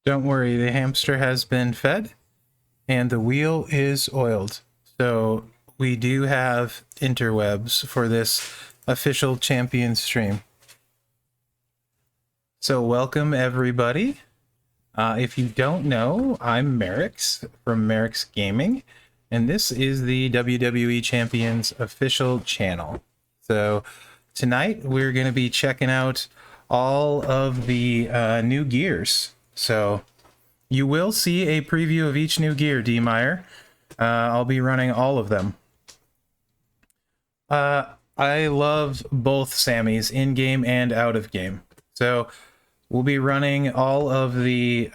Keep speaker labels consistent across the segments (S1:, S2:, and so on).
S1: Don't worry, the hamster has been fed and the wheel is oiled. So we do have interwebs for this official champion stream. So welcome everybody. If you don't know, I'm Mherex from Mherex Gaming, and this is the WWE Champions official channel. So tonight we're going to be checking out all of the new gears. So you will see a preview of each new gear, D. Meyer. I'll be running all of them. I love both Sammys, in-game and out of game. So we'll be running all of the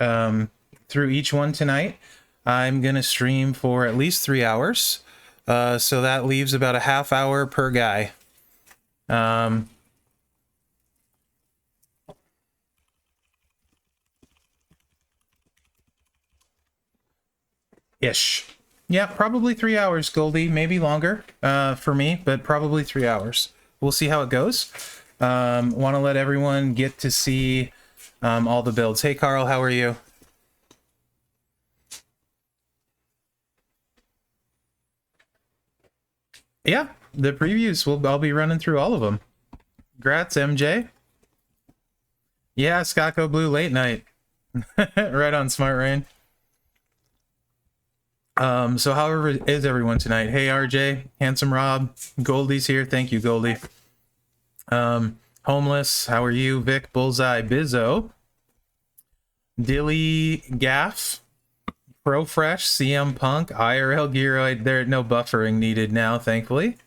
S1: through each one tonight. I'm going to stream for at least 3 hours. So that leaves about a half hour per guy. Ish. Yeah, probably 3 hours, Goldie. Maybe longer for me, but probably 3 hours. We'll see how it goes. Want to let everyone get to see all the builds. Hey, Carl, how are you? Yeah, the previews. I'll be running through all of them. Grats, MJ. Yeah, Skako Blue late night. Right on, Smart Rain. So however is everyone tonight? Hey, RJ, Handsome Rob, Goldie's here. Thank you, Goldie. Homeless, how are you? Vic, Bullseye, Bizzo, Dilly, Gaff, Pro Fresh, CM Punk, IRL Gearoid. There, no buffering needed now, thankfully.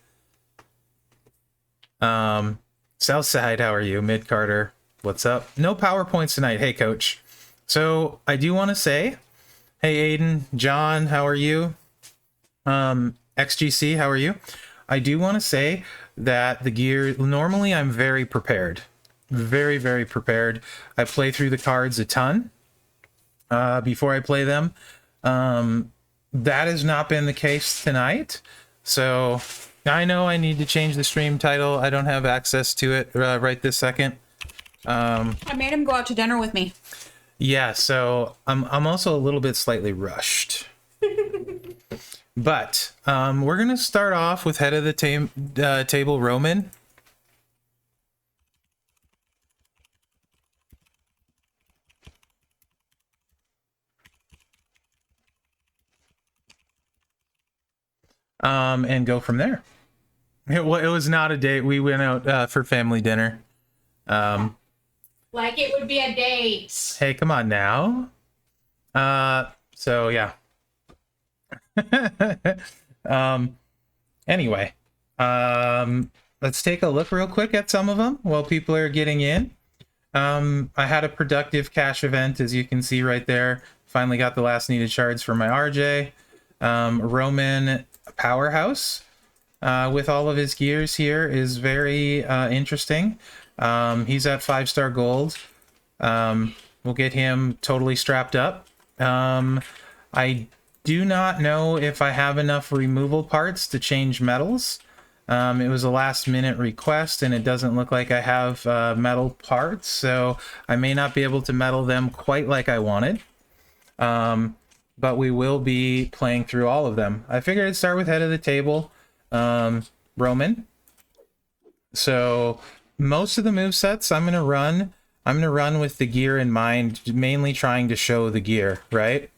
S1: Southside, how are you? Mid Carter, what's up? No PowerPoints tonight. Hey, Coach. So I do want to say, hey, Aiden, John, how are you? XGC, how are you? I do want to say that the gear, normally I'm very prepared. Very, very prepared. I play through the cards a ton before I play them. That has not been the case tonight. So I know I need to change the stream title. I don't have access to it right this second.
S2: I made him go out to dinner with me.
S1: Yeah, so I'm also a little bit slightly rushed. But we're going to start off with head of the table, Roman. And go from there. It was not a date. We went out for family dinner.
S2: Like it would be a date.
S1: Hey, come on now. So yeah. Anyway, let's take a look real quick at some of them while people are getting in. I had a productive cash event, as you can see right there. Finally got the last needed shards for my RJ. Roman Powerhouse with all of his gears here is very interesting. He's at 5-star gold. We'll get him totally strapped up. I do not know if I have enough removal parts to change metals. It was a last minute request and it doesn't look like I have metal parts, so I may not be able to metal them quite like I wanted. But we will be playing through all of them. I figured I'd start with head of the table, Roman. So most of the movesets I'm gonna run with the gear in mind, mainly trying to show the gear, right?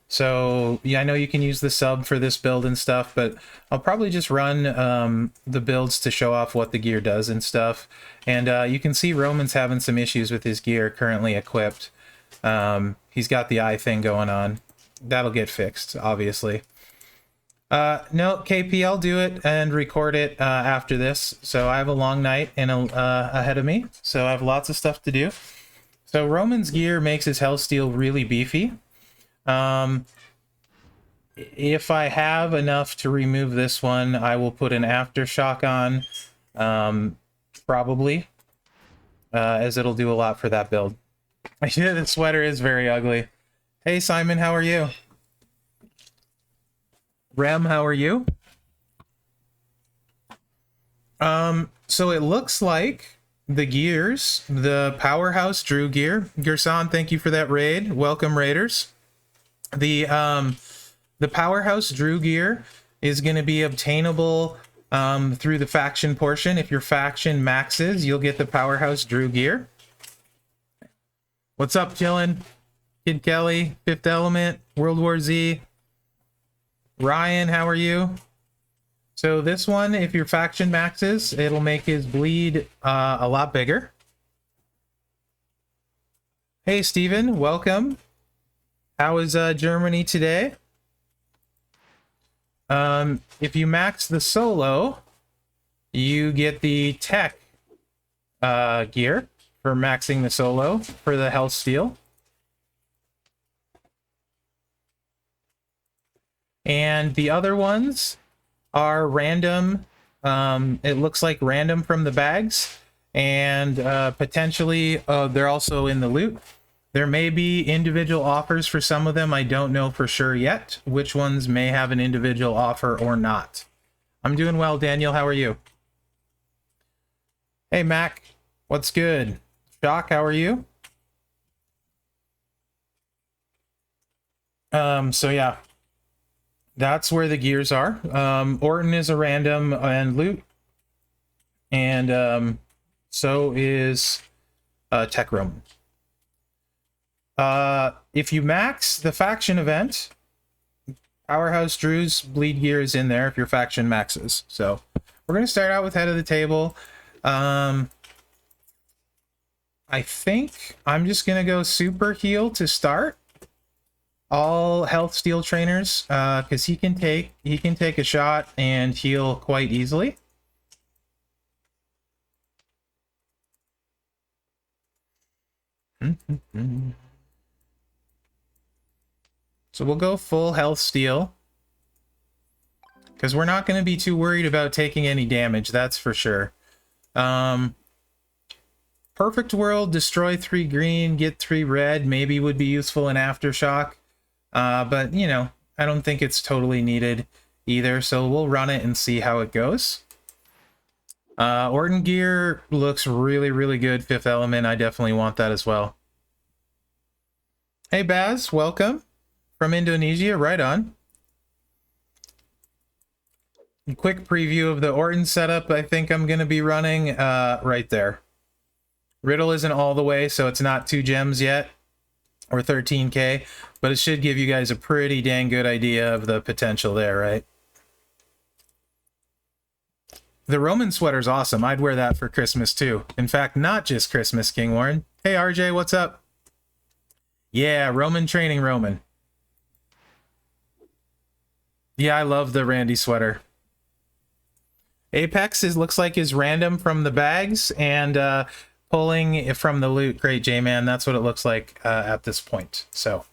S1: So yeah, I know you can use the sub for this build and stuff, but I'll probably just run the builds to show off what the gear does and stuff. And you can see Roman's having some issues with his gear currently equipped. He's got the eye thing going on. That'll get fixed, obviously. No, KP, I'll do it and record it after this. So I have a long night and ahead of me, so I have lots of stuff to do. So Roman's gear makes his Hellsteel really beefy. If I have enough to remove this one, I will put an aftershock on, probably, as it'll do a lot for that build. Yeah, the sweater is very ugly. Hey Simon, how are you? Rem, how are you? So it looks like the gears, the Powerhouse Drew gear. Gerson, thank you for that raid. Welcome, raiders. The Powerhouse Drew gear is going to be obtainable through the faction portion. If your faction maxes, you'll get the Powerhouse Drew gear. What's up, chillin'? Kid Kelly, Fifth Element, World War Z. Ryan, how are you? So this one, if your faction maxes, it'll make his bleed a lot bigger. Hey, Steven, welcome. How is Germany today? If you max the solo, you get the tech gear for maxing the solo for the health steal. And the other ones are random. It looks like random from the bags, and potentially they're also in the loot. There may be individual offers for some of them. I don't know for sure yet which ones may have an individual offer or not. I'm doing well, Daniel. How are you? Hey, Mac. What's good? Shock, how are you? So yeah. That's where the gears are. Orton is a random and loot. And so is Tech Roman. If you max the faction event, Powerhouse Drew's bleed gear is in there if your faction maxes. So we're going to start out with head of the table. I think I'm just going to go super heal to start. All health steal trainers, because he can take a shot and heal quite easily. So we'll go full health steal, because we're not going to be too worried about taking any damage, that's for sure. Perfect World, destroy 3 green, get 3 red, maybe would be useful in Aftershock. But, you know, I don't think it's totally needed either, so we'll run it and see how it goes. Orton gear looks really, really good. Fifth Element, I definitely want that as well. Hey, Baz, welcome from Indonesia. Right on. A quick preview of the Orton setup I think I'm going to be running right there. Riddle isn't all the way, so it's not 2 gems yet, or 13k, but it should give you guys a pretty dang good idea of the potential there, right? The Roman sweater's awesome. I'd wear that for Christmas too. In fact, not just Christmas, King Warren. Hey RJ, what's up? Yeah, Roman training Roman. Yeah, I love the Randy sweater. Apex looks like is random from the bags and pulling from the loot. Great, J-Man. That's what it looks like at this point. So.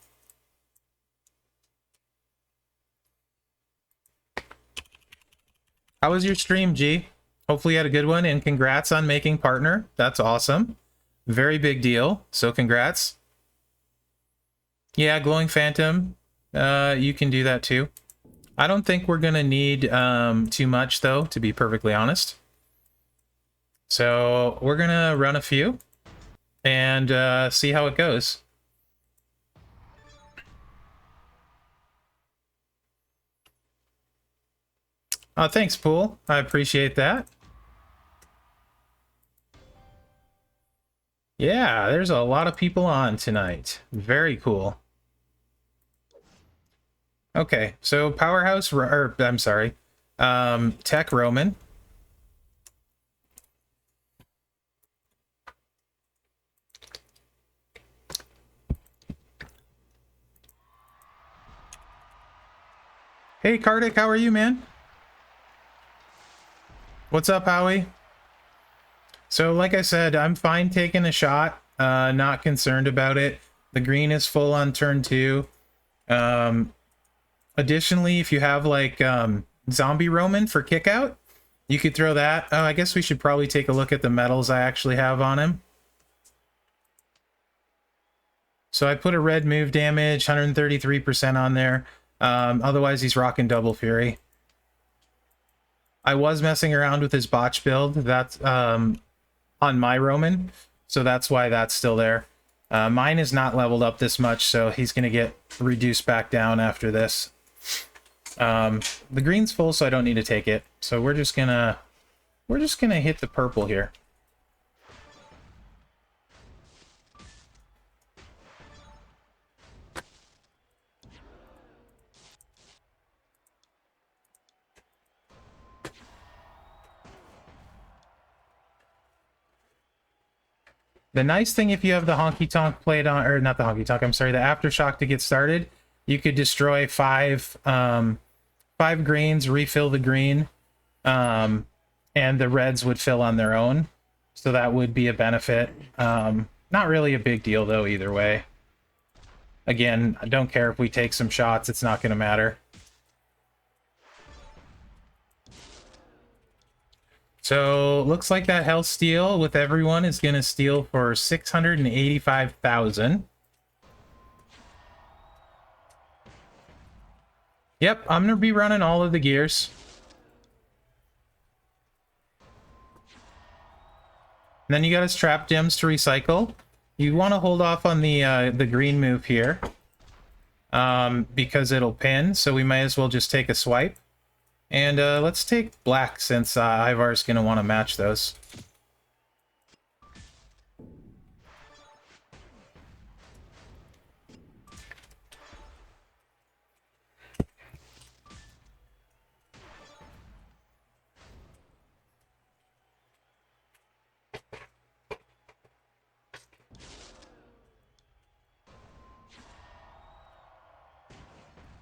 S1: How was your stream, G? Hopefully you had a good one, and congrats on making partner. That's awesome. Very big deal. So congrats. Yeah, Glowing Phantom. You can do that too. I don't think we're going to need too much, though, to be perfectly honest. So we're going to run a few and see how it goes. Oh, thanks, Pool. I appreciate that. Yeah, there's a lot of people on tonight. Very cool. Okay, so Powerhouse, or I'm sorry, Tech Roman. Hey, Kardik, how are you, man? What's up, Howie? So, like I said, I'm fine taking a shot. Not concerned about it. The green is full on turn 2. Additionally, if you have, like, Zombie Roman for kickout, you could throw that. Oh, I guess we should probably take a look at the medals I actually have on him. So I put a red move damage, 133% on there. Otherwise, he's rocking Double Fury. I was messing around with his botch build. That's on my Roman, so that's why that's still there. Mine is not leveled up this much, so he's going to get reduced back down after this. The green's full, so I don't need to take it. So we're just gonna hit the purple here. The nice thing, if you have the honky tonk plate on, or not the honky tonk, I'm sorry, the aftershock to get started, you could destroy five greens, refill the green, and the reds would fill on their own. So that would be a benefit. Not really a big deal though, either way. Again, I don't care if we take some shots, it's not going to matter. So looks like that health steal with everyone is going to steal for 685,000. Yep, I'm going to be running all of the gears. And then you got his trap gems to recycle. You want to hold off on the green move here, because it'll pin, so we might as well just take a swipe. And let's take black, since Ivar's going to want to match those.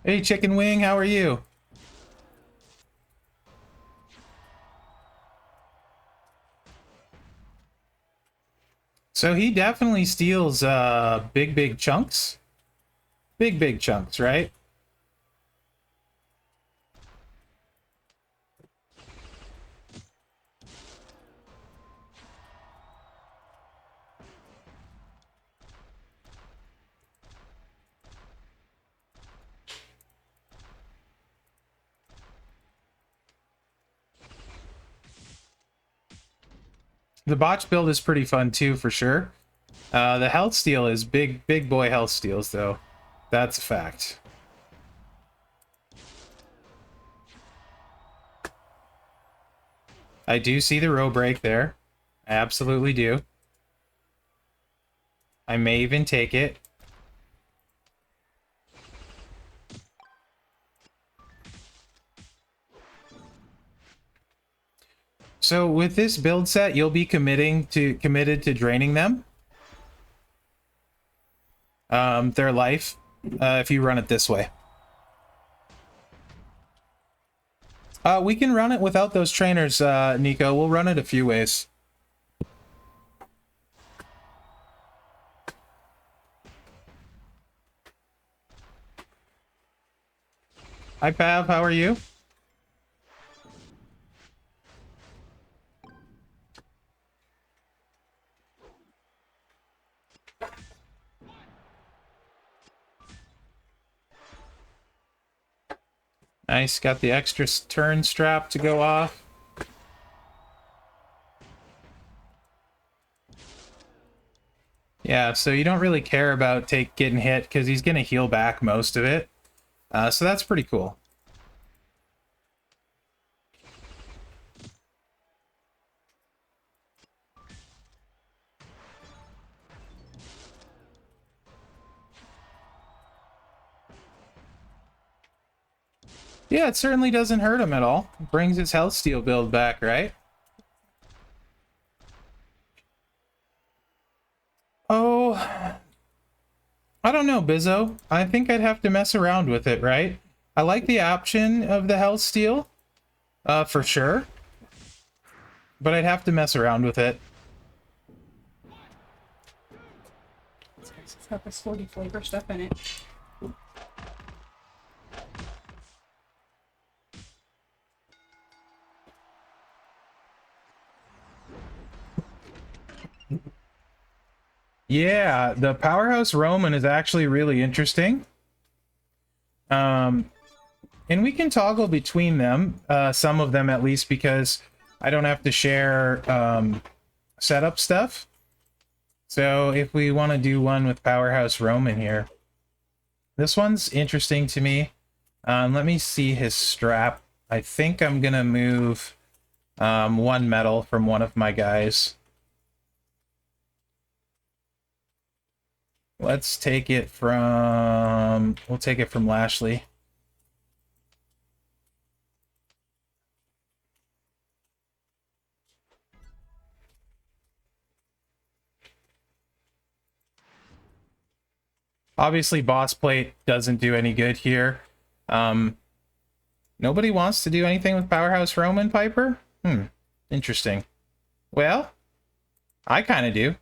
S1: Hey, Chicken Wing, how are you? So he definitely steals big chunks. Big chunks, right? The botch build is pretty fun too, for sure. The health steal is big boy health steals, though. That's a fact. I do see the row break there. I absolutely do. I may even take it. So with this build set, you'll be committed to draining them. Their life, if you run it this way. We can run it without those trainers, Nico. We'll run it a few ways. Hi, Pav. How are you? Nice, got the extra turn strap to go off. Yeah, so you don't really care about getting hit because he's going to heal back most of it. So that's pretty cool. Yeah, it certainly doesn't hurt him at all. It brings his health steal build back, right? Oh, I don't know, Bizzo. I think I'd have to mess around with it, right? I like the option of the health steal, for sure. But I'd have to mess around with it.
S2: It's got this 40 flavor stuff in it.
S1: Yeah, the Powerhouse Roman is actually really interesting. And we can toggle between them, some of them at least, because I don't have to share setup stuff. So if we want to do one with Powerhouse Roman here, this one's interesting to me. Let me see his strap. I think I'm gonna move one metal from one of my guys. Let's take it from... We'll take it from Lashley. Obviously, boss plate doesn't do any good here. Nobody wants to do anything with Powerhouse Roman Piper? Interesting. Well, I kind of do.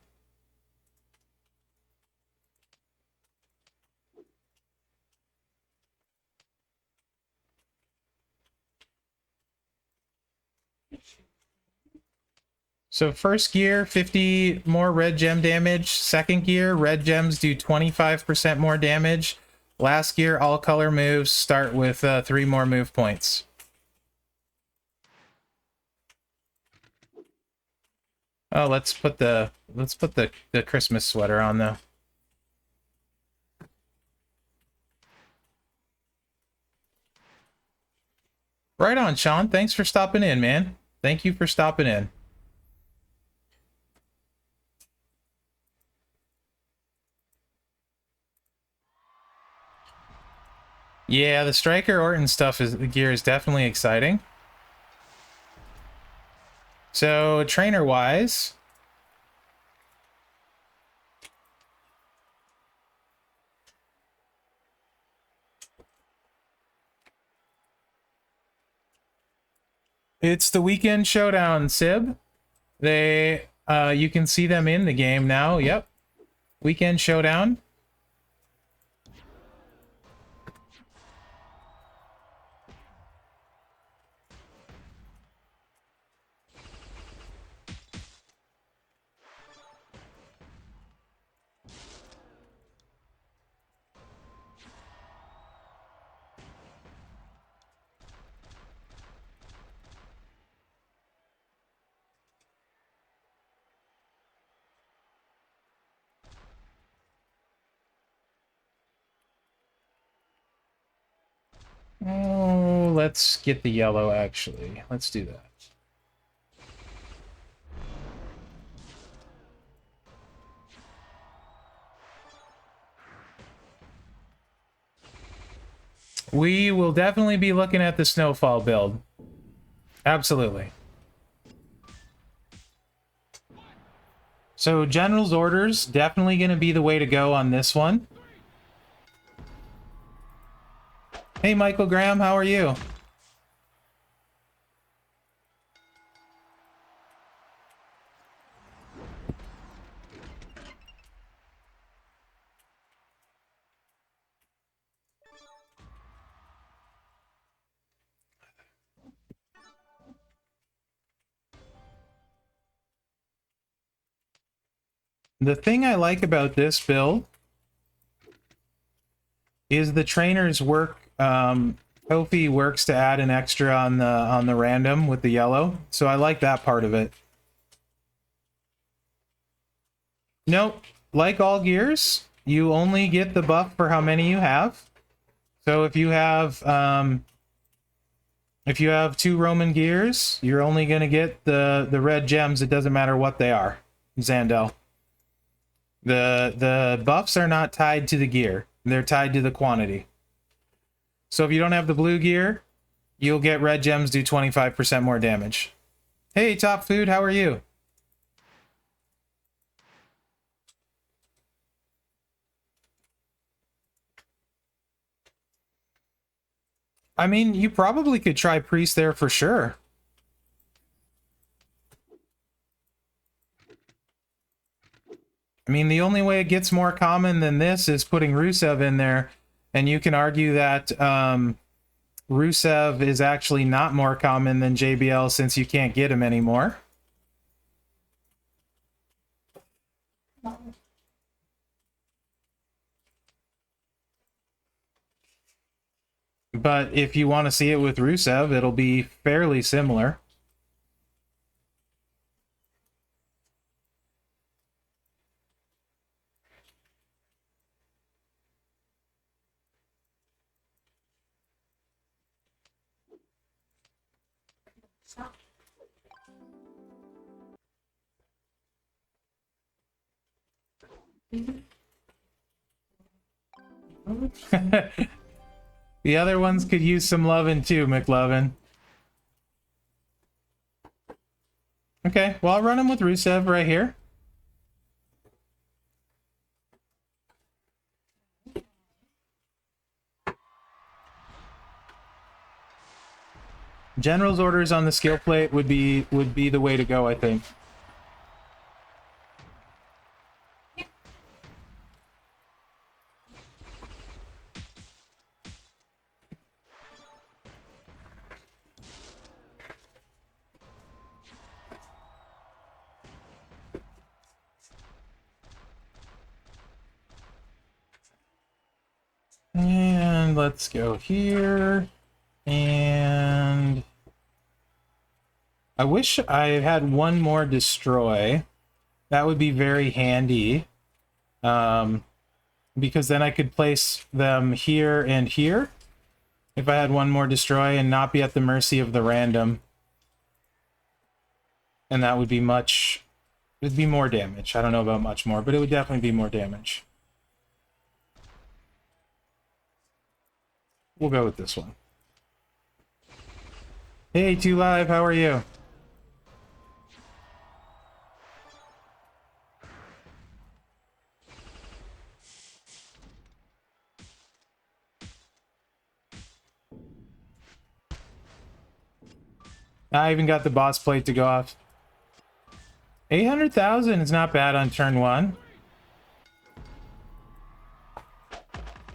S1: So first gear, 50 more red gem damage. Second gear, red gems do 25% more damage. Last gear, all color moves start with 3 more move points. Oh, let's put the Christmas sweater on though. Right on, Sean. Thanks for stopping in, man. Thank you for stopping in. Yeah, the Striker Orton stuff is the gear is definitely exciting. So trainer wise, it's the weekend showdown, Sib. They you can see them in the game now. Yep. Weekend showdown. Oh, let's get the yellow actually. Let's do that. We will definitely be looking at the snowfall build. Absolutely. So General's orders, definitely going to be the way to go on this one. Hey, Michael Graham, how are you? The thing I like about this build is the trainers work. Kofi works to add an extra on the random with the yellow, so I like that part of it. Nope, like all gears, you only get the buff for how many you have. So if you have 2 Roman gears, you're only gonna get the red gems. It doesn't matter what they are, Zandel. The buffs are not tied to the gear. They're tied to the quantity. So if you don't have the blue gear, you'll get red gems do 25% more damage. Hey, Top Food, how are you? I mean, you probably could try Priest there for sure. I mean, the only way it gets more common than this is putting Rusev in there, and you can argue that Rusev is actually not more common than JBL since you can't get him anymore. But if you want to see it with Rusev, it'll be fairly similar. The other ones could use some lovin' too, McLovin. Okay, well, I'll run him with Rusev right here. General's orders on the skill plate would be the way to go, I think. And let's go here. And I wish I had one more destroy. That would be very handy. Because then I could place them here and here. If I had one more destroy and not be at the mercy of the random. And that would be much... It'd be more damage. I don't know about much more, but it would definitely be more damage. We'll go with this one. Hey, 2Live, how are you? I even got the boss plate to go off. 800,000 is not bad on turn 1.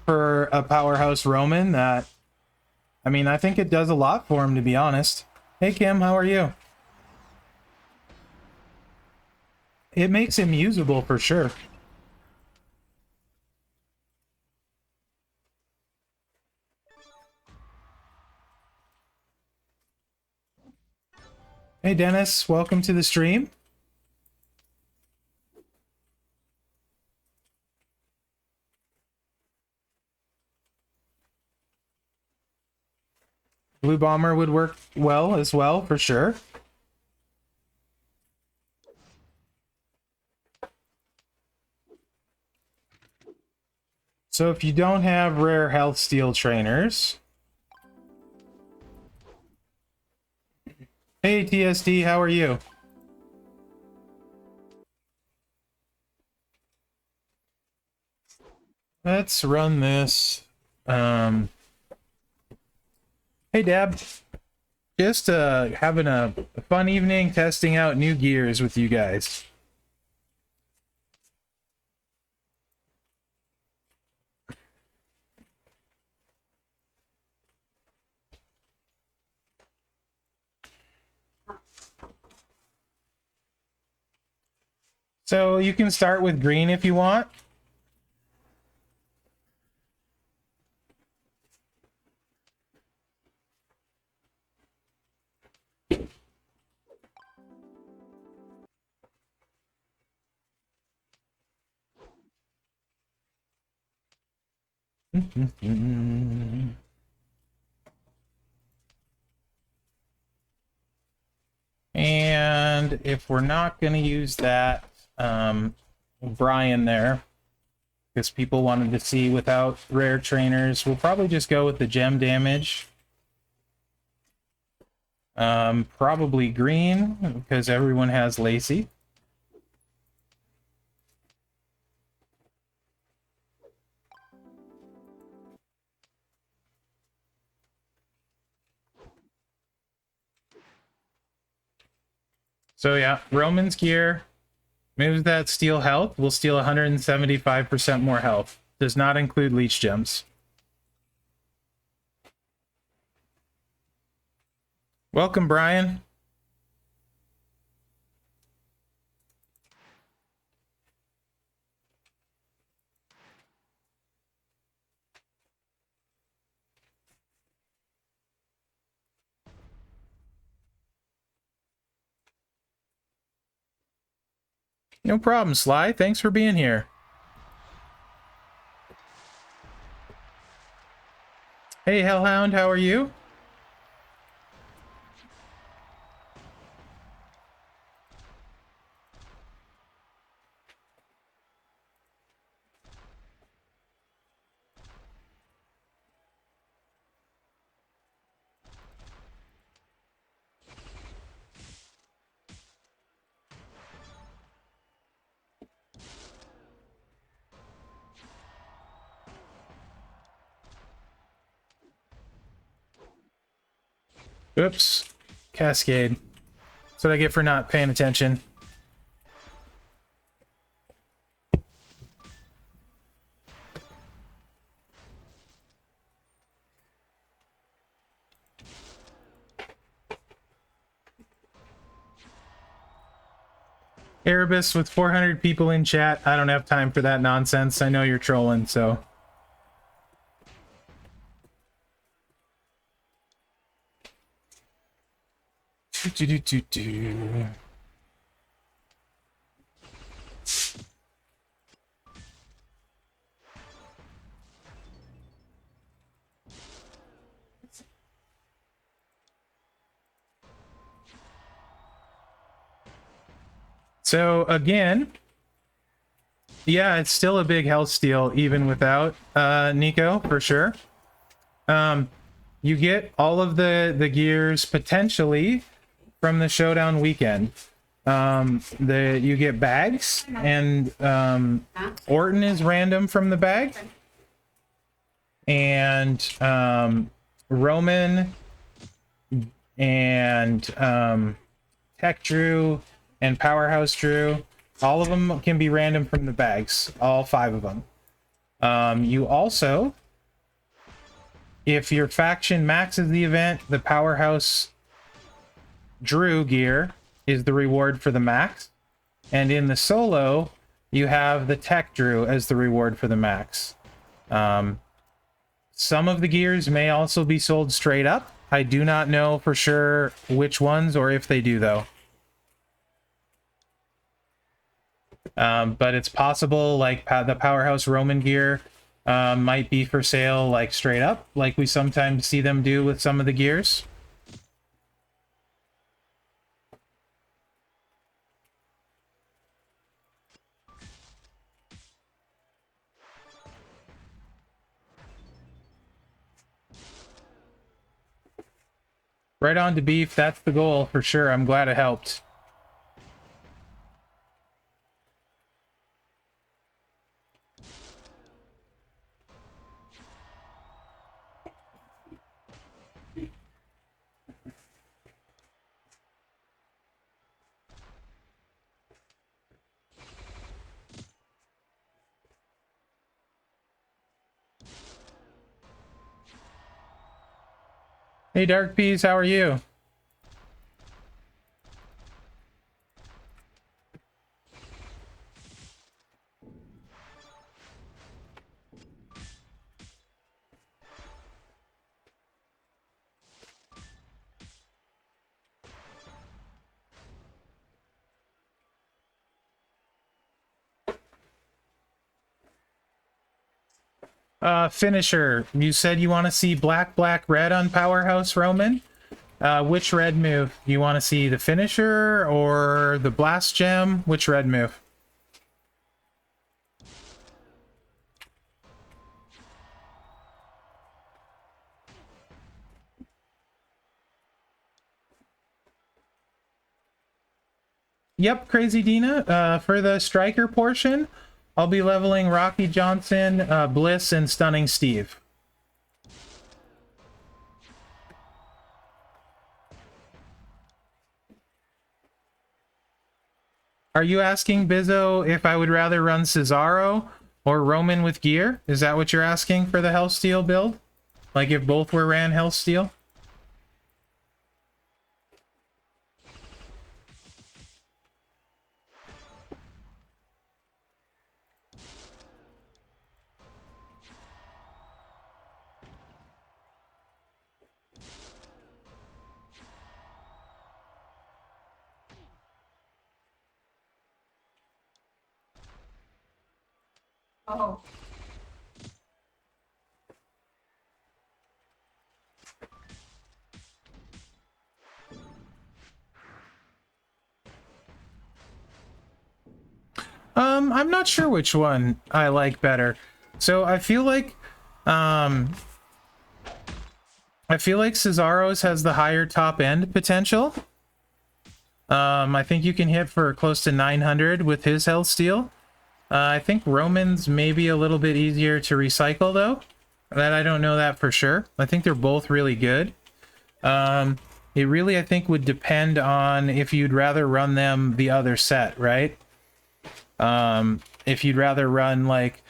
S1: For a powerhouse Roman, that... I mean, I think it does a lot for him, to be honest. Hey, Kim, how are you? It makes him usable for sure. Hey, Dennis, welcome to the stream. Blue Bomber would work well as well, for sure. So if you don't have rare health steel trainers... Hey, TSD, how are you? Let's run this. Hey, Dab. Just having a fun evening testing out new gears with you guys. So you can start with green if you want. And if we're not going to use that Brian there, because people wanted to see without rare trainers, we'll probably just go with the gem damage. Probably green, because everyone has Lacey. So yeah, Roman's gear moves that steal health. Will steal 175% more health. Does not include leech gems. Welcome, Brian. No problem, Sly. Thanks for being here. Hey, Hellhound, how are you? Oops. Cascade. That's what I get for not paying attention. Erebus with 400 people in chat. I don't have time for that nonsense. I know you're trolling, so. Do. So again, yeah, it's still a big health steal even without Nico, for sure. You get all of the gears potentially from the showdown weekend. You get bags, and Orton is random from the bag, and Roman and Tech Drew and Powerhouse Drew, all of them can be random from the bags, all 5 of them. You also, if your faction maxes the event, the Powerhouse Drew gear is the reward for the max. And in the solo, you have the Tech Drew as the reward for the max. Some of the gears may also be sold straight up. I do not know for sure which ones, or if they do, though. But it's possible, like, the Powerhouse Roman gear might be for sale, like, straight up, like we sometimes see them do with some of the gears. Right on to beef, that's the goal, for sure. I'm glad it helped. Hey, Dark Peas, how are you? Finisher, you said you want to see black, black, red on Powerhouse Roman. Which red move? You want to see the finisher or the blast gem? Which red move? Yep, Crazy Dina. For the striker portion, I'll be leveling Rocky Johnson, Bliss, and Stunning Steve. Are you asking, Bizzo, if I would rather run Cesaro or Roman with gear? Is that what you're asking for the Hellsteel build? Like if both were ran Hellsteel?
S2: Oh.
S1: I'm not sure which one I like better. So I feel like Cesaro's has the higher top end potential. I think you can hit for close to 900 with his health steal. I think Roman's maybe a little bit easier to recycle, though. That I don't know that for sure. I think they're both really good. It really, I think, would depend on if you'd rather run them the other set, right? If you'd rather run, like,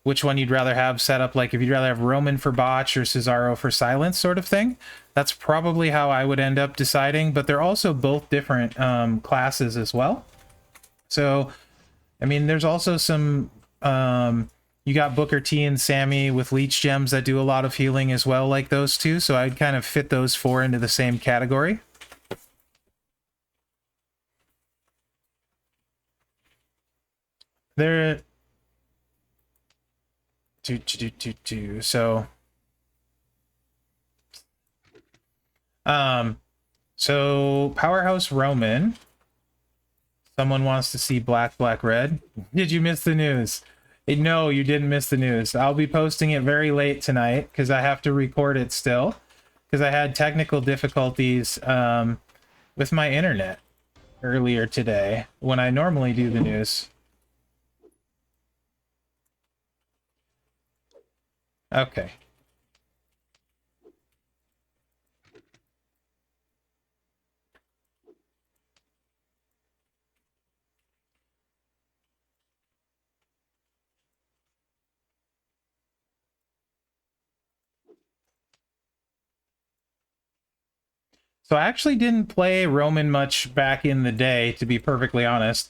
S1: which one you'd rather have set up, like if you'd rather have Roman for botch or Cesaro for silence sort of thing. That's probably how I would end up deciding, but they're also both different classes as well. So, I mean, there's also some, you got Booker T and Sammy with Leech Gems that do a lot of healing as well, like those two, so I'd kind of fit those four into the same category. They're... So... So Powerhouse Roman. Someone wants to see Black, Black, Red. Did you miss the news? No, you didn't miss the news. I'll be posting it very late tonight because I have to record it still because I had technical difficulties with my internet earlier today when I normally do the news. Okay. So I actually didn't play Roman much back in the day, to be perfectly honest.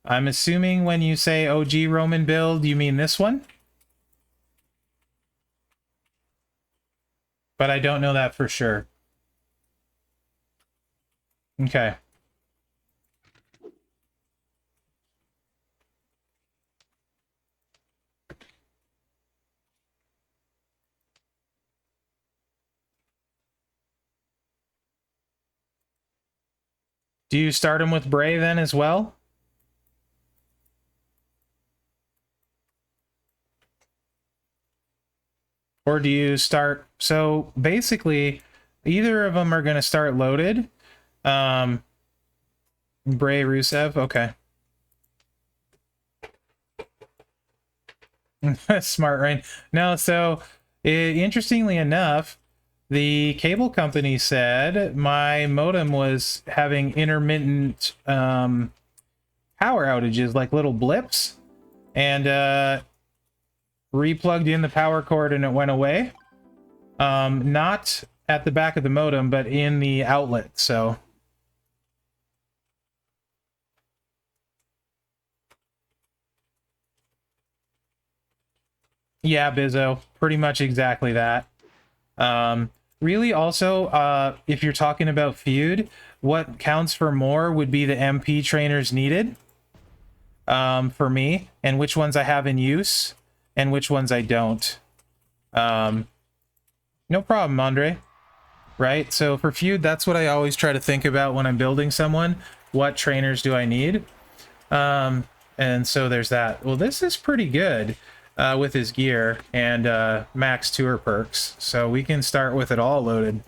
S1: I'm assuming when you say OG Roman build, you mean this one? But I don't know that for sure. Okay. Do you start him with Bray then as well? Or do you start... So basically, either of them are going to start loaded. Bray, Rusev, okay. Smart, right? No, so interestingly enough, the cable company said my modem was having intermittent power outages, like little blips, and replugged in the power cord and it went away. Not at the back of the modem, but in the outlet, so... Yeah, Bizzo, pretty much exactly that. Really, also, if you're talking about feud, what counts for more would be the MP trainers needed for me, and which ones I have in use, and which ones I don't. No problem, Andre. Right? So for feud, that's what I always try to think about when I'm building someone. What trainers do I need? And so there's that. Well, this is pretty good. With his gear and max tour perks, so we can start with it all loaded.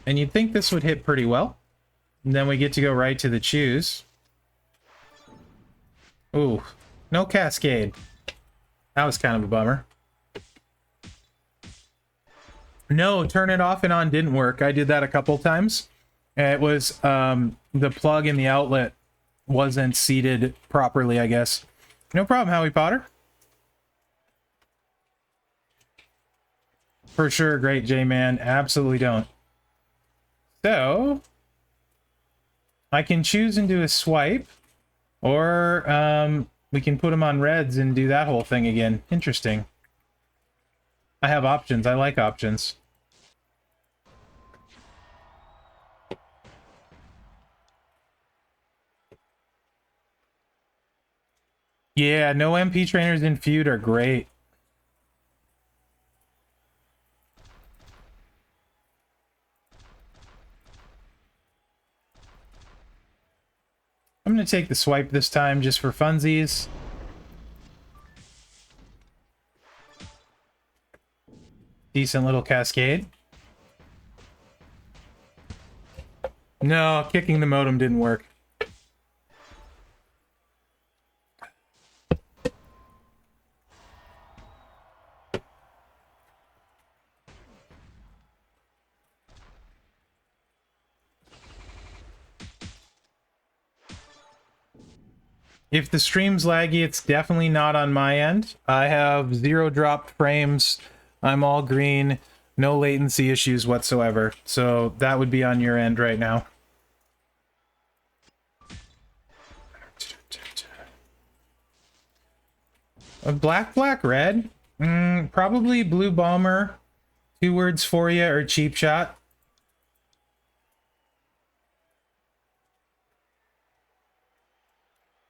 S1: And you'd think this would hit pretty well. And then we get to go right to the choose. Ooh, no cascade. That was kind of a bummer. No, turn it off and on didn't work. I did that a couple times. It was the plug in the outlet wasn't seated properly, I guess. No problem, Howie Potter. For sure, great J-Man. Absolutely don't. So, I can choose and do a swipe, or we can put them on reds and do that whole thing again. Interesting. I have options. I like options. Yeah, no MP trainers in feud are great. I'm going to take the swipe this time just for funsies. Decent little cascade. No, kicking the modem didn't work. If the stream's laggy, it's definitely not on my end. I have 0 dropped frames. I'm all green. No latency issues whatsoever. So that would be on your end right now. A black, red? Probably blue bomber. 2 words for you, or cheap shot.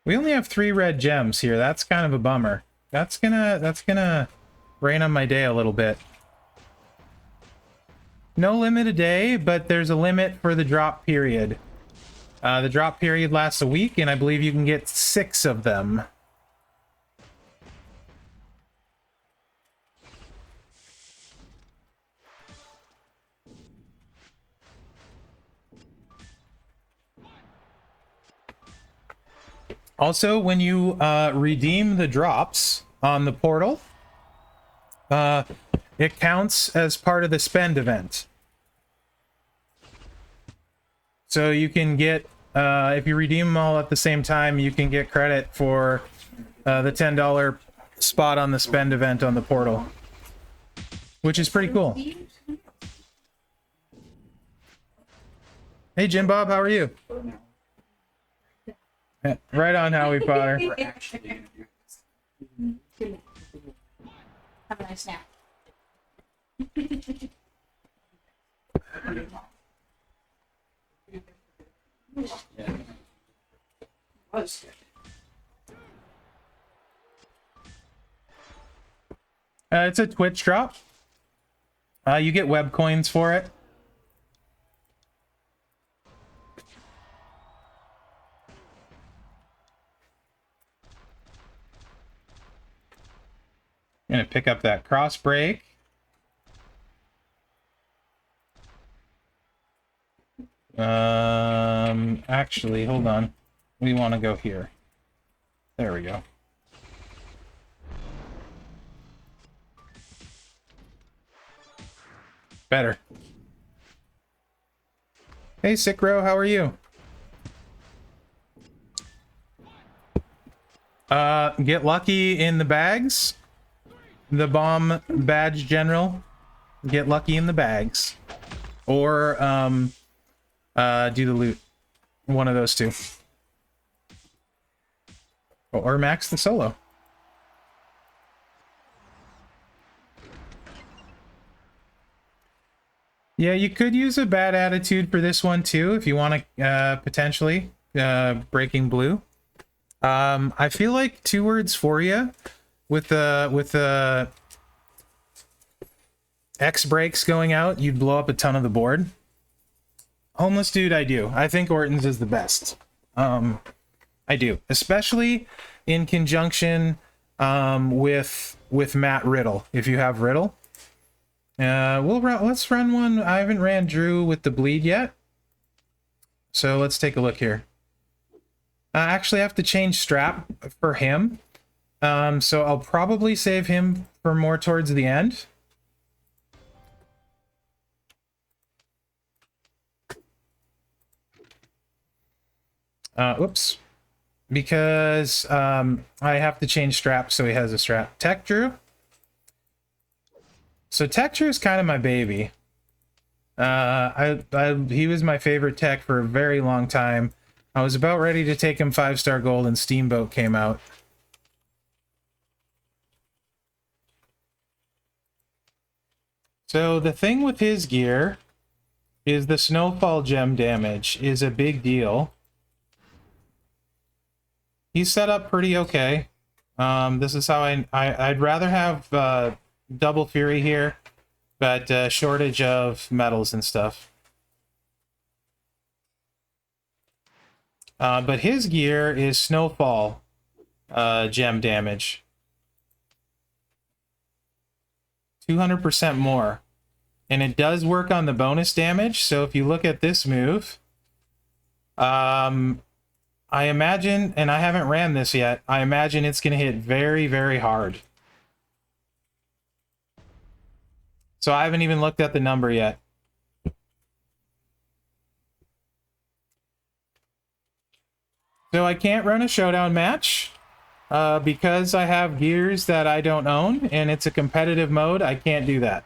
S1: We only have 3 red gems here. That's kind of a bummer. That's gonna rain on my day a little bit. No limit a day, but there's a limit for the drop period. The drop period lasts a week, and I believe you can get 6 of them. Also, when you redeem the drops on the portal, it counts as part of the spend event. So you can get, if you redeem them all at the same time, you can get credit for the $10 spot on the spend event on the portal, which is pretty cool. Hey, Jim Bob, how are you? Right on, Howie Potter.
S2: Have a nice nap.
S1: It's a Twitch drop. You get web coins for it. I'm gonna pick up that cross break. Actually, hold on. We want to go here. There we go. Better. Hey, Sickro, how are you? Get lucky in the bags. The bomb badge general. Get lucky in the bags. Or, do the loot. One of those two. Or max the solo. Yeah, you could use a bad attitude for this one too, if you want to potentially breaking blue. I feel like 2 words for you with the X breaks going out, you'd blow up a ton of the board. Homeless dude, I do. I think Orton's is the best. I do, especially in conjunction with Matt Riddle. If you have Riddle, let's run one. I haven't ran Drew with the bleed yet, so let's take a look here. I actually have to change strap for him, so I'll probably save him for more towards the end. Oops. Because I have to change straps so he has a strap. Tech Drew? So Tech Drew is kind of my baby. He was my favorite tech for a very long time. I was about ready to take him 5-star gold and Steamboat came out. So the thing with his gear is the snowfall gem damage is a big deal. He's set up pretty okay. This is how I'd rather have double fury here, but shortage of metals and stuff. But his gear is snowfall gem damage. 200% more. And it does work on the bonus damage, so if you look at this move, I imagine, and I haven't ran this yet, I imagine it's going to hit very, very hard. So I haven't even looked at the number yet. So I can't run a showdown match because I have gears that I don't own, and it's a competitive mode. I can't do that.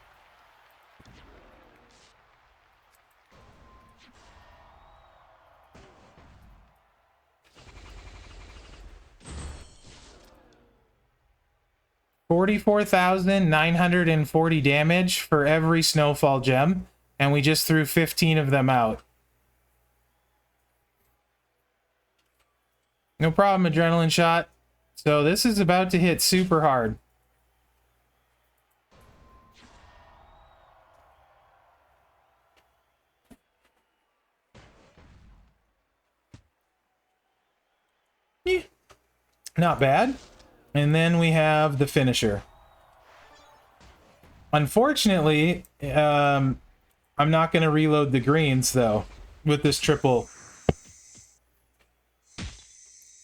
S1: $44,940 damage for every snowfall gem, and we just threw 15 of them out. No problem, adrenaline shot. So this is about to hit super hard. Yeah, not bad. And then we have the finisher. Unfortunately, I'm not going to reload the greens, though, with this triple.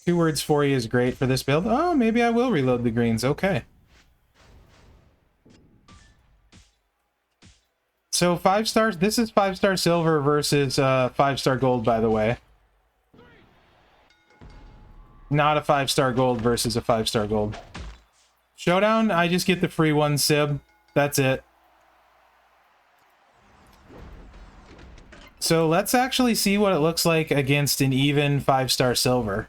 S1: 2 words for you is great for this build. Oh, maybe I will reload the greens. Okay. So 5 stars. This is 5-star silver versus 5-star gold, by the way. Not a 5-star gold versus a 5-star gold. Showdown, I just get the free 1 sib. That's it. So let's actually see what it looks like against an even 5-star silver.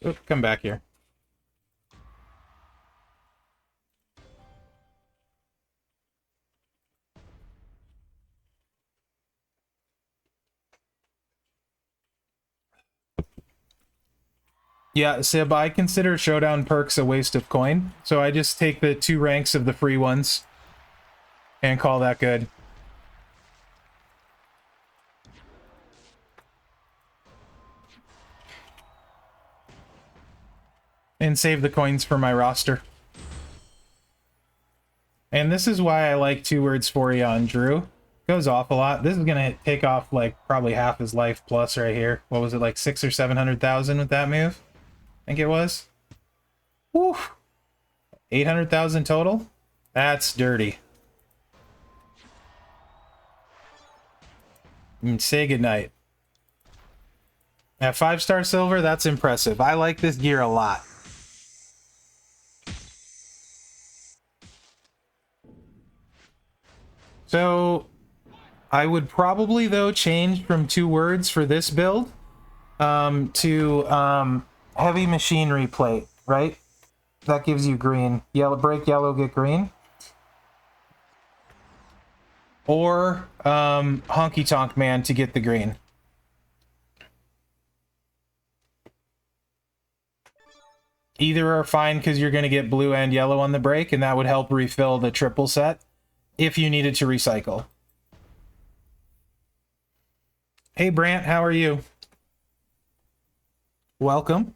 S1: Oh, come back here. Yeah, Sib, I consider showdown perks a waste of coin, so I just take the 2 ranks of the free ones and call that good. And save the coins for my roster. And this is why I like 2 words for you on Drew. Goes off a lot. This is gonna take off like probably half his life plus right here. What was it, like 600,000 or 700,000 with that move? I think it was. Woo! 800,000 total? That's dirty. Say goodnight. At 5-star silver, that's impressive. I like this gear a lot. So, I would probably, though, change from 2 words for this build to heavy machinery plate, right? That gives you green. Yellow, break yellow, get green. Or honky tonk man to get the green. Either are fine because you're going to get blue and yellow on the break, and that would help refill the triple set if you needed to recycle. Hey, Brant, how are you? Welcome.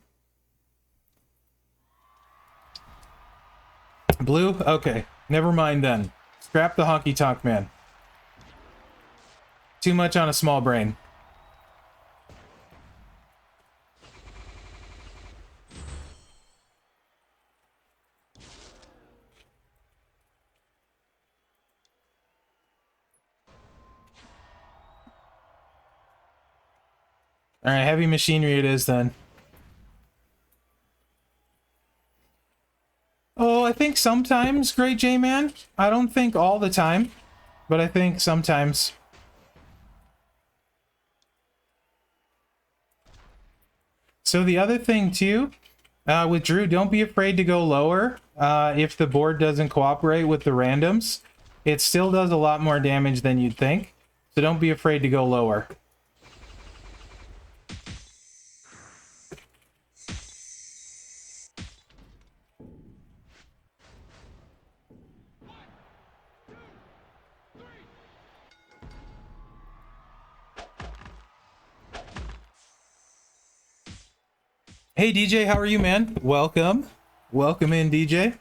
S1: Blue? Okay. Never mind then. Scrap the honky tonk man. Too much on a small brain. Alright, heavy machinery it is then. Oh, I think sometimes, Great J-Man. I don't think all the time, but I think sometimes. So the other thing too, with Drew, don't be afraid to go lower if the board doesn't cooperate with the randoms. It still does a lot more damage than you'd think, so don't be afraid to go lower. Hey DJ, how are you, man? Welcome. Welcome in, DJ.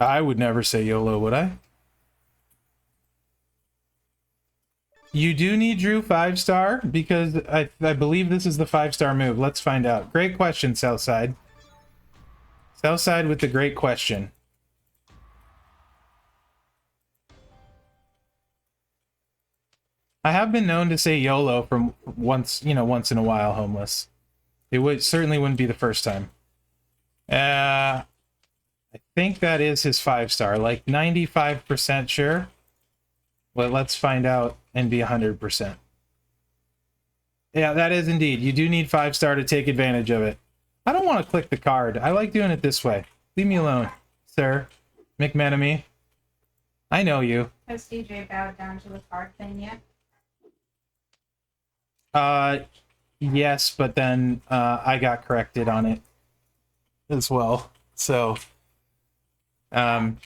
S1: I would never say YOLO, would I? You do need Drew 5-star because I believe this is the 5-star move. Let's find out. Great question, Southside. Southside with the great question. I have been known to say YOLO from once, once in a while, homeless. It would certainly wouldn't be the first time. I think that is his 5-star, like 95% sure. Well, let's find out and be 100%. Yeah, that is indeed. You do need 5-star to take advantage of it. I don't want to click the card. I like doing it this way. Leave me alone, sir. McMenemy. I know you.
S2: Has DJ bowed down to the card thing yet?
S1: Yes, but then I got corrected on it as well. So, I'm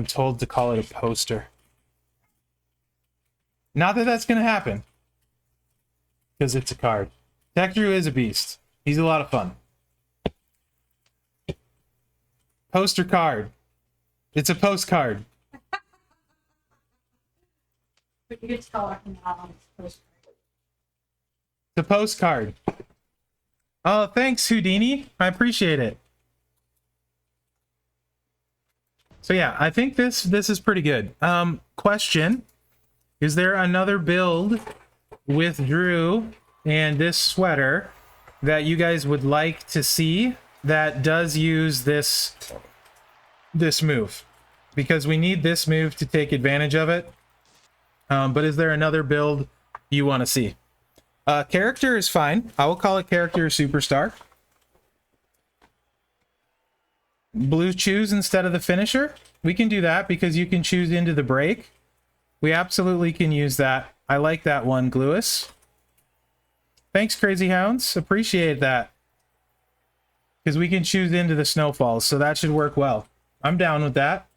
S1: told to call it a poster. Not that that's gonna happen, because it's a card. Tech Drew is a beast. He's a lot of fun. Poster card. It's a postcard.
S2: But you could tell I can not on this postcard.
S1: It's a postcard. Oh, thanks, Houdini. I appreciate it. So yeah, I think this is pretty good. Question: is there another build with Drew and this sweater that you guys would like to see that does use this move? Because we need this move to take advantage of it. But is there another build you want to see? Character is fine. I will call it character superstar. Blue choose instead of the finisher. We can do that because you can choose into the break. We absolutely can use that. I like that one, Gluis. Thanks, Crazy Hounds. Appreciate that. Because we can choose into the snowfalls, so that should work well. I'm down with that.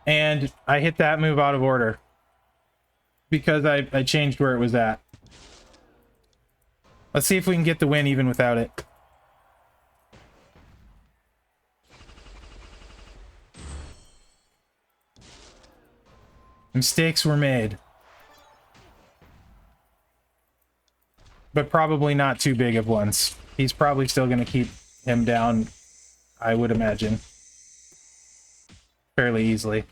S1: And I hit that move out of order because I changed where it was at. Let's see if we can get the win even without it. Mistakes were made. But probably not too big of ones. He's probably still going to keep him down, I would imagine. Fairly easily.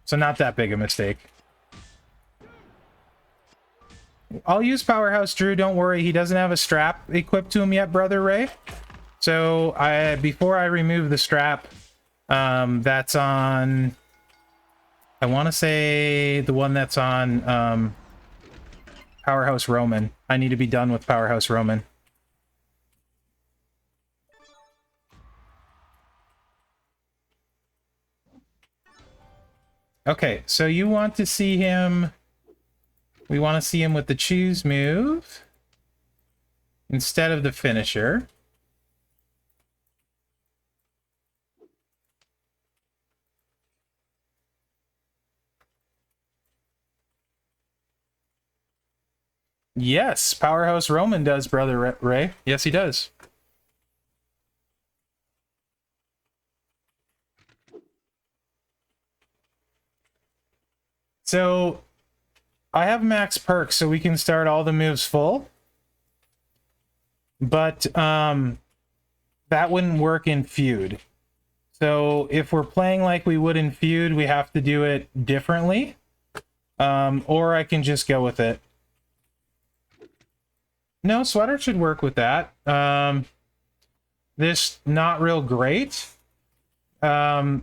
S1: So not that big a mistake. I'll use Powerhouse Drew, don't worry. He doesn't have a strap equipped to him yet, Brother Ray. So before I remove the strap, that's on... I want to say the one that's on Powerhouse Roman. I need to be done with Powerhouse Roman. Okay, so you want to see him... We want to see him with the choose move instead of the finisher. Yes, Powerhouse Roman does, Brother Ray. Yes, he does. So, I have max perks, so we can start all the moves full. But, that wouldn't work in Feud. So, if we're playing like we would in Feud, we have to do it differently. Or I can just go with it. No, sweater should work with that. This not real great. The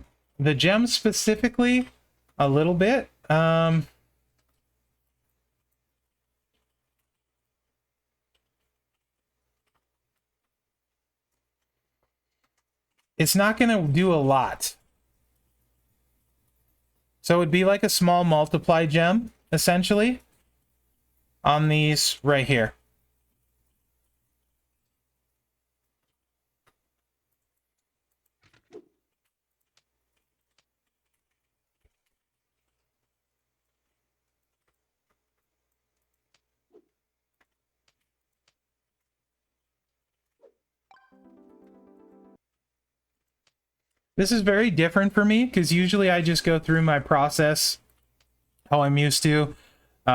S1: gem specifically, a little bit. It's not going to do a lot. So it'd be like a small multiply gem, essentially, on these right here. This is very different for me because usually I just go through my process how I'm used to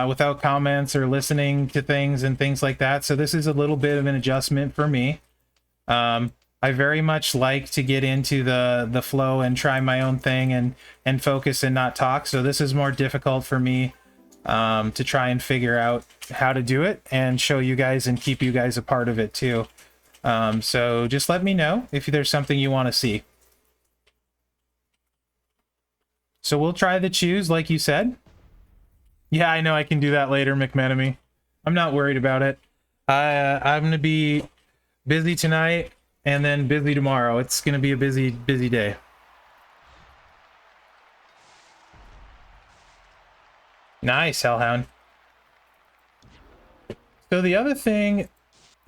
S1: without comments or listening to things and things like that. So this is a little bit of an adjustment for me. I very much like to get into the flow and try my own thing and focus and not talk. So this is more difficult for me to try and figure out how to do it and show you guys and keep you guys a part of it too. So just let me know if there's something you want to see. So we'll try the choose like you said. Yeah, I know I can do that later, McMenemy. I'm not worried about it. I'm going to be busy tonight and then busy tomorrow. It's going to be a busy day. Nice, Hellhound. So the other thing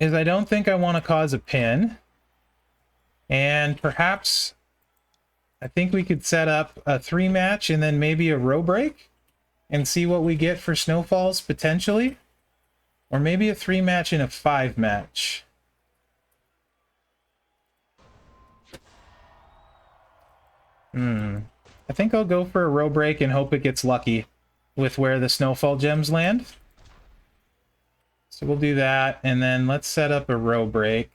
S1: is I don't think I want to cause a pin. And perhaps I think we could set up a 3-match and then maybe a row break and see what we get for snowfalls potentially. Or maybe a 3-match and a 5-match. I think I'll go for a row break and hope it gets lucky with where the snowfall gems land. So we'll do that, and then let's set up a row break.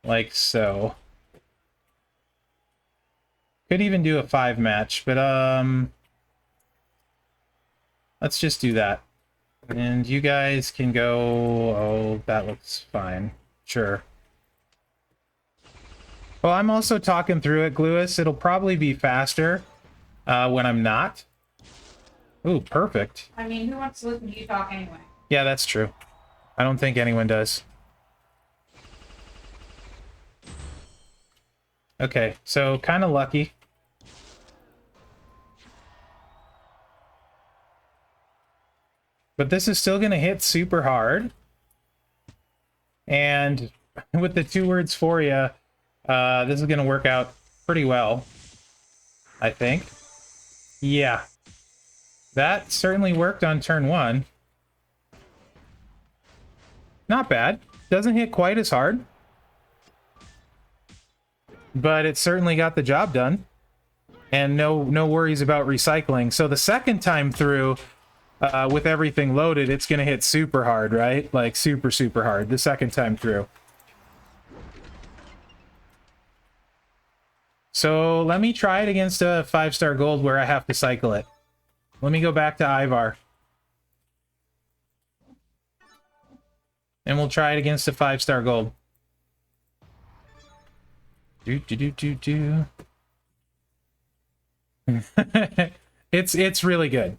S1: Like so. Could even do a 5-match, but let's just do that. And you guys can go... Oh, that looks fine. Sure. Well, I'm also talking through it, Gluis. It'll probably be faster when I'm not. Ooh, perfect.
S2: I mean, who wants to listen to you talk anyway?
S1: Yeah, that's true. I don't think anyone does. Okay, so kind of lucky. But this is still going to hit super hard. And with the 2 words for you, this is going to work out pretty well, I think. Yeah. That certainly worked on turn 1. Not bad. Doesn't hit quite as hard. But it certainly got the job done. And no worries about recycling. So the second time through, with everything loaded, it's going to hit super hard, right? Like super, super hard the second time through. So let me try it against a 5-star gold where I have to cycle it. Let me go back to Ivar. And we'll try it against a 5-star gold. It's really good.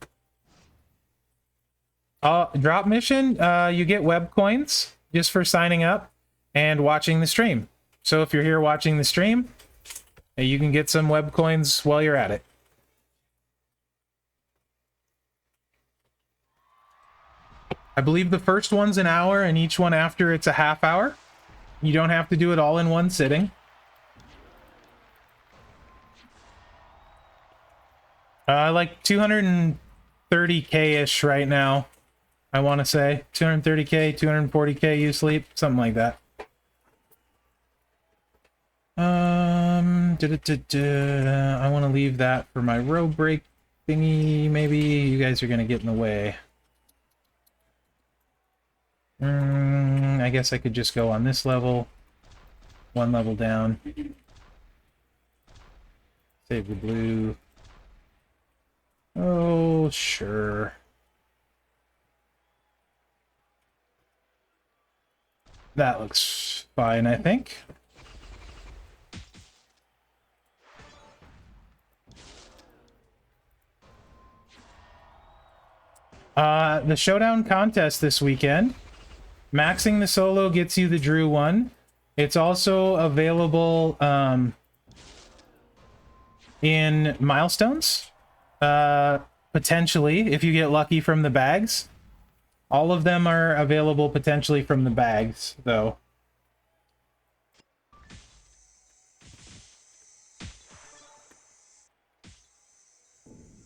S1: Drop mission, you get web coins just for signing up and watching the stream. So if you're here watching the stream, you can get some web coins while you're at it. I believe the first one's an hour and each one after it's a half hour. You don't have to do it all in one sitting. Like 230k-ish right now, I want to say. 230k, 240k you sleep, something like that. I want to leave that for my row break thingy, maybe. You guys are going to get in the way. I guess I could just go on this level. 1 level down. Save the blue. Oh, sure. That looks fine, I think. The showdown contest this weekend. Maxing the solo gets you the Drew one. It's also available in milestones. Potentially, if you get lucky from the bags. All of them are available potentially from the bags, though.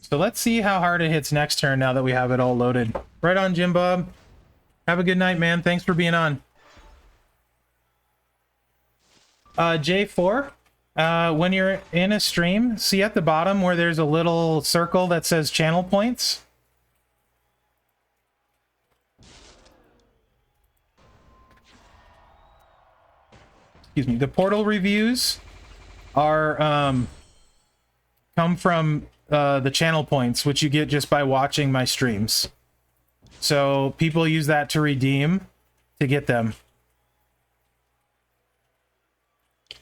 S1: So let's see how hard it hits next turn now that we have it all loaded. Right on, Jim Bob. Have a good night, man. Thanks for being on. J4, when you're in a stream, see at the bottom where there's a little circle that says channel points? Excuse me. The portal reviews are come from the channel points, which you get just by watching my streams. So people use that to redeem to get them.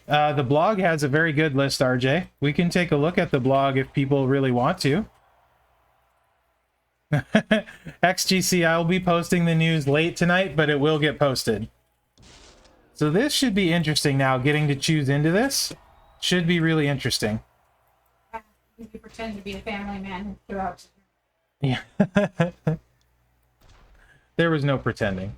S1: The blog has a very good list, RJ. We can take a look at the blog if people really want to. XGC, I will be posting the news late tonight, but it will get posted. So this should be interesting now, getting to choose into this. Should be really interesting.
S2: You pretend to be a family man throughout.
S1: Yeah. There was no pretending.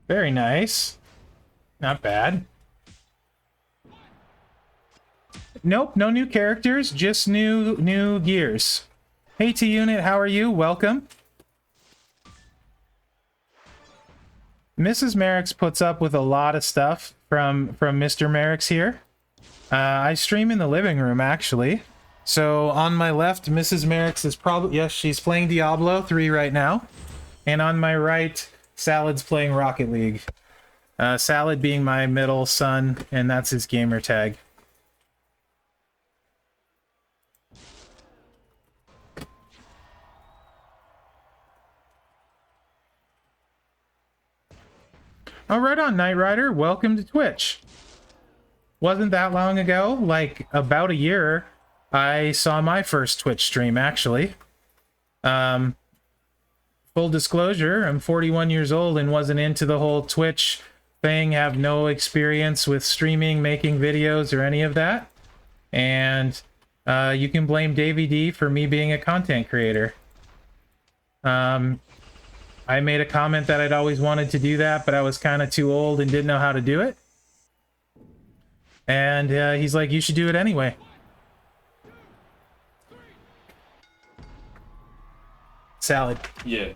S1: Very nice. Not bad. Nope, no new characters, just new gears. Hey T-Unit, how are you? Welcome. Mrs. Mherex puts up with a lot of stuff from Mr. Mherex here. I stream in the living room, actually. So on my left, Mrs. Mherex is probably... Yes, she's playing Diablo 3 right now. And on my right, Salad's playing Rocket League. Salad being my middle son, and that's his gamer tag. Oh, right on, Knight Rider. Welcome to Twitch. Wasn't that long ago, like about a year, I saw my first Twitch stream, actually. Full disclosure, I'm 41 years old and wasn't into the whole Twitch thing, have no experience with streaming, making videos, or any of that. And you can blame Davey D for me being a content creator. I made a comment that I'd always wanted to do that, but I was kind of too old and didn't know how to do it. And he's like, you should do it anyway. Salad.
S3: Yeah.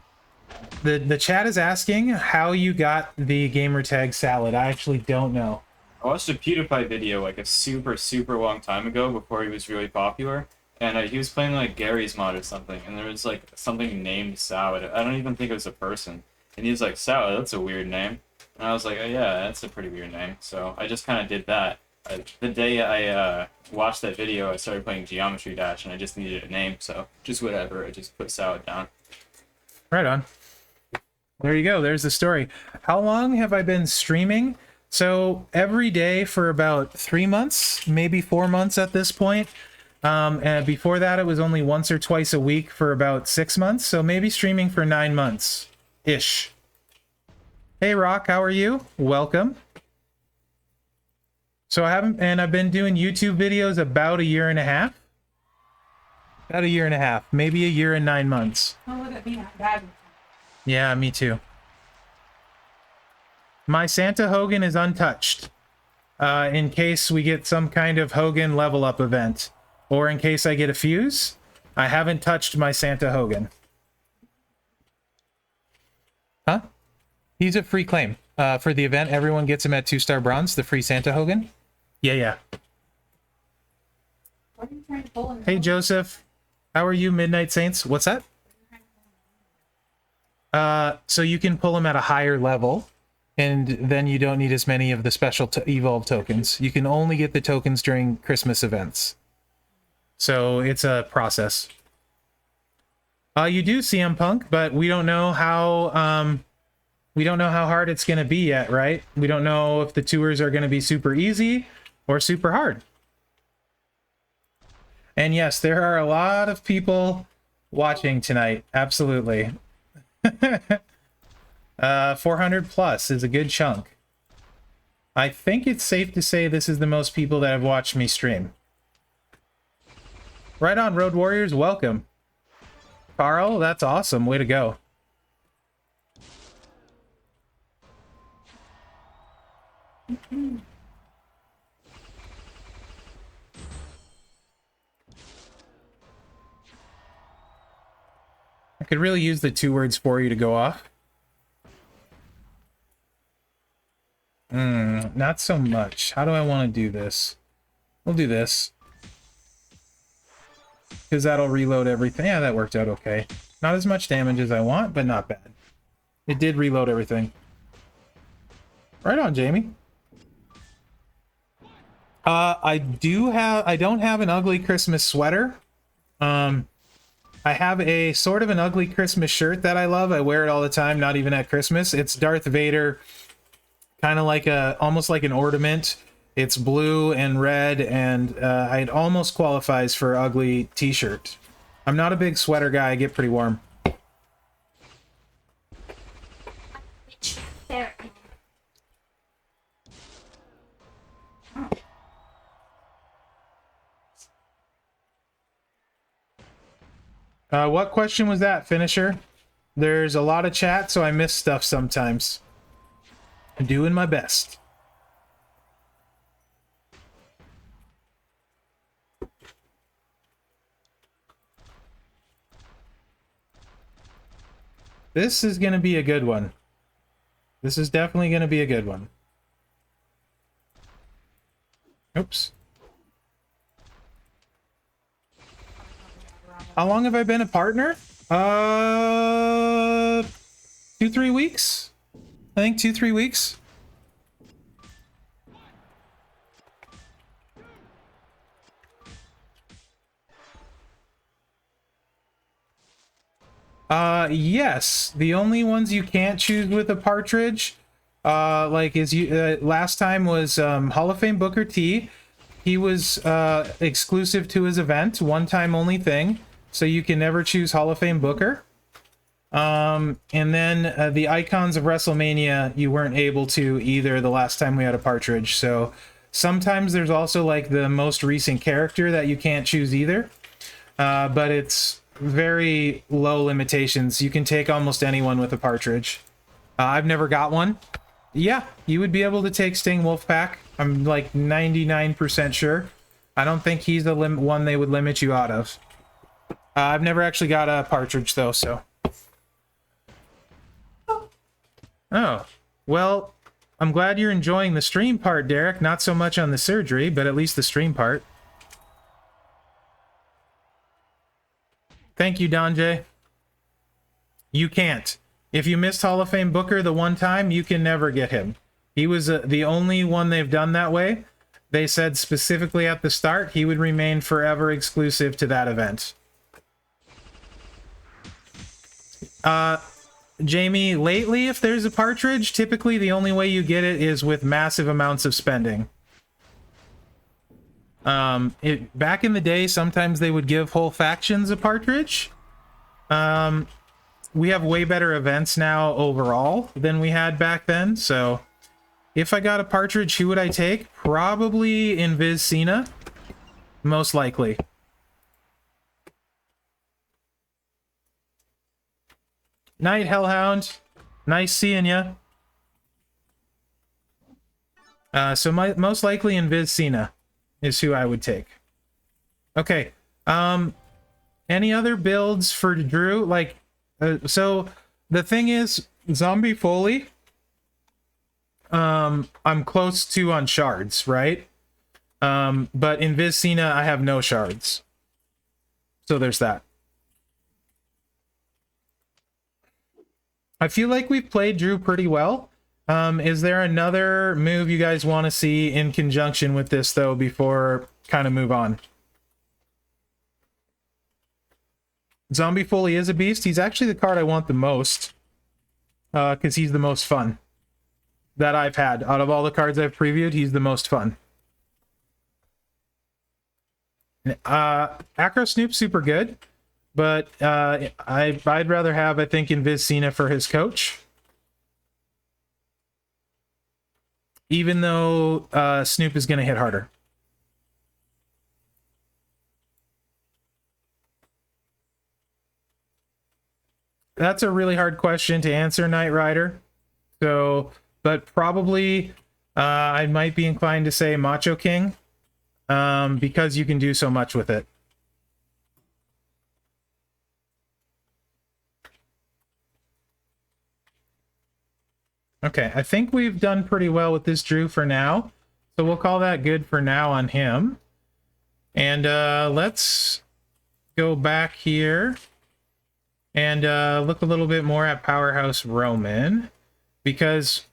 S1: The chat is asking how you got the gamer tag Salad. I actually don't know.
S3: I watched a PewDiePie video like a super long time ago before he was really popular, and he was playing like Gary's mod or something, and there was like something named Salad. I don't even think it was a person, and he was like, Salad, that's a weird name. And I was like, oh yeah, that's a pretty weird name. So I just kind of did that. The day I watched that video, I started playing Geometry Dash, and I just needed a name, so just whatever. I just put Salad down.
S1: Right on. There you go. There's the story. How long have I been streaming? So every day for about 3 months, maybe 4 months at this point. And before that, it was only once or twice a week for about 6 months. So maybe streaming for 9 months-ish. Hey, Rock, how are you? Welcome. So I've been doing YouTube videos about a year and a half. About a year and a half, maybe a year and 9 months.
S2: Oh, look at me, not bad.
S1: Yeah, me too. My Santa Hogan is untouched. In case we get some kind of Hogan level up event. Or in case I get a fuse, I haven't touched my Santa Hogan. Huh? He's a free claim. For the event, everyone gets him at 2-star bronze, the free Santa Hogan. Yeah.
S2: What are you trying to pull in?
S1: Hey, Joseph. How are you, Midnight Saints? What's that? So you can pull them at a higher level, and then you don't need as many of the special evolve tokens. You can only get the tokens during Christmas events. So it's a process. You do CM Punk, but we don't know how hard it's gonna be yet, right? We don't know if the tours are gonna be super easy or super hard. And yes, there are a lot of people watching tonight. Absolutely. 400 plus is a good chunk. I think it's safe to say this is the most people that have watched me stream. Right on, Road Warriors. Welcome. Carl, that's awesome. Way to go. Could really use the 2 words for you to go off. Not so much. How do I want to do this? We'll do this. Because that'll reload everything. Yeah, that worked out okay. Not as much damage as I want, but not bad. It did reload everything. Right on, Jamie. I don't have an ugly Christmas sweater. I have a sort of an ugly Christmas shirt that I love. I wear it all the time, not even at Christmas. It's Darth Vader, kind of like almost like an ornament. It's blue and red, and it almost qualifies for ugly t-shirt. I'm not a big sweater guy. I get pretty warm.
S2: There.
S1: What question was that, Finisher? There's a lot of chat, so I miss stuff sometimes. I'm doing my best. This is going to be a good one. This is definitely going to be a good one. Oops. How long have I been a partner? 2-3 weeks? I think 2-3 weeks. Yes. The only ones you can't choose with a partridge, like is you last time was Hall of Fame Booker T. He was exclusive to his event, one time only thing, so you can never choose Hall of Fame Booker. And then the Icons of WrestleMania, you weren't able to either the last time we had a partridge. So sometimes there's also like the most recent character that you can't choose either, but it's very low limitations. You can take almost anyone with a partridge. I've never got one. Yeah, you would be able to take Sting Wolfpack. I'm like 99% sure. I don't think he's the one they would limit you out of. I've never actually got a partridge though, so. Oh, well, I'm glad you're enjoying the stream part, Derek. Not so much on the surgery, but at least the stream part. Thank you, Donjay. You can't. If you missed Hall of Fame Booker the one time, you can never get him. He was the only one they've done that way. They said specifically at the start he would remain forever exclusive to that event. Jamie, lately, if there's a partridge, typically the only way you get it is with massive amounts of spending. Back in the day, sometimes they would give whole factions a partridge. We have way better events now overall than we had back then, so if I got a partridge, who would I take? Probably Invis Cena, most likely. Night, Hellhound. Nice seeing ya. So most likely Invis Cena is who I would take. Okay. Any other builds for Drew? Like, so the thing is, Zombie Foley, I'm close to on shards, right? But Invis Cena, I have no shards. So there's that. I feel like we've played Drew pretty well. Is there another move you guys want to see in conjunction with this, though, before kind of move on? Zombie Foley is a beast. He's actually the card I want the most, because he's the most fun that I've had. Out of all the cards I've previewed, he's the most fun. Acro Snoop's super good, but I'd rather have, I think, Invis Cena for his coach. Even though Snoop is going to hit harder. That's a really hard question to answer, Knight Rider. So, but probably I might be inclined to say Macho King, because you can do so much with it. Okay, I think we've done pretty well with this Drew for now. So we'll call that good for now on him. And let's go back here and look a little bit more at Powerhouse Roman. Because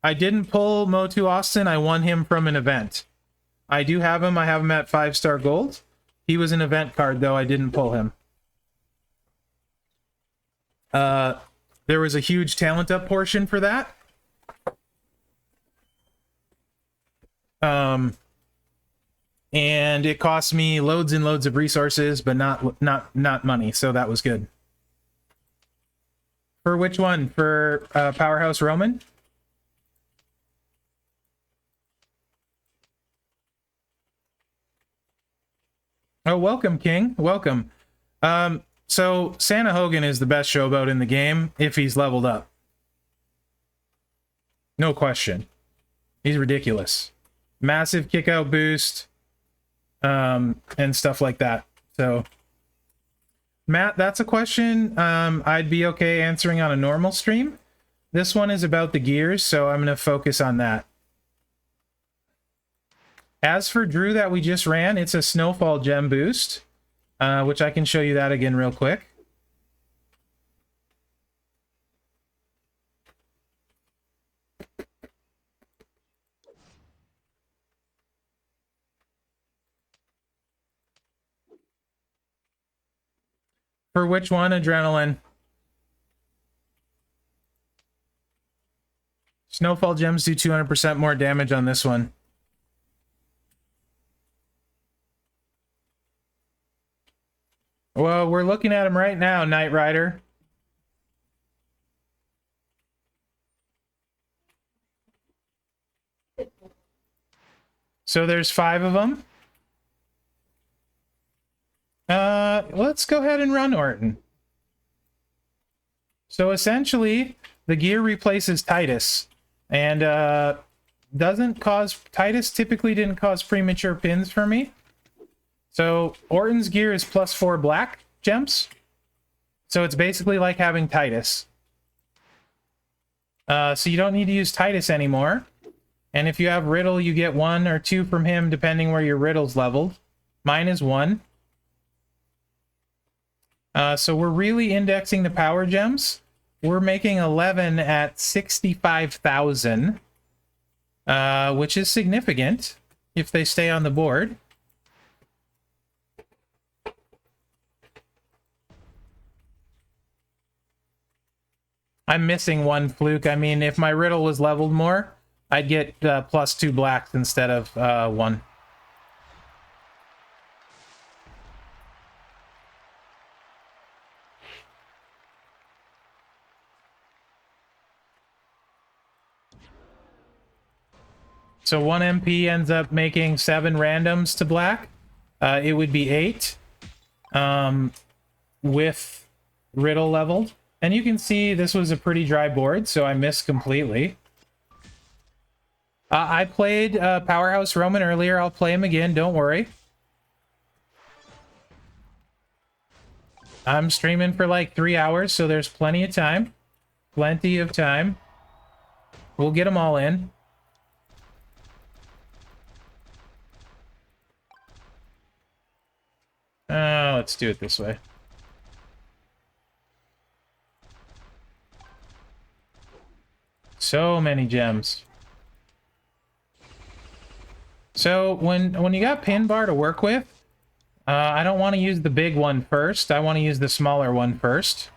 S1: I didn't pull Motu Austin, I won him from an event. I do have him, I have him at 5-star gold. He was an event card, though, I didn't pull him. There was a huge talent up portion for that. And it cost me loads and loads of resources, but not money, so that was good. For which one? For Powerhouse Roman? Oh, welcome, King. Welcome. So Santa Hogan is the best showboat in the game if he's leveled up. No question. He's ridiculous. Massive kick out boost, and stuff like that. So, Matt, that's a question I'd be okay answering on a normal stream. This one is about the gears, so I'm going to focus on that. As for Drew that we just ran, it's a Snowfall gem boost, which I can show you that again real quick. For which one? Adrenaline. Snowfall gems do 200% more damage on this one. Well, we're looking at him right now, Knight Rider. So there's 5 of them. Let's go ahead and run Orton. So essentially, the gear replaces Titus, and doesn't cause Titus typically didn't cause premature pins for me. So Orton's gear is +4 black gems. So it's basically like having Titus. So you don't need to use Titus anymore. And if you have Riddle, you get 1 or 2 from him, depending where your Riddle's leveled. Mine is 1. So we're really indexing the power gems. We're making 11 at 65,000, which is significant if they stay on the board. I'm missing 1 fluke. I mean, if my Riddle was leveled more, I'd get +2 blacks instead of 1. So 1 MP ends up making 7 randoms to black. It would be 8 with Riddle leveled. And you can see this was a pretty dry board, so I missed completely. I played Powerhouse Roman earlier. I'll play him again, don't worry. I'm streaming for like 3 hours, so there's plenty of time. Plenty of time. We'll get them all in. Let's do it this way. So many gems. So when you got pin bar to work with, I don't want to use the big one first. I want to use the smaller one first.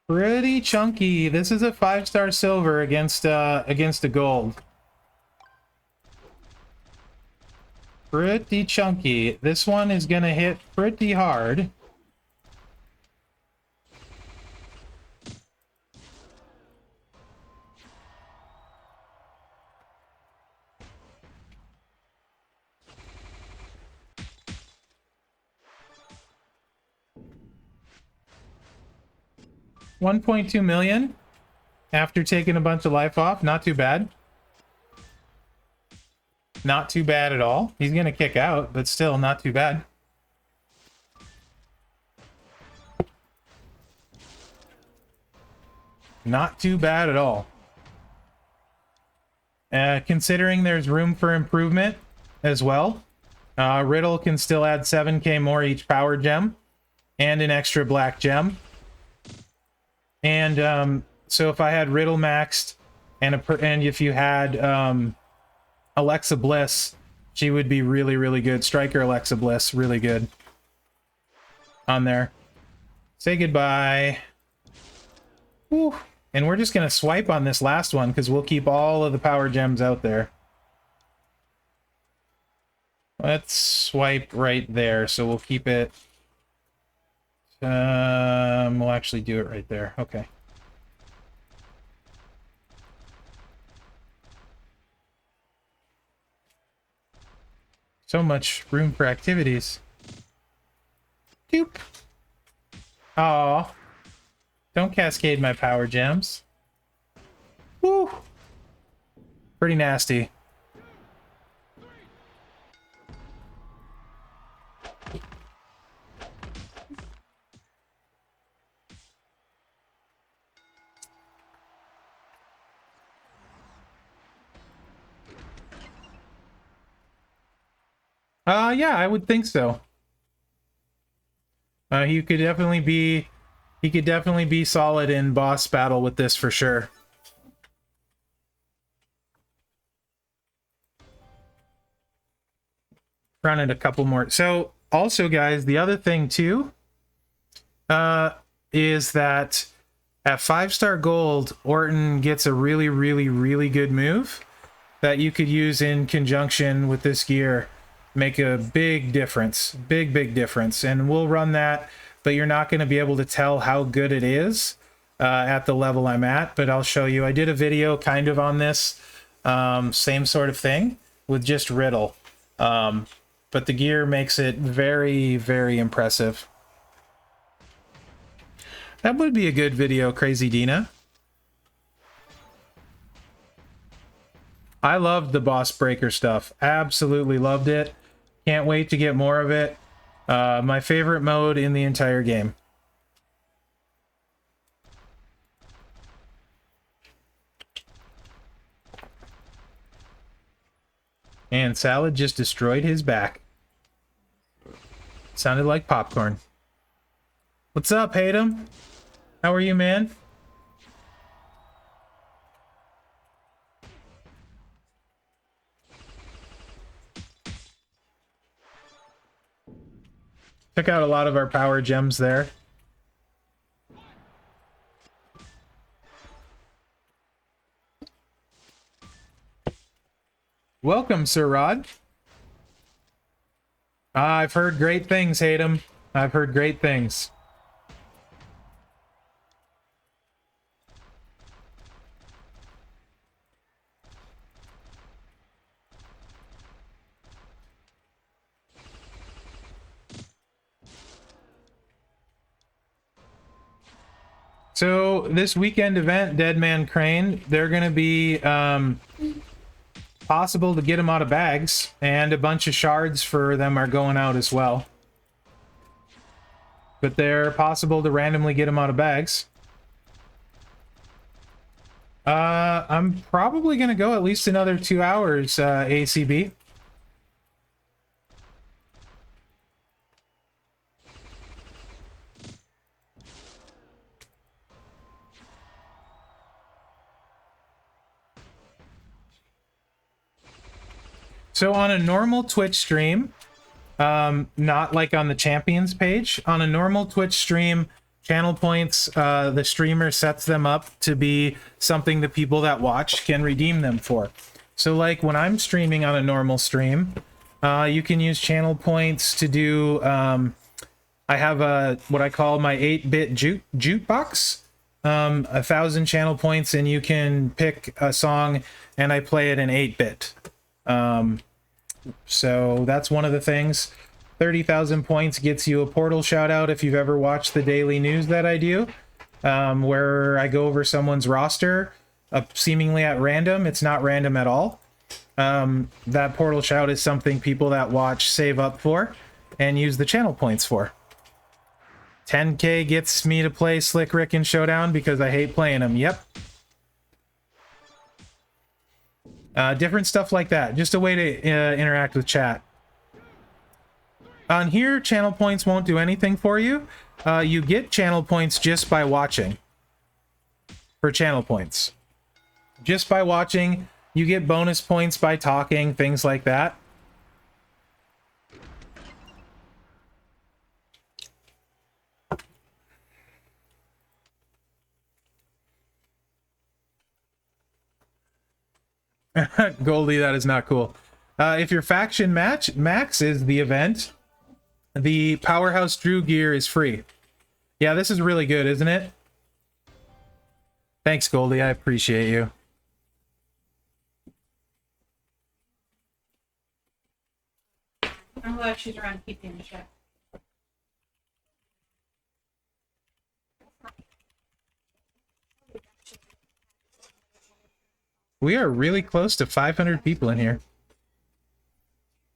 S1: Pretty chunky. This is a 5-star silver against a gold. Pretty chunky. This one is gonna hit pretty hard. 1.2 million after taking a bunch of life off. Not too bad. Not too bad at all. He's gonna kick out, but still not too bad. Not too bad at all. Considering there's room for improvement as well. Riddle can still add 7k more each power gem and an extra black gem. And so if I had Riddle maxed and if you had Alexa Bliss, she would be really, really good. Striker Alexa Bliss, really good on there. Say goodbye. Whew. And we're just going to swipe on this last one because we'll keep all of the power gems out there. Let's swipe right there. So we'll keep it. We'll actually do it right there. Okay. So much room for activities. Doop. Aw. Don't cascade my power gems. Woo. Pretty nasty. Yeah, I would think so. He could definitely be solid in boss battle with this for sure. Run it a couple more. So also, guys, the other thing too is that at 5-star gold, Orton gets a really, really, really good move that you could use in conjunction with this gear. Make a big difference. Big difference. And we'll run that, but you're not going to be able to tell how good it is at the level I'm at, but I'll show you. I did a video kind of on this, same sort of thing with just Riddle. But the gear makes it very, very impressive. That would be a good video, Crazy Dina. I loved the boss breaker stuff. Absolutely loved it. Can't wait to get more of it. My favorite mode in the entire game. And Salad just destroyed his back. Sounded like popcorn. What's up, Hayden? How are you, man? Took out a lot of our power gems there. Welcome, Sir Rod. I've heard great things, Hayden. I've heard great things. So this weekend event, Dead Man Crane, they're going to be possible to get them out of bags, and a bunch of shards for them are going out as well. But they're possible to randomly get them out of bags. I'm probably going to go at least another 2 hours, ACB. So on a normal Twitch stream, not like on the Champions page, on a normal Twitch stream, channel points, the streamer sets them up to be something the people that watch can redeem them for. So like when I'm streaming on a normal stream, you can use channel points to do, I have what I call my 8-bit jukebox, 1,000 channel points, and you can pick a song and I play it in 8-bit. So that's one of the things. 30,000 points gets you a portal shout out if you've ever watched the daily news that I do. where I go over someone's roster seemingly at random. It's not random at all. That portal shout is something people that watch save up for and use the channel points for. 10k gets me to play Slick Rick in Showdown because I hate playing him. Yep. Different stuff like that. Just a way to interact with chat. On here, channel points won't do anything for you. You get channel points just by watching. For channel points. Just by watching, you get bonus points by talking, things like that. Goldie, that is not cool. If your faction max is the event, the Powerhouse Drew gear is free. Yeah, this is really good, isn't it? Thanks, Goldie. I appreciate you.
S2: I'm glad she's around keeping the check.
S1: We are really close to 500 people in here.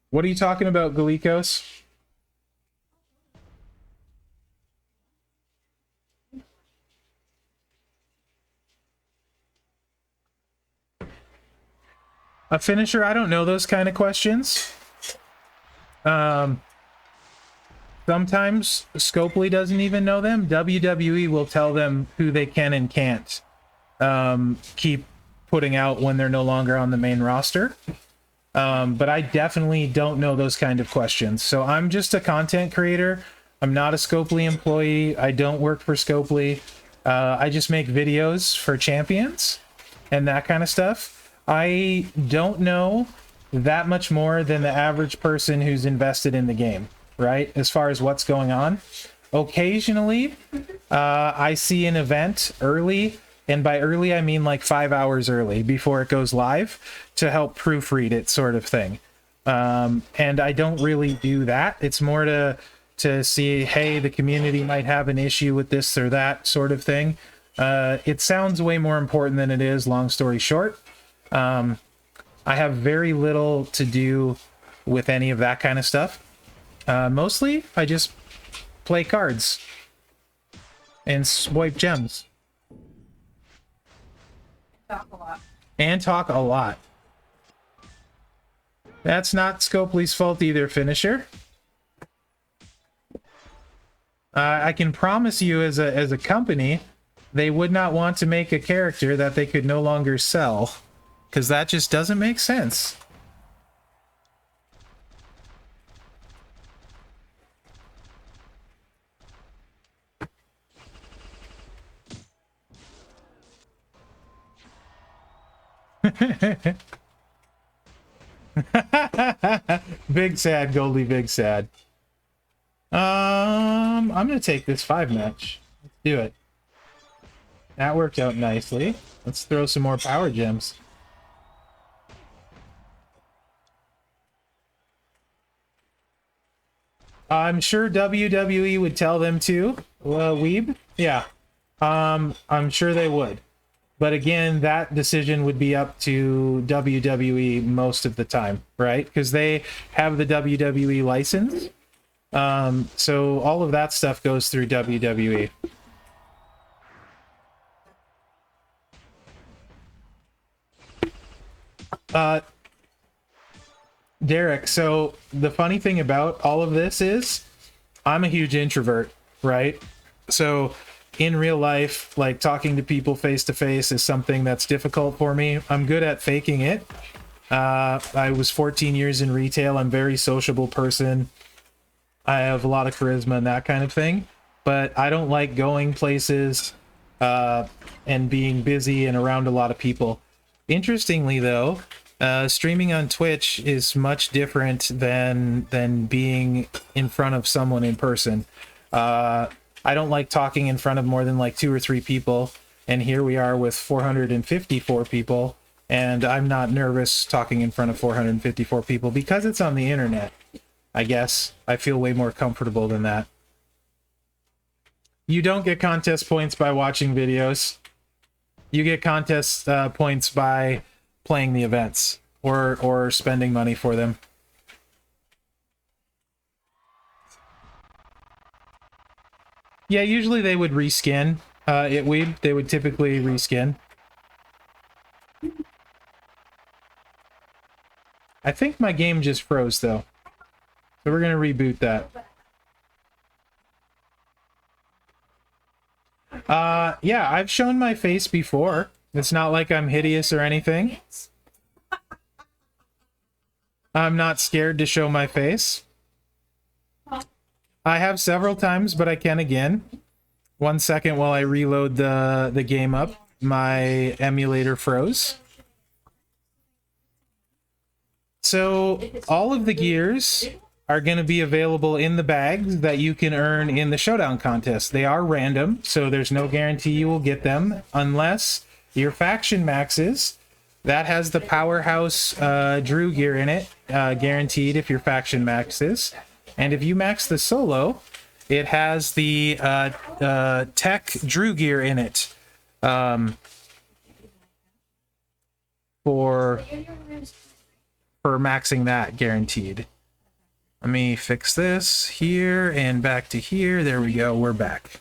S1: What are you talking about, Galikos? A finisher? I don't know those kind of questions. Sometimes Scopely doesn't even know them. WWE will tell them who they can and can't keep putting out when they're no longer on the main roster. But I definitely don't know those kind of questions. So I'm just a content creator. I'm not a Scopely employee. I don't work for Scopely. I just make videos for champions and that kind of stuff. I don't know that much more than the average person who's invested in the game, right? As far as what's going on. Occasionally, I see an event early, and by early, I mean like 5 hours early before it goes live to help proofread it, sort of thing. And I don't really do that. It's more to see, hey, the community might have an issue with this or that sort of thing. It sounds way more important than it is, long story short. I have very little to do with any of that kind of stuff. Mostly, I just play cards and swipe gems.
S2: Talk a lot.
S1: And talk a lot. That's not Scopely's fault either, Finisher. I can promise you as a company, they would not want to make a character that they could no longer sell. Because that just doesn't make sense. Big sad, Goldie, big sad. I'm gonna take this 5-match. Let's do it. That worked out nicely. Let's throw some more power gems. I'm sure WWE would tell them to, Weeb. Yeah, I'm sure they would. But again, that decision would be up to WWE most of the time, right? Because they have the WWE license. So all of that stuff goes through WWE. Derek, so the funny thing about all of this is I'm a huge introvert, right? So in real life, like talking to people face to face is something that's difficult for me. I'm good at faking it. I was 14 years in retail. I'm a very sociable person. I have a lot of charisma and that kind of thing, but I don't like going places and being busy and around a lot of people. Interestingly though, streaming on Twitch is much different than being in front of someone in person. I don't like talking in front of more than like 2 or 3 people, and here we are with 454 people, and I'm not nervous talking in front of 454 people because it's on the internet. I guess I feel way more comfortable than that. You don't get contest points by watching videos. You get contest points by playing the events or spending money for them. Yeah, usually they would reskin they would typically reskin. I think my game just froze though. So we're gonna reboot that. Yeah, I've shown my face before. It's not like I'm hideous or anything. I'm not scared to show my face. I have several times, but I can again. 1 second while I reload the game up. My emulator froze. So all of the gears are going to be available in the bags that you can earn in the showdown contest. They are random, so there's no guarantee you will get them unless your faction maxes. That has the powerhouse Drew gear in it, guaranteed if your faction maxes. And if you max the solo, it has the tech Drew gear in it. For maxing that, guaranteed. Let me fix this here and back to here. There we go. We're back.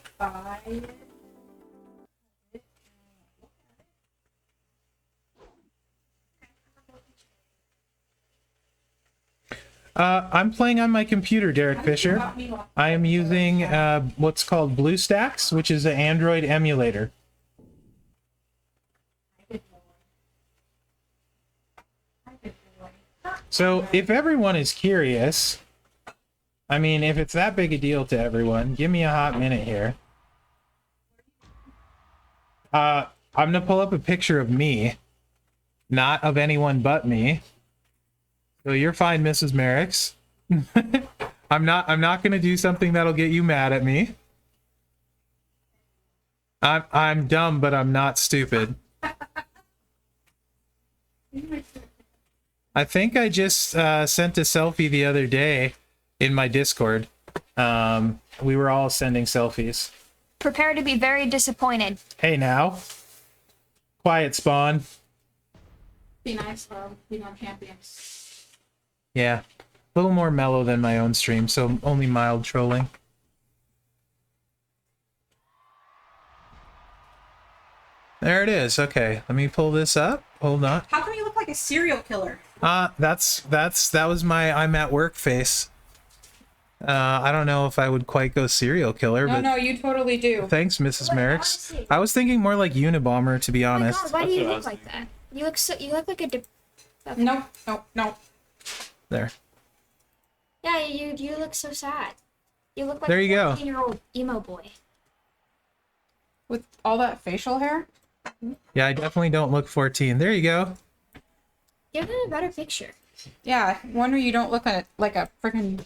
S1: I'm playing on my computer, Derek Fisher. I am using what's called BlueStacks, which is an Android emulator. So if everyone is curious, I mean, if it's that big a deal to everyone, give me a hot minute here. I'm gonna pull up a picture of me, not of anyone but me. So you're fine, Mrs. Mherex. I'm not gonna do something that'll get you mad at me. I'm dumb, but I'm not stupid. I think I just sent a selfie the other day in my Discord. We were all sending selfies.
S4: Prepare to be very disappointed.
S1: Hey now. Quiet, Spawn.
S2: Be nice, though. Be on champions.
S1: Yeah. A little more mellow than my own stream, so only mild trolling. There it is. Okay, let me pull this up. Hold on.
S2: How come you look like a serial killer?
S1: That was my I'm at work face. I don't know if I would quite go serial killer, but
S2: No, you totally do.
S1: thanks, Mrs. Mherex.
S4: honestly.
S1: I was thinking more like Unabomber, to be
S4: Oh my
S1: honest.
S4: God, why do
S3: That's
S4: you
S3: what I
S4: look
S3: was
S4: like
S3: thinking.
S4: that? You look like a
S2: No.
S1: There.
S4: yeah, you look so sad. You look like
S1: There you go.
S4: a 14-year-old emo boy.
S2: With all that facial hair?
S1: Yeah, I definitely don't look 14. There you go.
S4: Give him a better picture.
S2: Yeah, wonder you don't look like a freaking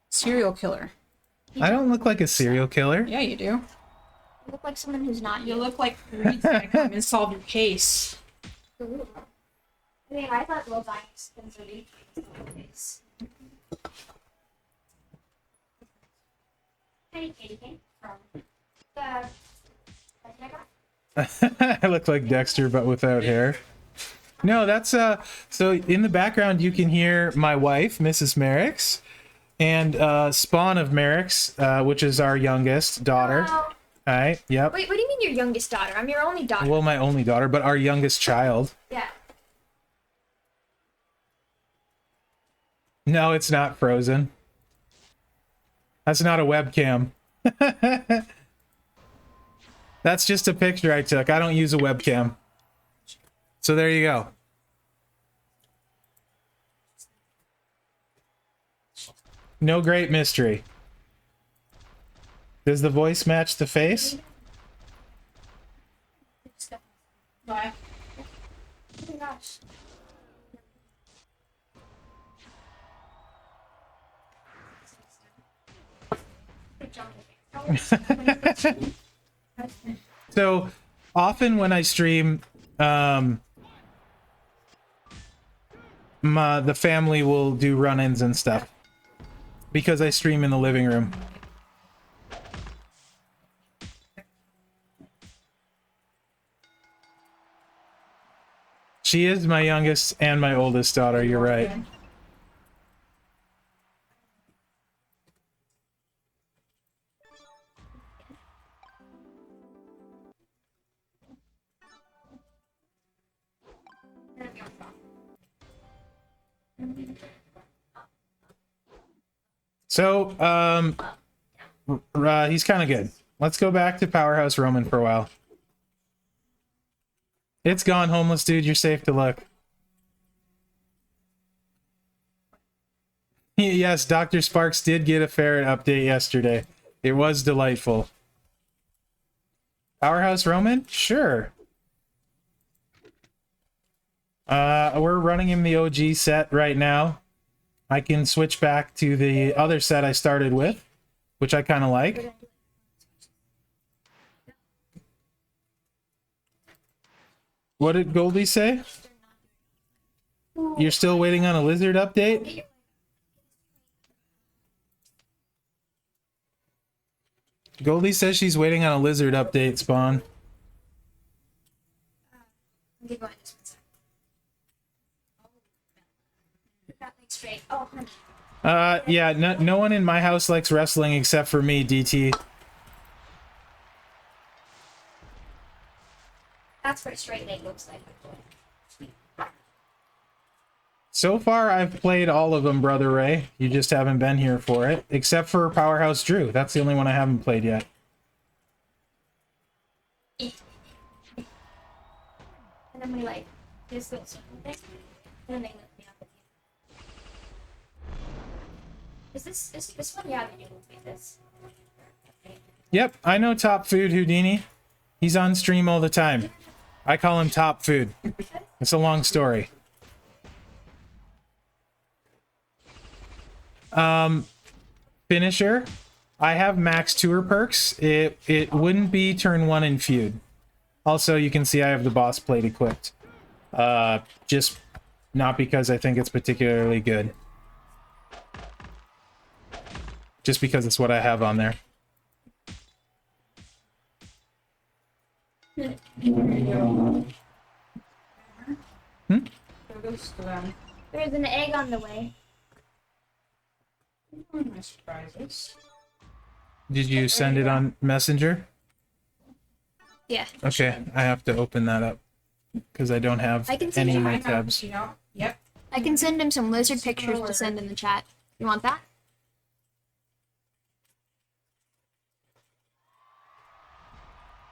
S2: serial killer.
S1: I don't look like a serial killer.
S2: Yeah, you do.
S4: You look like someone who's not
S2: You
S4: you.
S2: look like Reed's gonna come and solve your case.
S4: Ooh. I mean, I thought Will Dynaston's a really face. Hey, Katie came from the.
S1: I look like Dexter, but without hair. No, that's so in the background you can hear my wife, Mrs. Mherex, and Spawn of Mherex, which is our youngest daughter.
S4: Oh,
S1: All right, yep.
S4: wait, what do you mean your youngest daughter? I'm your only daughter.
S1: Well, my only daughter, but our youngest child.
S4: Yeah.
S1: No, it's not frozen. That's not a webcam. That's just a picture I took. I don't use a webcam. So there you go. No great mystery. Does the voice match the face?
S2: Why?
S4: Oh my gosh.
S1: So often when I stream, the family will do run-ins and stuff because I stream in the living room. She is my youngest and my oldest daughter, you're right. So, he's kind of good. Let's go back to Powerhouse Roman for a while. It's gone, homeless dude. You're safe to look. Yes, Dr. Sparks did get a ferret update yesterday. It was delightful. Powerhouse Roman? Sure. We're running him the OG set right now. I can switch back to the other set I started with, which I kind of like. What did Goldie say? You're still waiting on a lizard update? Goldie says she's waiting on a lizard update, Spawn.
S4: Straight. Oh, honey.
S1: Yeah, no one in my house likes wrestling except for me, DT.
S4: That's what a straight leg looks like.
S1: So far, I've played all of them, Brother Ray. You just haven't been here for it. Except for Powerhouse Drew. That's the only one I haven't played yet.
S4: And then we like this little circle thing. And then they lift me up at the end. Is this one? Yeah, they do with this.
S1: Yep, I know Top Food Houdini. He's on stream all the time. I call him Top Food. It's a long story. Finisher. I have max tour perks. It wouldn't be turn 1 in feud. Also, you can see I have the boss plate equipped. Just not because I think it's particularly good. Just because it's what I have on there.
S4: There's an egg on the way.
S2: My surprises.
S1: Did you send it on Messenger?
S4: Yeah.
S1: Okay, I have to open that up because I don't have
S4: I can see
S1: any
S4: it.
S1: of my
S2: I have,
S1: tabs.
S2: you know, yep.
S4: I can send him some lizard pictures to send in the chat. You want that?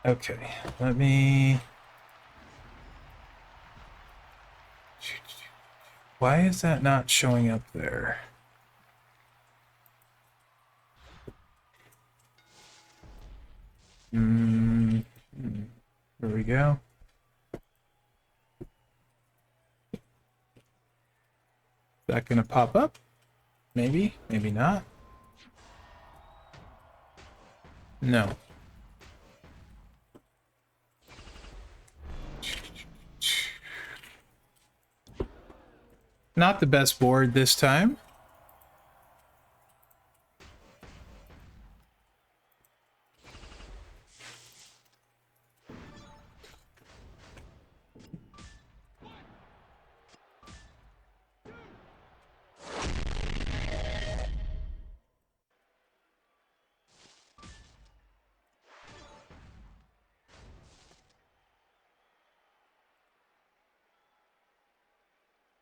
S1: Okay, let me... Why is that not showing up there? There we go. Is that gonna pop up? Maybe, maybe not. No. Not the best board this time.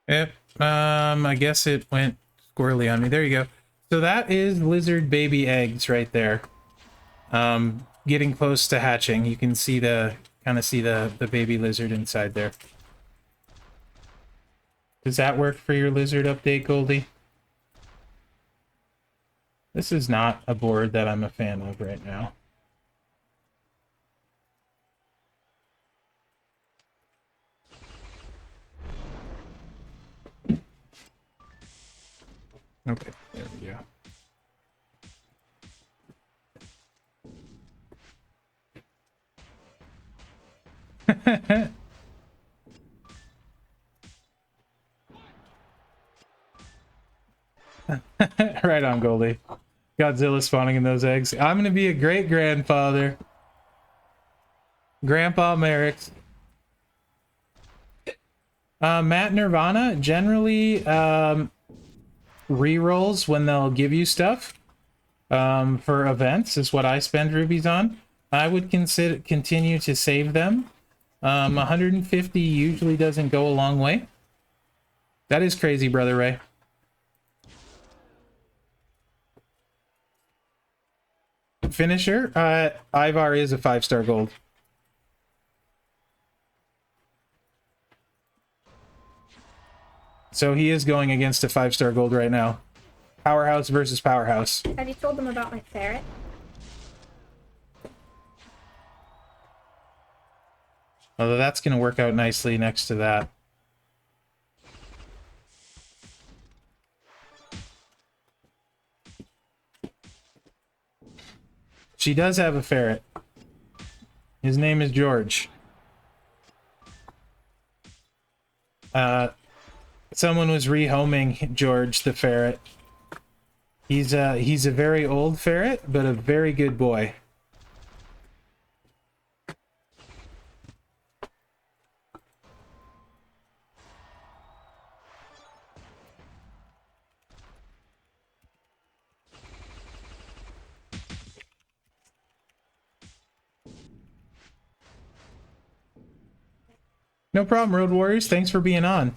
S1: Yep. I guess it went squirrely on me. There you go. So that is lizard baby eggs right there. Getting close to hatching. You can see the the baby lizard inside there. Does that work for your lizard update, Goldie? This is not a board that I'm a fan of right now. Okay, there we go. Right on, Goldie. Godzilla spawning in those eggs. I'm gonna be a great grandfather. Grandpa Mherex. Matt Nirvana, generally rerolls when they'll give you stuff for events is what I spend rubies on. I would continue to save them. 150 usually doesn't go a long way. That is crazy, Brother Ray. Finisher, Ivar is a 5-star gold. So he is going against a 5-star gold right now. Powerhouse versus Powerhouse.
S4: Have you told them about my ferret?
S1: Although that's going to work out nicely next to that. She does have a ferret. His name is George. Someone was rehoming George the ferret. He's a very old ferret, but a very good boy. No problem, Road Warriors. Thanks for being on.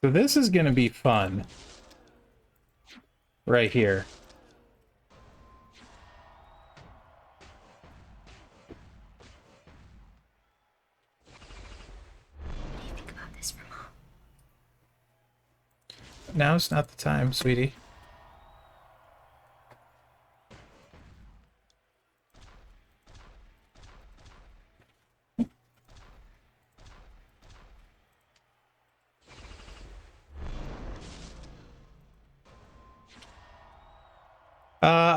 S1: So this is going to be fun. Right here. Now's not the time, sweetie.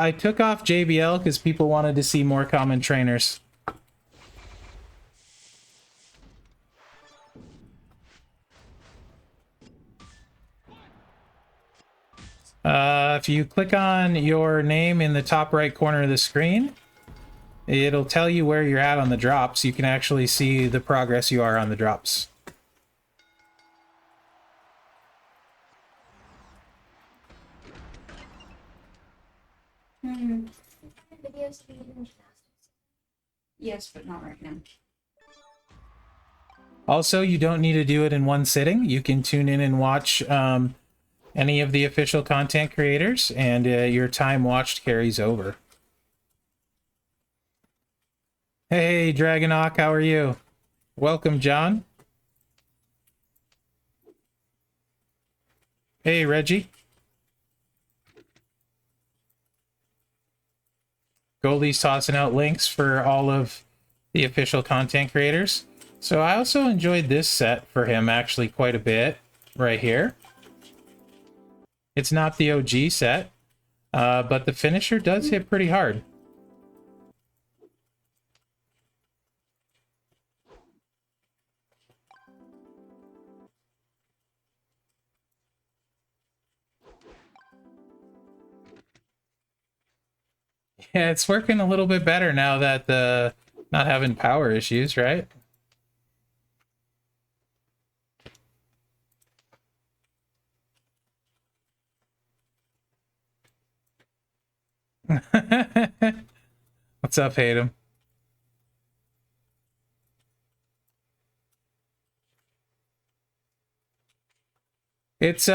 S1: I took off JBL because people wanted to see more common trainers. If you click on your name in the top right corner of the screen, it'll tell you where you're at on the drops. You can actually see the progress you are on the drops.
S4: Videos of you doing gymnastics.
S2: Yes, but not right now.
S1: Also, you don't need to do it in one sitting. You can tune in and watch any of the official content creators, and your time watched carries over. Hey, Dragonok, how are you? Welcome, John. Hey, Reggie. Goldie's tossing out links for all of the official content creators. So I also enjoyed this set for him actually quite a bit right here. It's not the OG set, but the finisher does hit pretty hard. Yeah, it's working a little bit better now that the not having power issues, right? What's up, Hayden? It's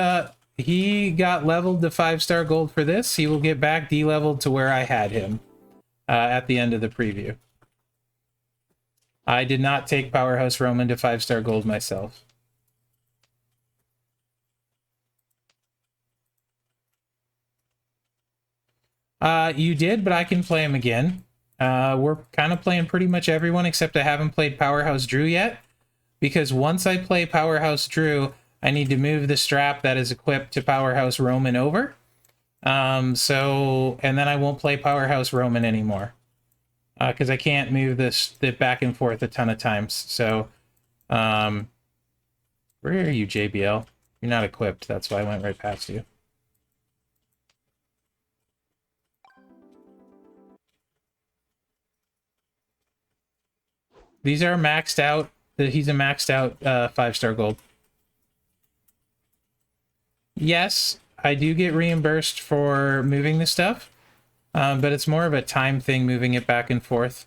S1: he got leveled to 5-star gold for this. He will get back D-leveled to where I had him at the end of the preview. I did not take Powerhouse Roman to 5-star gold myself. You did, but I can play him again. We're kind of playing pretty much everyone except I haven't played Powerhouse Drew yet. Because once I play Powerhouse Drew, I need to move the strap that is equipped to Powerhouse Roman over. And then I won't play Powerhouse Roman anymore. Because I can't move this back and forth a ton of times. So, where are you, JBL? You're not equipped. That's why I went right past you. These are maxed out. He's a maxed out 5-star gold. Yes, I do get reimbursed for moving the stuff, but it's more of a time thing, moving it back and forth.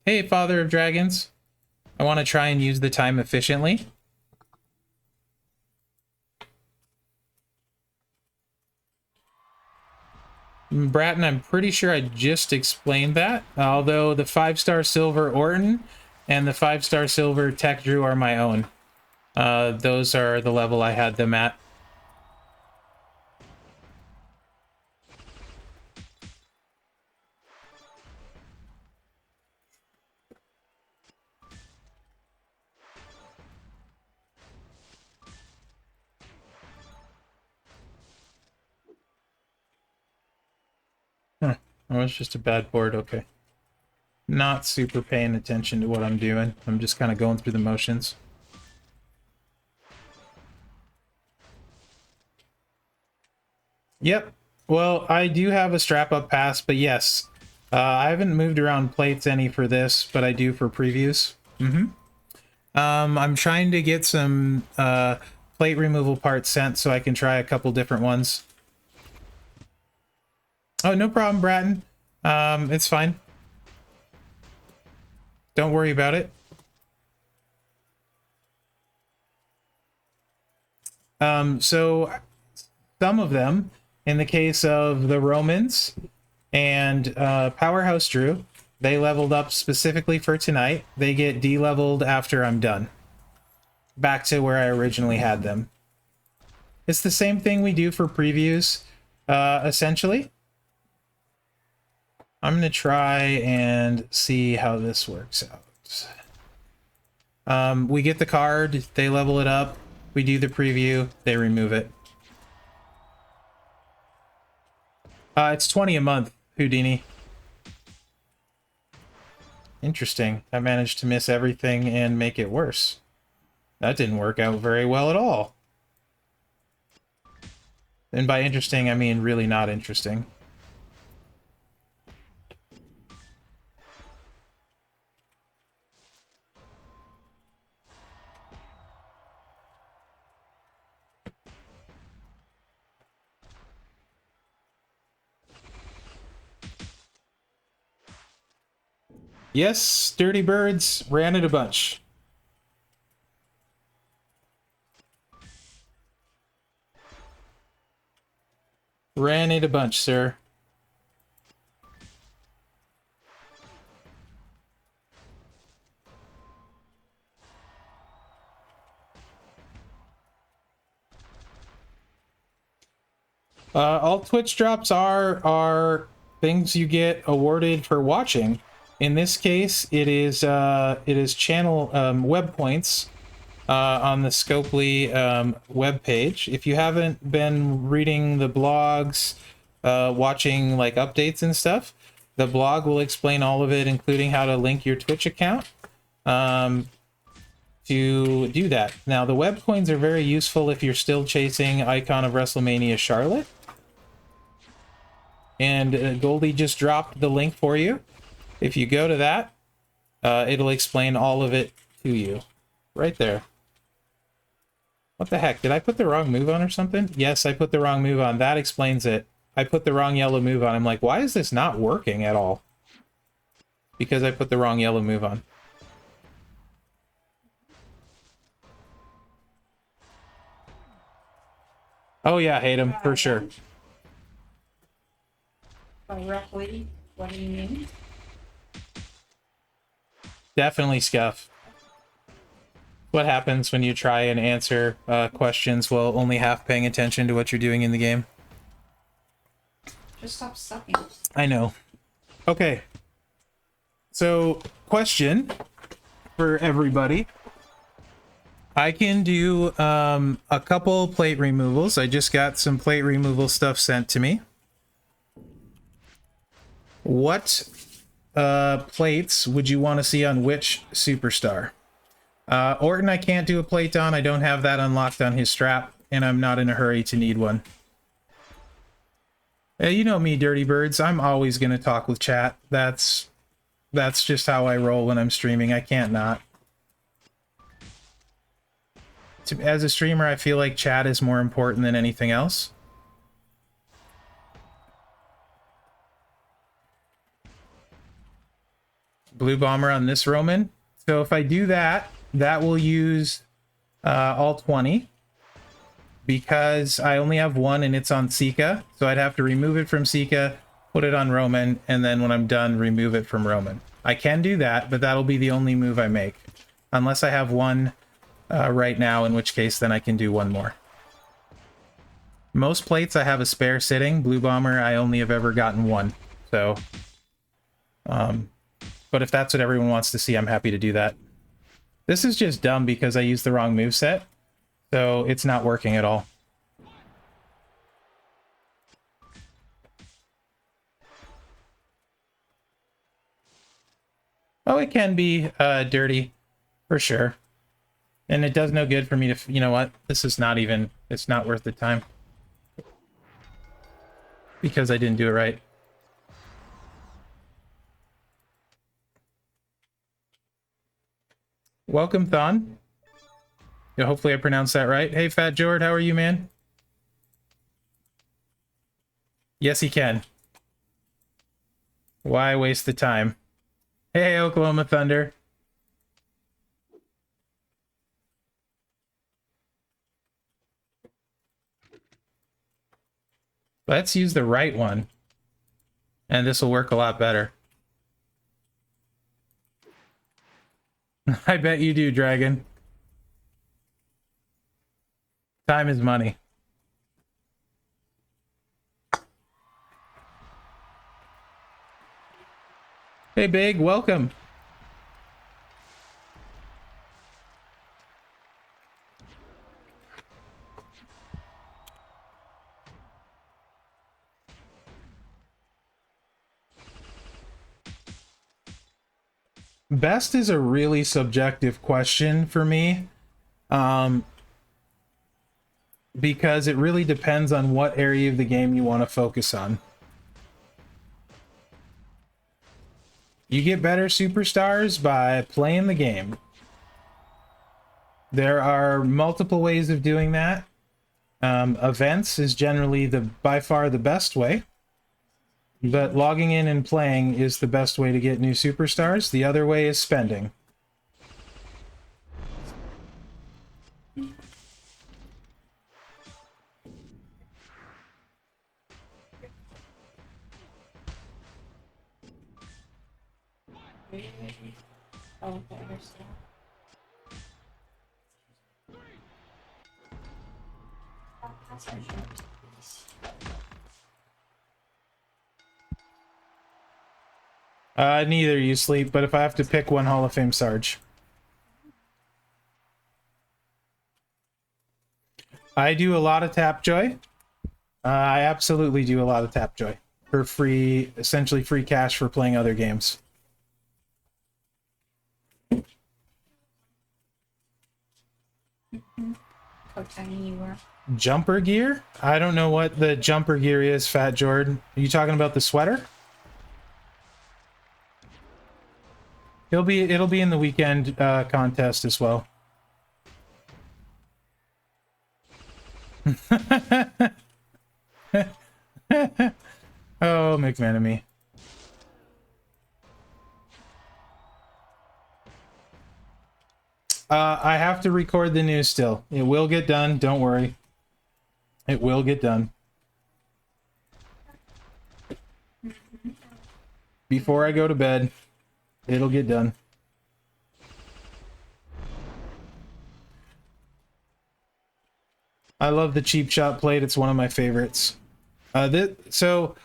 S1: Hey, Father of Dragons. I want to try and use the time efficiently. Bratton, I'm pretty sure I just explained that, although the 5-star silver Orton and the 5-star silver Tech Drew are my own. Those are the level I had them at. Huh. Oh, it's just a bad board, okay. Not super paying attention to what I'm doing. I'm just kind of going through the motions. Yep. Well, I do have a strap-up pass, but yes. I haven't moved around plates any for this, but I do for previews. I'm trying to get some plate removal parts sent so I can try a couple different ones. Oh, no problem, Bratton. It's fine. Don't worry about it. So some of them, in the case of the Romans and Powerhouse Drew, they leveled up specifically for tonight. They get de-leveled after I'm done. Back to where I originally had them. It's the same thing we do for previews, essentially. I'm going to try and see how this works out. We get the card, they level it up, we do the preview, they remove it. It's 20 a month, Houdini. Interesting. I managed to miss everything and make it worse. That didn't work out very well at all. And by interesting, I mean really not interesting. Yes, Dirty Birds ran it a bunch. Ran it a bunch, sir. All Twitch drops are things you get awarded for watching. In this case, it is channel web points on the Scopely web page. If you haven't been reading the blogs, watching like updates and stuff, the blog will explain all of it, including how to link your Twitch account to do that. Now, the web coins are very useful if you're still chasing Icon of WrestleMania Charlotte. And Goldie just dropped the link for you. If you go to that, it'll explain all of it to you. Right there. What the heck? Did I put the wrong move on or something? Yes, I put the wrong move on. That explains it. I put the wrong yellow move on. I'm like, why is this not working at all? Because I put the wrong yellow move on. Oh yeah, hate him, for sure.
S2: Roughly, what do you mean?
S1: Definitely scuff. What happens when you try and answer questions while only half paying attention to what you're doing in the game?
S2: Just stop sucking.
S1: I know. Okay. So, question for everybody. I can do a couple plate removals. I just got some plate removal stuff sent to me. What plates would you want to see on which superstar? Orton, I can't do a plate on. I don't have that unlocked on his strap, and I'm not in a hurry to need one. You know me, Dirty Birds. I'm always going to talk with chat. That's just how I roll when I'm streaming. I can't not. As a streamer, I feel like chat is more important than anything else. Blue Bomber on this Roman. So if I do that, that will use all 20. Because I only have one and it's on Sika. So I'd have to remove it from Sika, put it on Roman, and then when I'm done, remove it from Roman. I can do that, but that'll be the only move I make. Unless I have one right now, in which case then I can do one more. Most plates I have a spare sitting. Blue Bomber, I only have ever gotten one. So, but if that's what everyone wants to see, I'm happy to do that. This is just dumb because I used the wrong moveset. So it's not working at all. Oh, it can be dirty, for sure. And it does no good for me to, you know what? This is not even, it's not worth the time. Because I didn't do it right. Welcome, Thon. Yeah, hopefully I pronounced that right. Hey, Fat Jord, how are you, man? Yes, he can. Why waste the time? Hey, Oklahoma Thunder. Let's use the right one. And this will work a lot better. I bet you do, Dragon. Time is money. Hey, Big, welcome. Best is a really subjective question for me. Because it really depends on what area of the game you want to focus on. You get better superstars by playing the game. There are multiple ways of doing that. Events is generally by far the best way. But logging in and playing is the best way to get new superstars. The other way is spending.
S2: Oh, okay, I understand.
S1: Neither you sleep, but if I have to pick one Hall of Fame Sarge. I do a lot of Tapjoy. I absolutely do a lot of Tapjoy. For free, essentially free cash for playing other games.
S2: How tiny you are.
S1: Jumper gear? I don't know what the jumper gear is, Fat Jordan. Are you talking about the sweater? It'll be in the weekend contest as well. Oh, McManamy. I have to record the news still. It will get done, don't worry. It will get done. Before I go to bed, it'll get done. I love the cheap shot plate. It's one of my favorites. So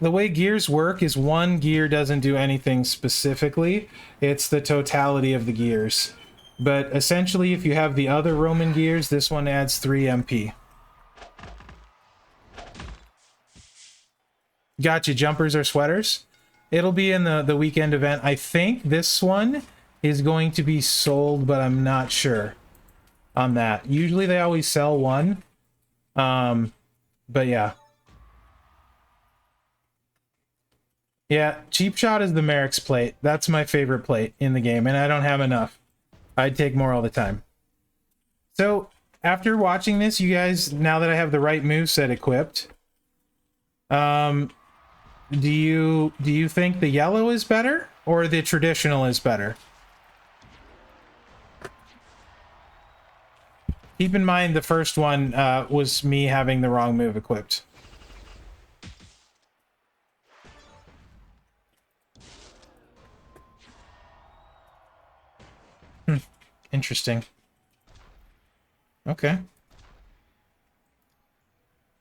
S1: the way gears work is one gear doesn't do anything specifically. It's the totality of the gears. But essentially, if you have the other Roman gears, this one adds 3 MP. Gotcha, jumpers or sweaters? It'll be in the weekend event. I think this one is going to be sold, but I'm not sure on that. Usually they always sell one. But yeah. Yeah, cheap shot is the Mherex plate. That's my favorite plate in the game, and I don't have enough. I'd take more all the time. So, after watching this, you guys, now that I have the right moveset equipped, do you think the yellow is better or the traditional is better? Keep in mind the first one was me having the wrong move equipped. Interesting. Okay.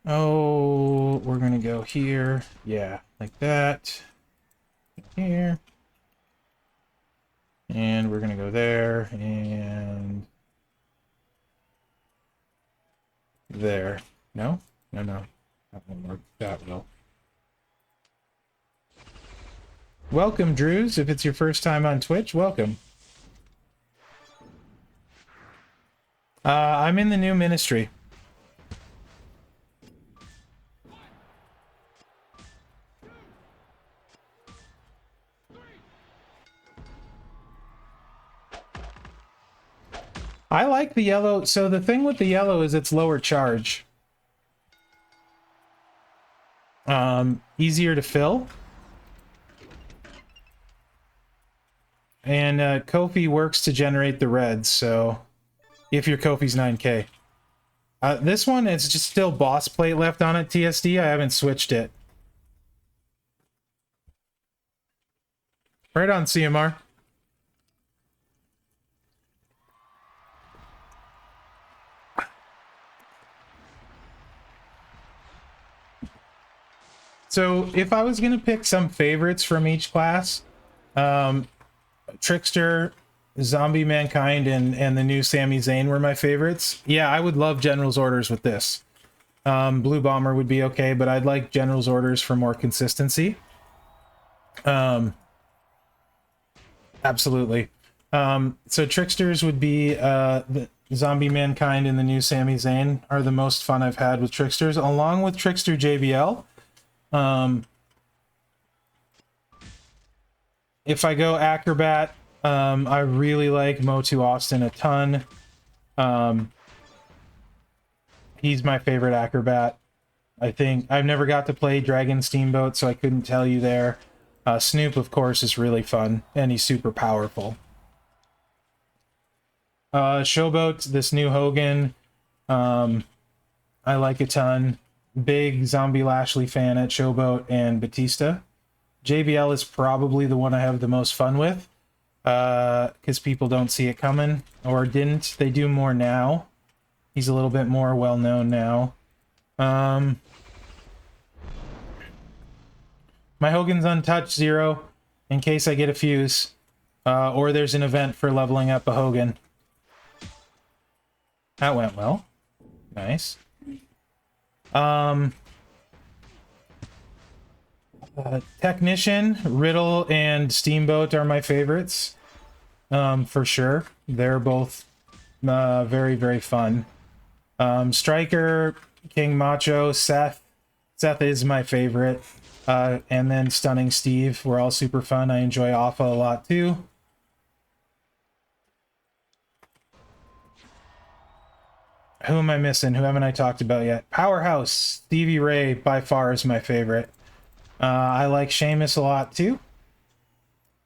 S1: Oh, we're gonna go here. Yeah, like that. Here. And we're gonna go there and there. No? No, no. That won't work. That will. Welcome, Drews. If it's your first time on Twitch, welcome. I'm in the new ministry. I like the yellow. So the thing with the yellow is it's lower charge. Easier to fill. And Kofi works to generate the reds, so if your Kofi's 9k. This one, it's just still boss plate left on it, TSD. I haven't switched it. Right on, CMR. So if I was going to pick some favorites from each class, Trickster, Zombie Mankind, and the new Sami Zayn were my favorites. Yeah, I would love General's Orders with this. Blue Bomber would be okay, but I'd like General's Orders for more consistency. Absolutely. So Tricksters would be the Zombie Mankind and the new Sami Zayn are the most fun I've had with Tricksters, along with Trickster JBL. If I go Acrobat, I really like Motu Austin a ton. He's my favorite Acrobat. I think I've never got to play Dragon Steamboat, so I couldn't tell you there. Snoop, of course, is really fun, and he's super powerful. Showboat, this new Hogan, I like a ton. Big Zombie Lashley fan at Showboat and Batista. JBL is probably the one I have the most fun with, because people don't see it coming, or didn't. They do more now. He's a little bit more well-known now. My Hogan's untouched 0, in case I get a fuse, or there's an event for leveling up a Hogan. That went well. Nice. Technician, Riddle, and Steamboat are my favorites. For sure. They're both very, very fun. Striker, King Macho, Seth. Seth is my favorite. And then Stunning Steve. We're all super fun. I enjoy Alpha a lot too. Who am I missing? Who haven't I talked about yet? Powerhouse. Stevie Ray by far is my favorite. I like Sheamus a lot too.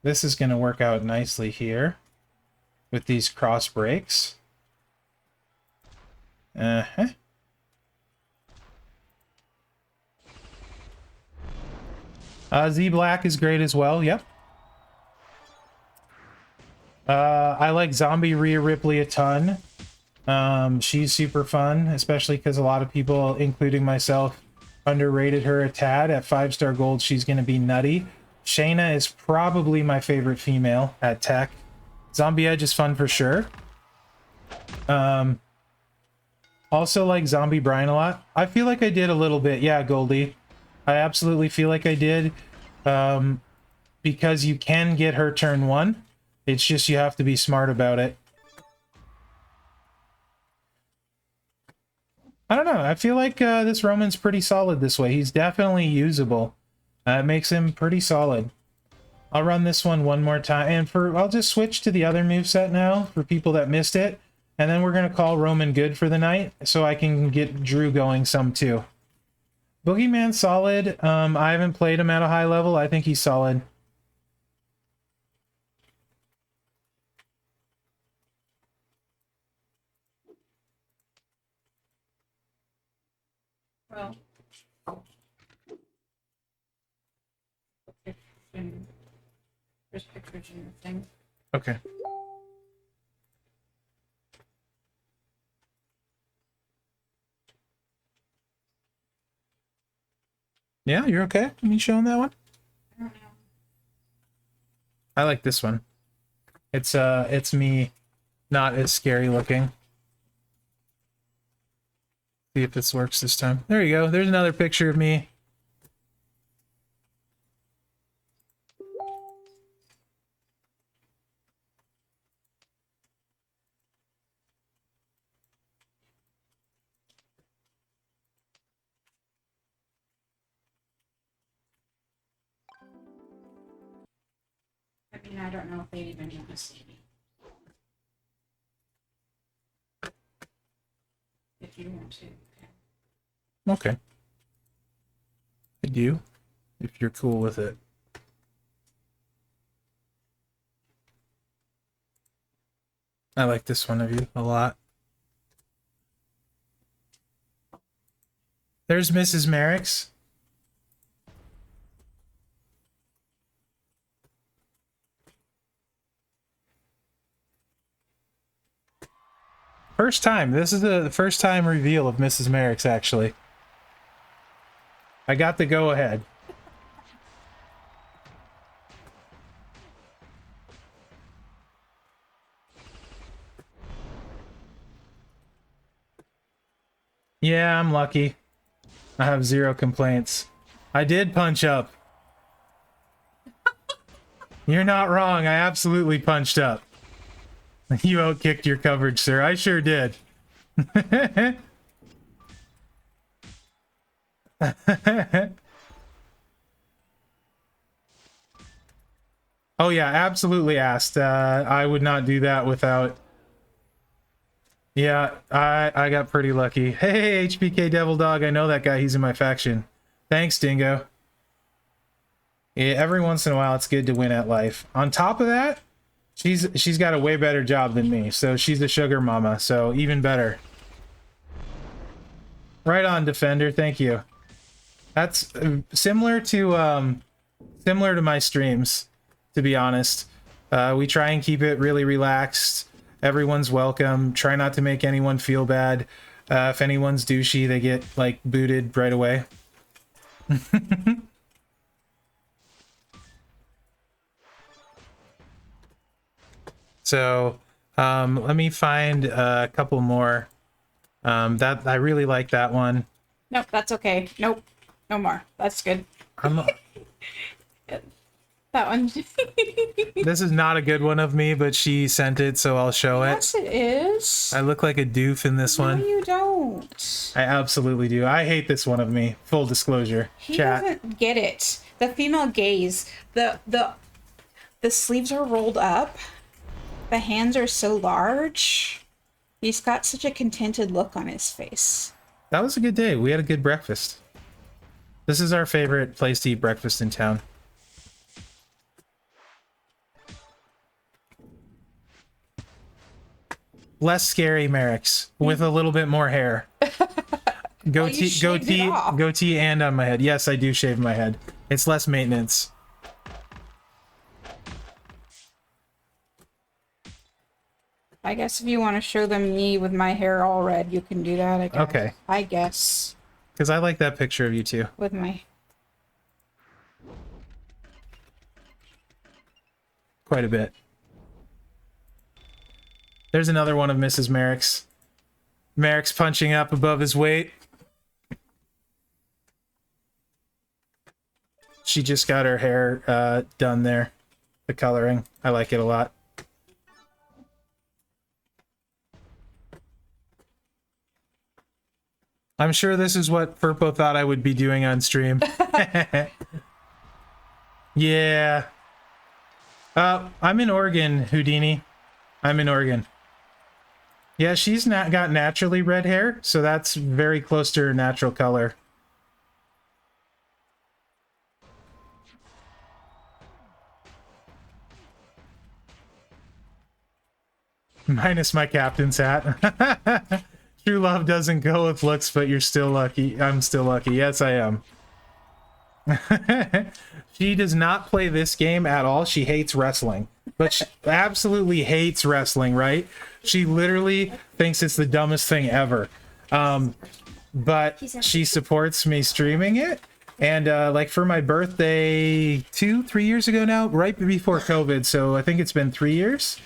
S1: This is going to work out nicely here with these cross breaks. Z Black is great as well. Yep. I like Zombie Rhea Ripley a ton. She's super fun, especially because a lot of people, including myself, underrated her a tad. At 5-star gold, she's going to be nutty. Shayna is probably my favorite female at Tech. Zombie Edge is fun for sure. Also like Zombie Brian a lot. I feel like I did a little bit. Yeah, Goldie. I absolutely feel like I did. Because you can get her turn 1. It's just you have to be smart about it. I don't know. I feel like this Roman's pretty solid this way. He's definitely usable. It makes him pretty solid. I'll run this one more time, and I'll just switch to the other moveset now for people that missed it, and then we're gonna call Roman good for the night, so I can get Drew going some too. Boogeyman's solid. I haven't played him at a high level. I think he's solid.
S2: Well. There's pictures in the thing.
S1: Okay. Yeah, you're okay? Me showing that one?
S2: I don't know.
S1: I like this one. It's me, not as scary looking. See if this works this time. There you go. There's another picture of me.
S2: I mean, I don't know if they'd even want to see me. If you want to. Okay.
S1: Okay. I do, if you're cool with it. I like this one of you a lot. There's Mrs. Mherex. First time. This is the first time reveal of Mrs. Mherex, actually. I got the go-ahead. Yeah, I'm lucky. I have 0 complaints. I did punch up. You're not wrong. I absolutely punched up. You outkicked your coverage, sir. I sure did. Oh yeah, absolutely asked. I would not do that without... Yeah, I got pretty lucky. Hey, HBK Devil Dog, I know that guy. He's in my faction. Thanks, Dingo. Yeah, every once in a while, it's good to win at life. On top of that, she's got a way better job than me, so she's a sugar mama, so even better. Right on, Defender. Thank you. That's similar to my streams, to be honest. We try and keep it really relaxed. Everyone's welcome. Try not to make anyone feel bad. If anyone's douchey, they get like booted right away. So let me find a couple more. That I really like that one.
S2: Nope, that's okay. Nope, no more. That's good. That one.
S1: This is not a good one of me, but she sent it, so I'll show
S2: Yes,
S1: it.
S2: it is.
S1: I look like a doof in this
S2: No,
S1: one.
S2: you don't.
S1: I absolutely do. I hate this one of me. Full disclosure.
S2: He
S1: Chat.
S2: doesn't get it. The female gaze. The sleeves are rolled up. The hands are so large. He's got such a contented look on his face.
S1: That was a good day. We had a good breakfast. This is our favorite place to eat breakfast in town. Less scary Mherex with a little bit more hair. Goatee and on my head. Yes, I do shave my head. It's less maintenance.
S2: I guess if you want to show them me with my hair all red, you can do that, I guess.
S1: Okay.
S2: I guess.
S1: Because I like that picture of you too.
S2: With my...
S1: Quite a bit. There's another one of Mrs. Mherex. Mherex punching up above his weight. She just got her hair done there. The coloring. I like it a lot. I'm sure this is what Furpo thought I would be doing on stream. Yeah. I'm in Oregon, Houdini. I'm in Oregon. Yeah, she's not got naturally red hair, so that's very close to her natural color. Minus my captain's hat. True love doesn't go with looks, but you're still lucky. I'm still lucky. Yes, I am. She does not play this game at all. She hates wrestling, but she absolutely hates wrestling, right? She literally thinks it's the dumbest thing ever. But she supports me streaming it. And like for my birthday 3 years ago now, right before COVID, so I think it's been 3 years.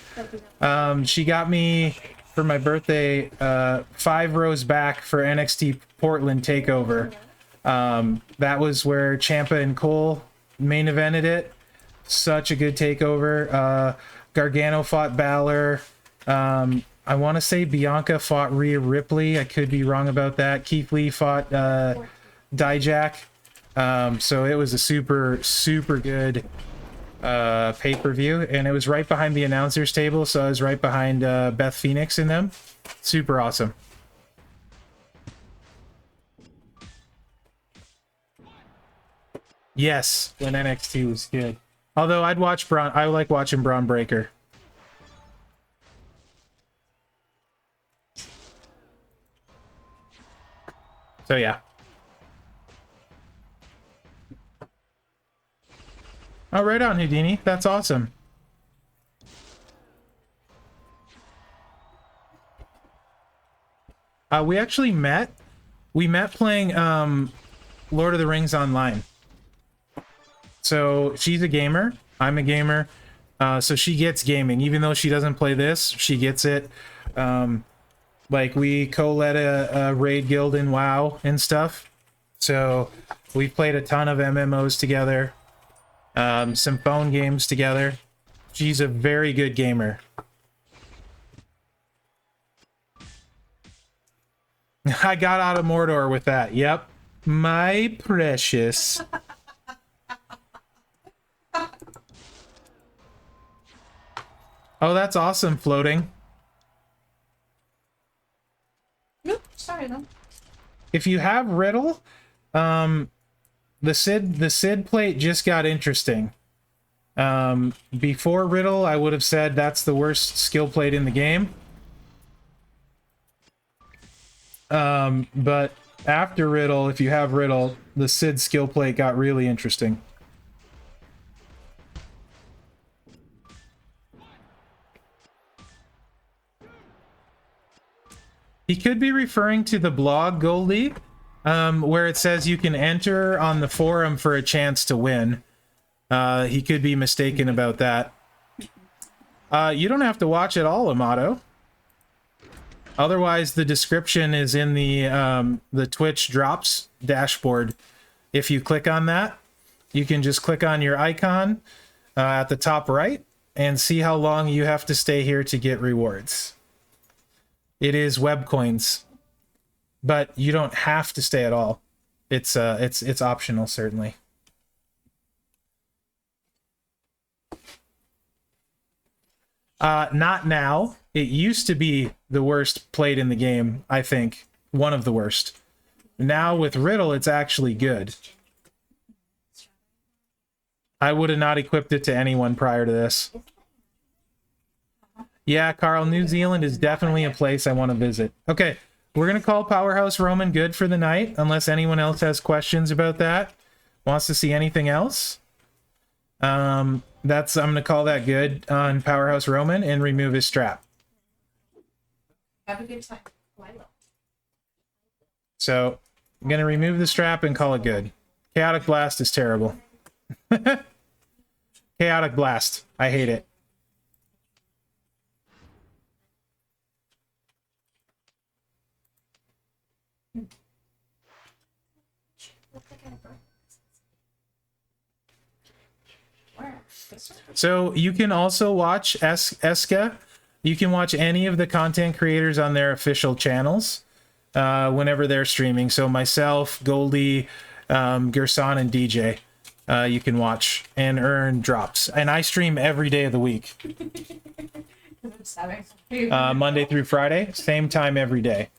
S1: She got me for my birthday 5 rows back for NXT Portland Takeover. That was where Ciampa and Cole main evented it. Such a good takeover. Gargano fought Balor. I want to say Bianca fought Rhea Ripley. I could be wrong about that. Keith Lee fought Dijak. So it was a super, super good pay-per-view. And it was right behind the announcer's table, so I was right behind Beth Phoenix in them. Super awesome. Yes, when NXT was good. Although I'd watch Braun, I like watching Braun Breaker. So yeah. Oh, right on, Houdini. That's awesome. We actually met. We met playing Lord of the Rings Online. So she's a gamer. I'm a gamer. So she gets gaming. Even though she doesn't play this, she gets it. Like we co-led a raid guild in WoW and stuff. So we played a ton of MMOs together. Some phone games together. She's a very good gamer. I got out of Mordor with that. Yep. My precious. Oh, that's awesome, floating.
S2: Nope, sorry though.
S1: If you have Riddle, the Sid plate just got interesting. Before Riddle, I would have said that's the worst skill plate in the game. But after Riddle, if you have Riddle, the Sid skill plate got really interesting. He could be referring to the blog, Goldie, where it says you can enter on the forum for a chance to win. He could be mistaken about that. You don't have to watch it all, Amato. Otherwise, the description is in the Twitch drops dashboard. If you click on that, you can just click on your icon at the top right and see how long you have to stay here to get rewards. It is web coins, but you don't have to stay at all. It's optional, certainly. Not now. It used to be the worst played in the game, I think. One of the worst. Now with Riddle, it's actually good. I would have not equipped it to anyone prior to this. Yeah, Carl, New Zealand is definitely a place I want to visit. Okay, we're going to call Powerhouse Roman good for the night, unless anyone else has questions about that. Wants to see anything else? I'm going to call that good on Powerhouse Roman and remove his strap.
S4: Have a good time.
S1: So, I'm going to remove the strap and call it good. Chaotic Blast is terrible. Chaotic Blast. I hate it. So you can also watch Eska. You can watch any of the content creators on their official channels. whenever they're streaming. So myself, Goldie, Gerson, and DJ, you can watch and earn drops. And I stream every day of the week, Monday through Friday, same time every day.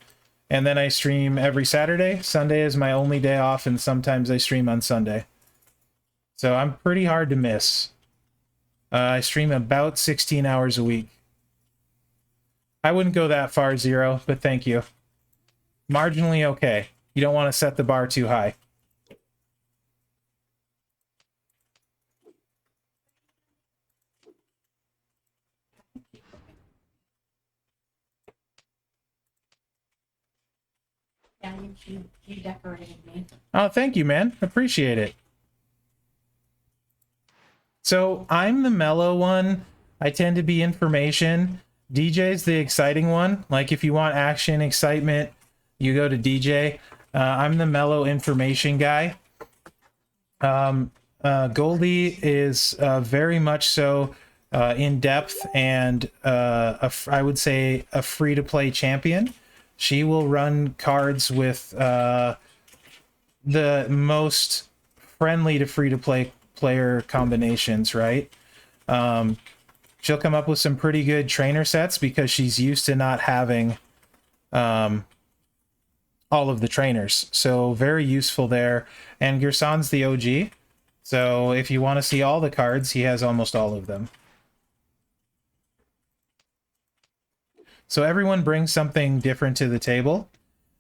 S1: And then I stream every Saturday. Sunday is my only day off, and sometimes I stream on Sunday. So I'm pretty hard to miss. I stream about 16 hours a week. I wouldn't go that far, Zero, but thank you. Marginally okay. You don't want to set the bar too high.
S2: Yeah, you decorated me.
S1: Oh, thank you, man. Appreciate it. So I'm the mellow one. I tend to be information. DJ's the exciting one. Like if you want action, excitement, you go to DJ. I'm the mellow information guy. Goldie is very much so in depth and I would say a free to play champion. She will run cards with the most friendly to free to play player combinations, right? She'll come up with some pretty good trainer sets because she's used to not having all of the trainers. So very useful there. And Gerson's the OG. So if you want to see all the cards, he has almost all of them. So everyone brings something different to the table.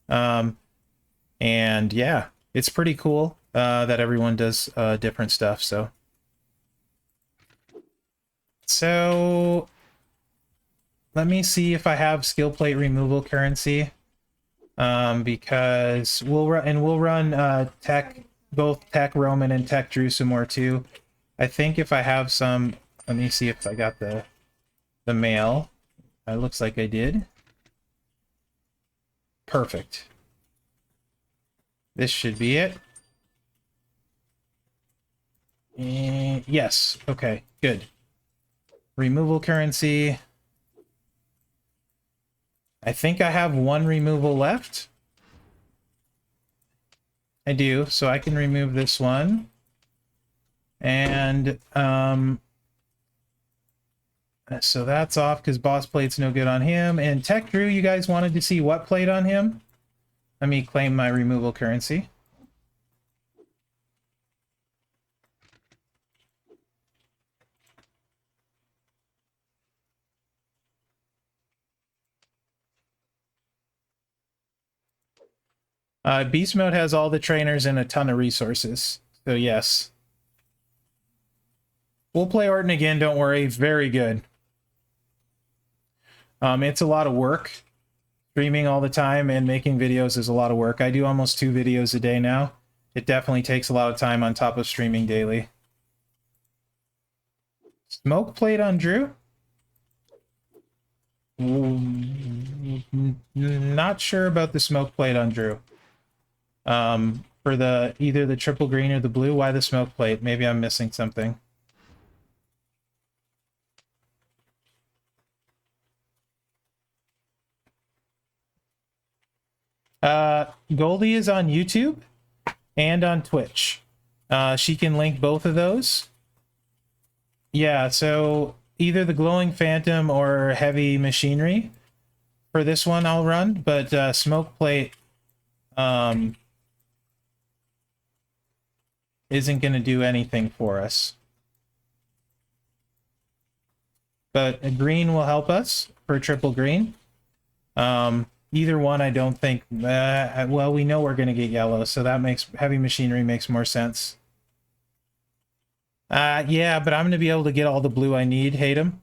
S1: And yeah, it's pretty cool that everyone does different stuff. So let me see if I have skill plate removal currency. Because we'll run tech, both tech Roman and tech Drew some more too. I think if I have some, let me see if I got the mail. It looks like I did. Perfect. This should be it. Yes. Okay. Good. Removal currency. I think I have one removal left. I do, so I can remove this one. And so that's off because boss plate's no good on him. And Tech Drew, you guys wanted to see what plate on him? Let me claim my removal currency. Beast Mode has all the trainers and a ton of resources. So yes. We'll play Orton again, don't worry. Very good. It's a lot of work. Streaming all the time and making videos is a lot of work. I do almost 2 videos a day now. It definitely takes a lot of time on top of streaming daily. Smoke plate on Drew? Not sure about the smoke plate on Drew. For the either the triple green or the blue. Why the smoke plate? Maybe I'm missing something. Goldie is on YouTube and on Twitch. She can link both of those. Yeah, so either the glowing phantom or heavy machinery for this one I'll run, but smoke plate isn't going to do anything for us. But a green will help us for triple green. Either one, I don't think. Well, we know we're going to get yellow, so that makes heavy machinery makes more sense. Yeah, but I'm going to be able to get all the blue I need. Hate him.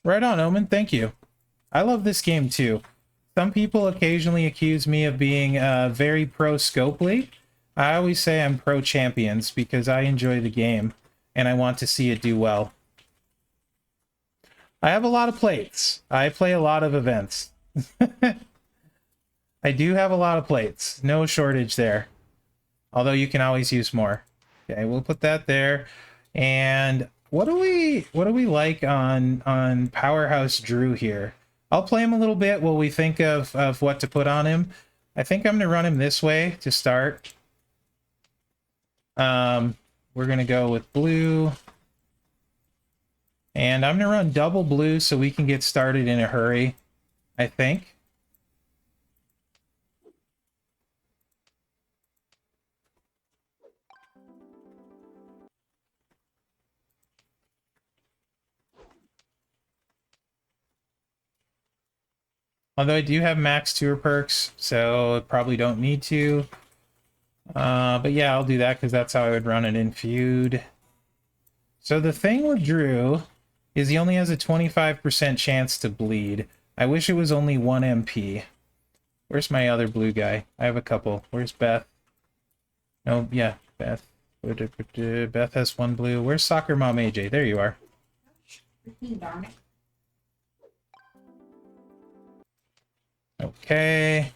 S1: Right on, Omen. Thank you. I love this game too. Some people occasionally accuse me of being very pro Scopely. I always say I'm pro champions because I enjoy the game and I want to see it do well. I have a lot of plates. I play a lot of events. I do have a lot of plates. No shortage there. Although you can always use more. Okay, we'll put that there. And what do we like on Powerhouse Drew here? I'll play him a little bit while we think of what to put on him. I think I'm gonna run him this way to start. We're gonna go with blue. And I'm gonna run double blue so we can get started in a hurry, I think. Although I do have max tour perks, so I probably don't need to. But yeah, I'll do that because that's how I would run it in feud. So the thing with Drew is he only has a 25% chance to bleed. I wish it was only 1 MP. Where's my other blue guy? I have a couple. Where's Beth? No, yeah, Beth. Beth has 1 blue. Where's Soccer Mom AJ? There you are.
S2: Darn it.
S1: Okay.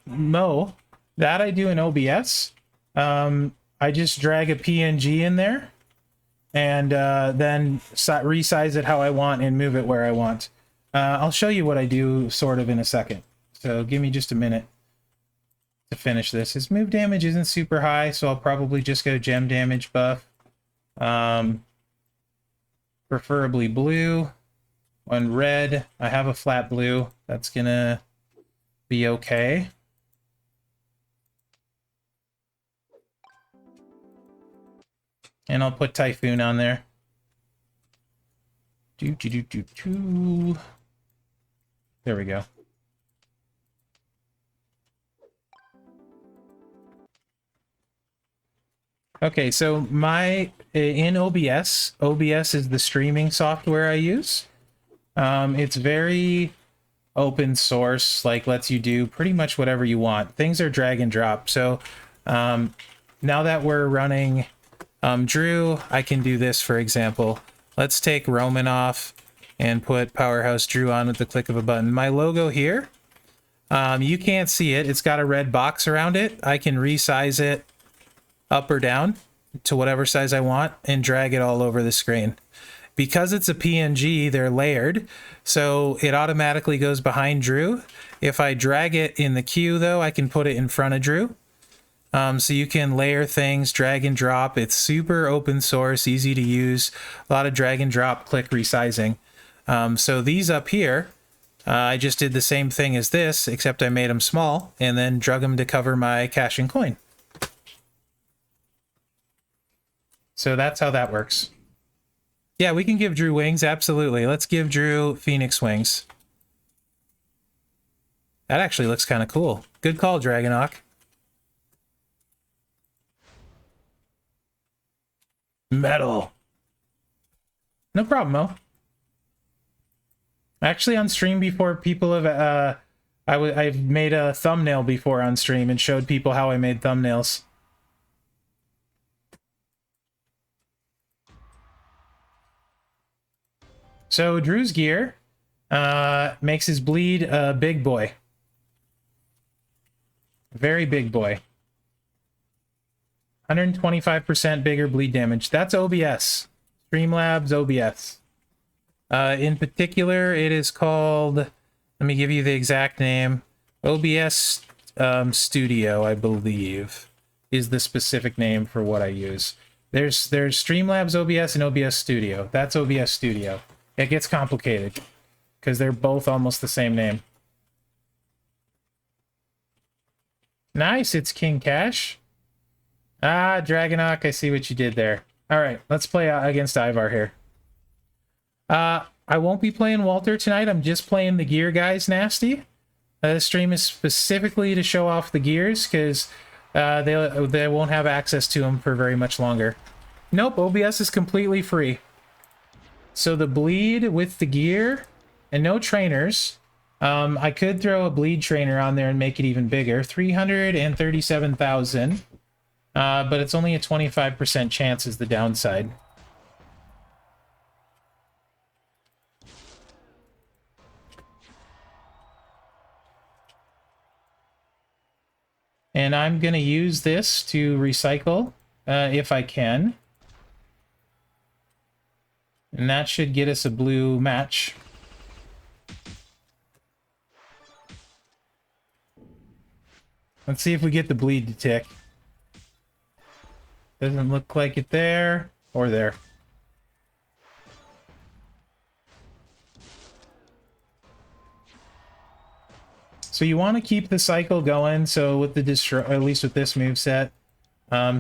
S1: No. That I do in OBS. I just drag a PNG in there and then resize it how I want and move it where I want. I'll show you what I do sort of in a second. So give me just a minute to finish this. His move damage isn't super high, so I'll probably just go gem damage buff. Preferably blue. On red, I have a flat blue. That's gonna be okay. And I'll put Typhoon on there. There we go. Okay, so in OBS is the streaming software I use. It's very open source, like lets you do pretty much whatever you want. Things are drag and drop. So now that we're running Drew, I can do this, for example. Let's take Roman off and put Powerhouse Drew on with the click of a button. My logo here, you can't see it. It's got a red box around it. I can resize it up or down to whatever size I want and drag it all over the screen. Because it's a PNG, they're layered, so it automatically goes behind Drew. If I drag it in the queue, though, I can put it in front of Drew. So you can layer things, drag and drop. It's super open source, easy to use. A lot of drag and drop, click resizing. So these up here, I just did the same thing as this, except I made them small and then drug them to cover my cash and coin. So that's how that works. Yeah, we can give Drew wings, absolutely. Let's give Drew Phoenix wings. That actually looks kind of cool. Good call, Dragonok. Metal. No problem, Mo. Actually, on stream before, people have I've made a thumbnail before on stream and showed people how I made thumbnails. So Drew's gear makes his bleed a big boy. Very big boy. 125% bigger bleed damage. That's OBS. Streamlabs OBS. In particular, it is called, let me give you the exact name. OBS Studio, I believe, is the specific name for what I use. There's Streamlabs OBS and OBS Studio. That's OBS Studio. It gets complicated because they're both almost the same name. Nice, it's King Cash. Ah, Dragonok, I see what you did there. All right, let's play against Ivar here. I won't be playing Walter tonight. I'm just playing the gear guys nasty. This stream is specifically to show off the gears because they won't have access to them for very much longer. Nope, OBS is completely free. So the bleed with the gear and no trainers. I could throw a bleed trainer on there and make it even bigger. 337,000. But it's only a 25% chance is the downside. And I'm going to use this to recycle if I can. And that should get us a blue match. Let's see if we get the bleed to tick. Doesn't look like it there or there. So you want to keep the cycle going. So with the at least with this moveset.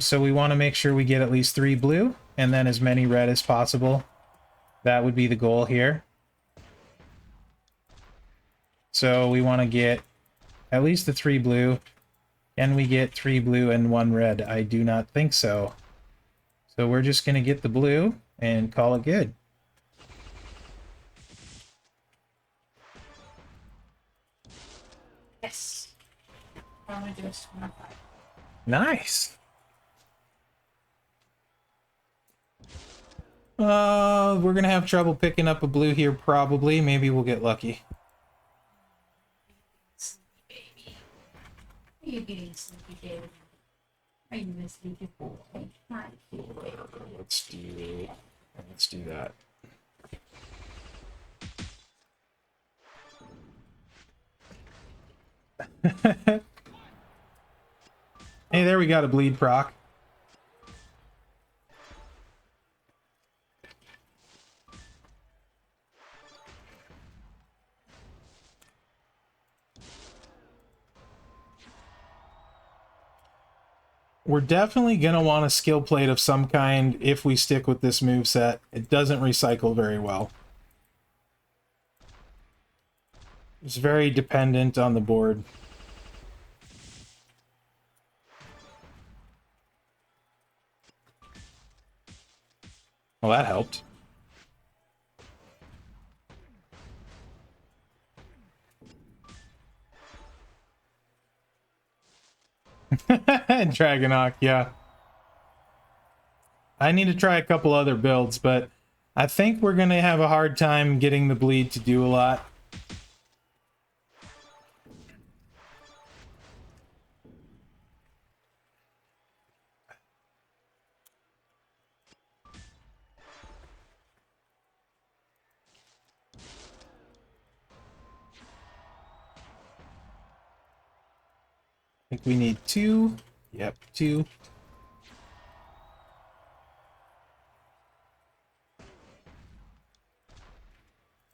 S1: So we want to make sure we get at least 3 blue and then as many red as possible. That would be the goal here. So we want to get at least the 3 blue. Can we get 3 blue and 1 red? I do not think so. So we're just going to get the blue and call it good.
S2: Yes. I'm gonna do a swimmer fight.
S1: Nice. We're going to have trouble picking up a blue here probably. Maybe we'll get lucky.
S2: Sleepy baby. Are you getting sleepy baby? Are you a sleepy boy? Hi.
S1: Let's do that. Hey, there we got a bleed proc. We're definitely going to want a skill plate of some kind if we stick with this moveset. It doesn't recycle very well. It's very dependent on the board. Well, that helped. Dragonok, yeah. I need to try a couple other builds, but I think we're going to have a hard time getting the bleed to do a lot. I think we need 2. Yep, 2.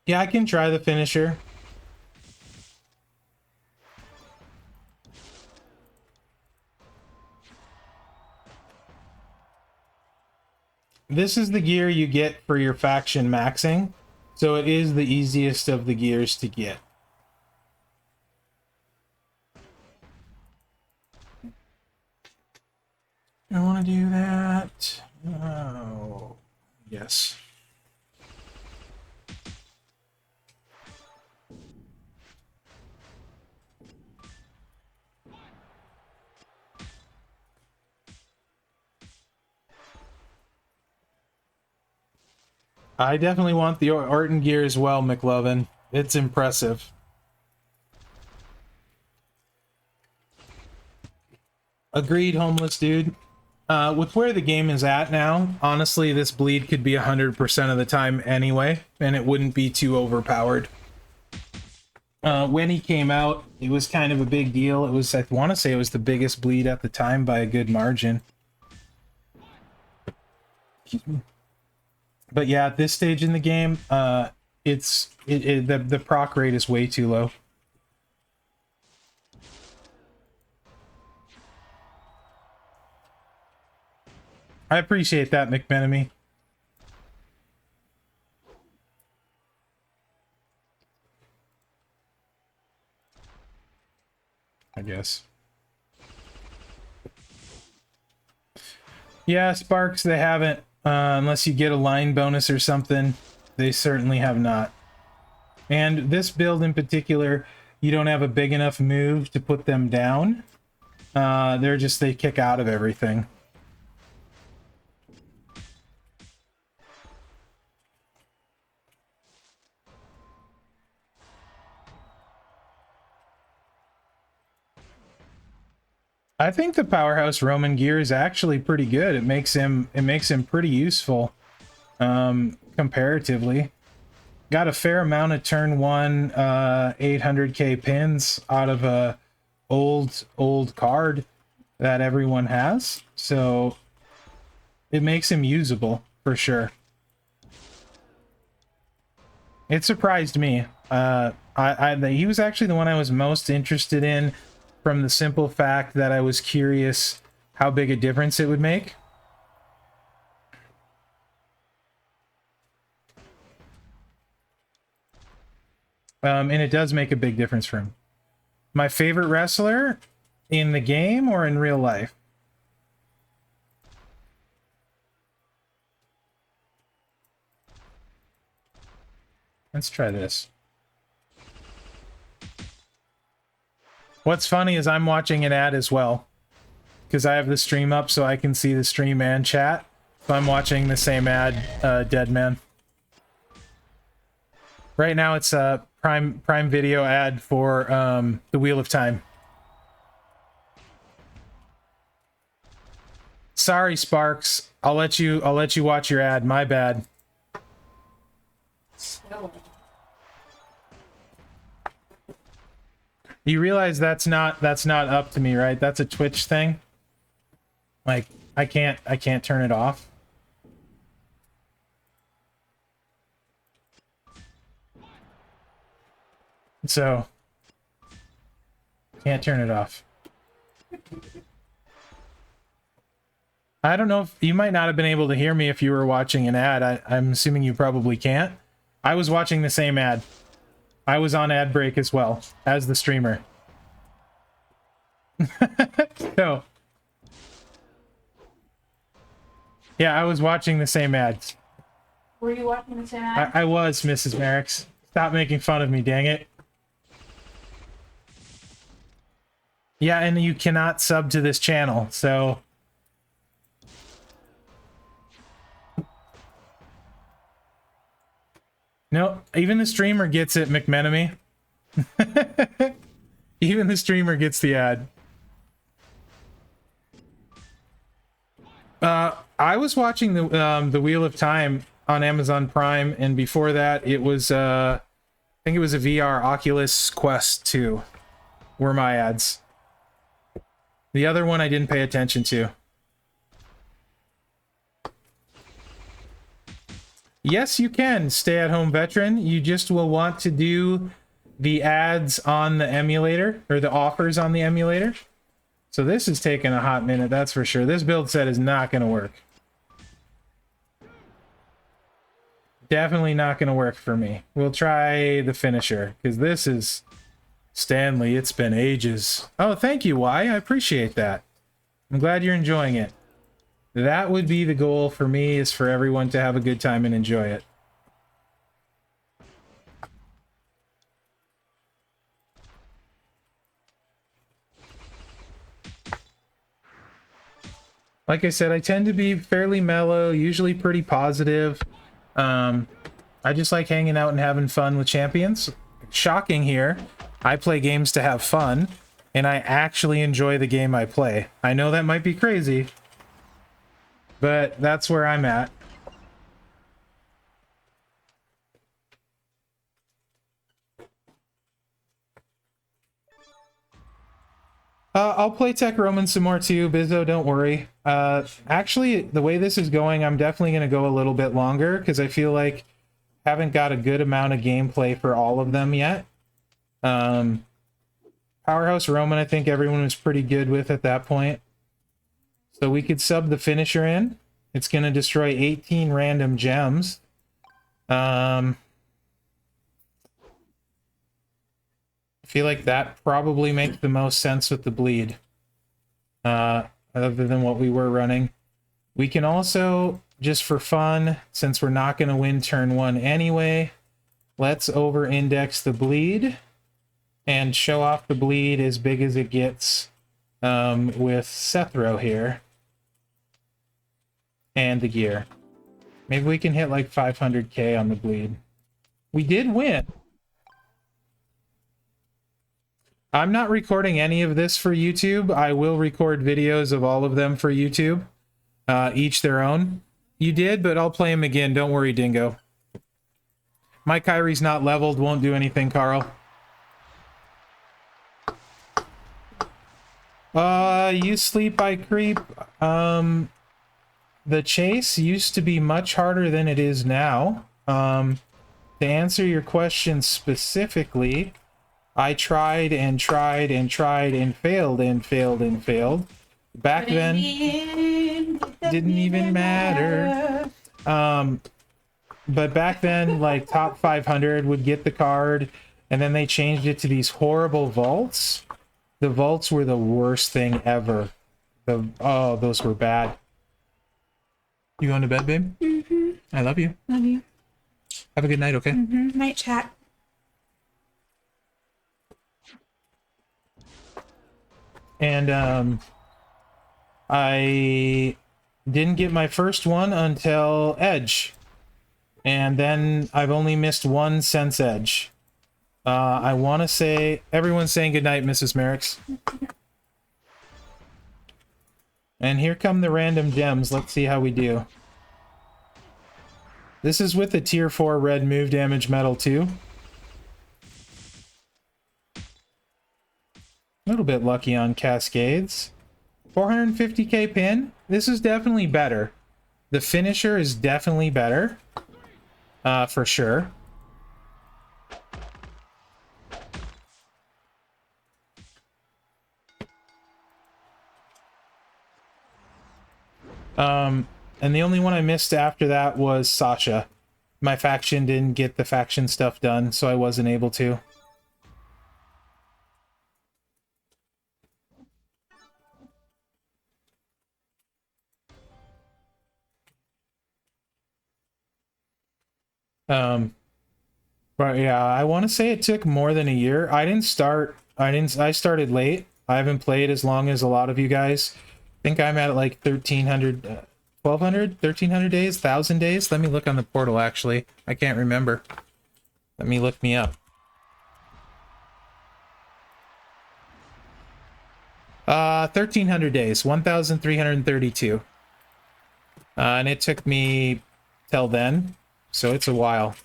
S1: Yeah, I can try the finisher. This is the gear you get for your faction maxing, so it is the easiest of the gears to get. I want to do that. Oh, yes. I definitely want the Orton gear as well, McLovin. It's impressive. Agreed, homeless dude. With where the game is at now, honestly, this bleed could be 100% of the time anyway, and it wouldn't be too overpowered. When he came out, it was kind of a big deal. It was, I want to say it was the biggest bleed at the time by a good margin. But yeah, at this stage in the game, the proc rate is way too low. I appreciate that, McMenemy. I guess. Yeah, Sparks, they haven't. Unless you get a line bonus or something, they certainly have not. And this build in particular, you don't have a big enough move to put them down. They kick out of everything. I think the powerhouse Roman gear is actually pretty good. It makes him pretty useful, comparatively. Got a fair amount of turn 1 800k pins out of a old card that everyone has, so it makes him usable for sure. It surprised me. He was actually the one I was most interested in, from the simple fact that I was curious how big a difference it would make. And it does make a big difference for him. My favorite wrestler in the game or in real life? Let's try this. What's funny is I'm watching an ad as well, because I have the stream up so I can see the stream and chat. So I'm watching the same ad, Dead Man. Right now it's a Prime Video ad for the Wheel of Time. Sorry, Sparks. I'll let you watch your ad. My bad. You realize that's not up to me, right? That's a Twitch thing. Like I can't turn it off. So can't turn it off. I don't know if you might not have been able to hear me if you were watching an ad. I'm assuming you probably can't. I was watching the same ad. I was on ad break as well as the streamer. So, yeah, I was watching the same ads.
S2: Were you watching the same ad?
S1: I was, Mrs. Mherex. Stop making fun of me, dang it. Yeah, and you cannot sub to this channel, so... No, even the streamer gets it, McMenemy. Even the streamer gets the ad. I was watching the Wheel of Time on Amazon Prime, and before that, it was I think it was a VR Oculus Quest 2 were my ads. The other one I didn't pay attention to. Yes, you can, stay-at-home veteran. You just will want to do the ads on the emulator, or the offers on the emulator. So this is taking a hot minute, that's for sure. This build set is not going to work. Definitely not going to work for me. We'll try the finisher, because this is... Stanley, it's been ages. Oh, thank you, Y. I appreciate that. I'm glad you're enjoying it. That would be the goal for me, is for everyone to have a good time and enjoy it. Like I said, I tend to be fairly mellow, usually pretty positive. I just like hanging out and having fun with champions. Shocking here. I play games to have fun, and I actually enjoy the game I play. I know that might be crazy, but that's where I'm at. I'll play Tech Roman some more too, Bizzo, don't worry. Actually, the way this is going, I'm definitely going to go a little bit longer, because I feel like I haven't got a good amount of gameplay for all of them yet. Powerhouse Roman, I think everyone was pretty good with at that point. So we could sub the finisher in. It's going to destroy 18 random gems. I feel like that probably makes the most sense with the bleed. Other than what we were running. We can also, just for fun, since we're not going to win turn 1 anyway, let's over-index the bleed and show off the bleed as big as it gets with Sethro here. And the gear. Maybe we can hit like 500k on the bleed. We did win. I'm not recording any of this for YouTube. I will record videos of all of them for YouTube. Each their own. You did, but I'll play them again. Don't worry, Dingo. My Kyrie's not leveled. Won't do anything, Carl. You sleep, I creep. The chase used to be much harder than it is now. To answer your question specifically, I tried and tried and tried and failed and failed and failed. Back then, didn't even matter. But back then, like, top 500 would get the card, and then they changed it to these horrible vaults. The vaults were the worst thing ever. Oh, those were bad. You going to bed, babe?
S2: Mm-hmm.
S1: I love you.
S2: Love you.
S1: Have a good night, okay?
S2: Mm-hmm. Night chat.
S1: And I didn't get my first one until Edge. And then I've only missed one since Edge. I want to say... Everyone's saying goodnight, Mrs. Mherex. And here come the random gems. Let's see how we do. This is with the tier 4 red move damage medal too. A little bit lucky on Cascades. 450k pin. This is definitely better. The finisher is definitely better. For sure. And the only one I missed after that was Sasha. My faction didn't get the faction stuff done, so I wasn't able to. But yeah, I want to say it took more than a year. I started late. I haven't played as long as a lot of you guys. I think I'm at like 1,300, 1,200, 1,300 days, 1,000 days. Let me look on the portal, actually. I can't remember. Let me look me up. 1,300 days, 1,332. And it took me till then, so it's a while.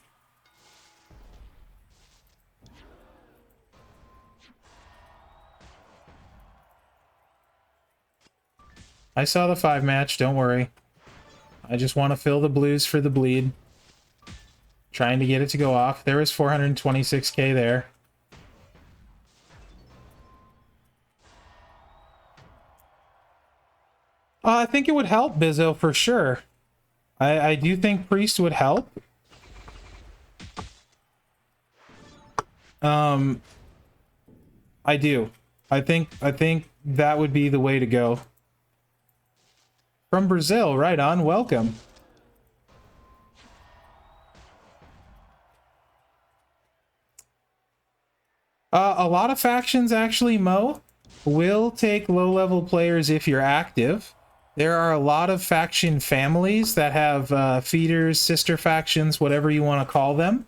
S1: I saw the 5 match, don't worry. I just want to fill the blues for the bleed. Trying to get it to go off. There was 426k there. I think it would help, Bizzo, for sure. I do think Priest would help. I do. I think that would be the way to go. From Brazil, right on. Welcome. A lot of factions, actually, Mo, will take low-level players if you're active. There are a lot of faction families that have feeders, sister factions, whatever you want to call them.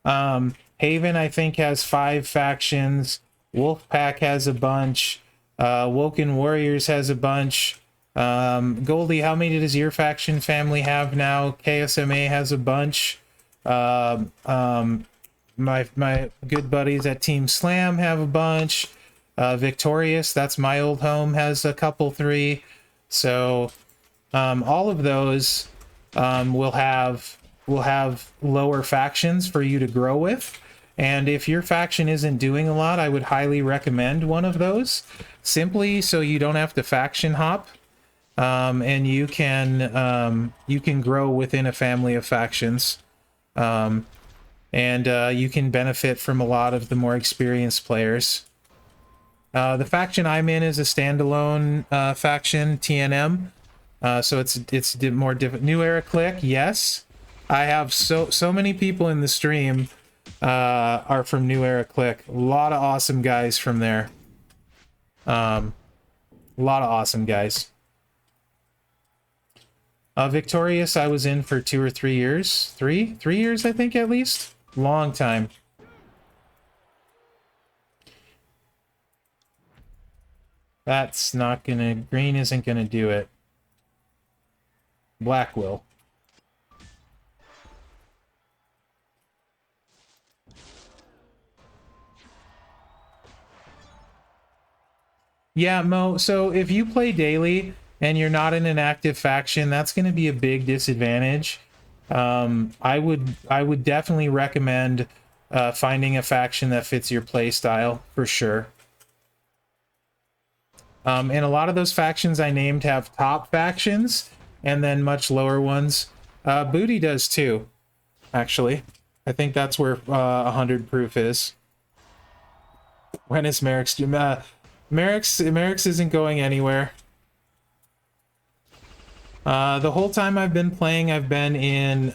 S1: Haven, I think, has 5 factions. Wolfpack has a bunch. Woken Warriors has a bunch. Goldie, how many does your faction family have now? KSMA has a bunch. My good buddies at Team Slam have a bunch. Victorious, that's my old home, has a couple, 3. So all of those will have lower factions for you to grow with. And if your faction isn't doing a lot, I would highly recommend one of those, simply so you don't have to faction hop. And you can grow within a family of factions, and you can benefit from a lot of the more experienced players. The faction I'm in is a standalone faction, TNM, so it's more different. New Era Click, yes, I have so many people in the stream are from New Era Click. A lot of awesome guys from there. A lot of awesome guys. Victorious, I was in for 2 or 3 years. 3 years, I think, at least. Long time. That's not gonna... Green isn't gonna do it. Black will. Yeah, Mo, so if you play daily and you're not in an active faction, that's going to be a big disadvantage. I would definitely recommend finding a faction that fits your play style for sure. And a lot of those factions I named have top factions and then much lower ones. Booty does too, actually. I think that's where 100 proof is. When is Mherex due? Mherex isn't going anywhere. The whole time I've been playing, I've been in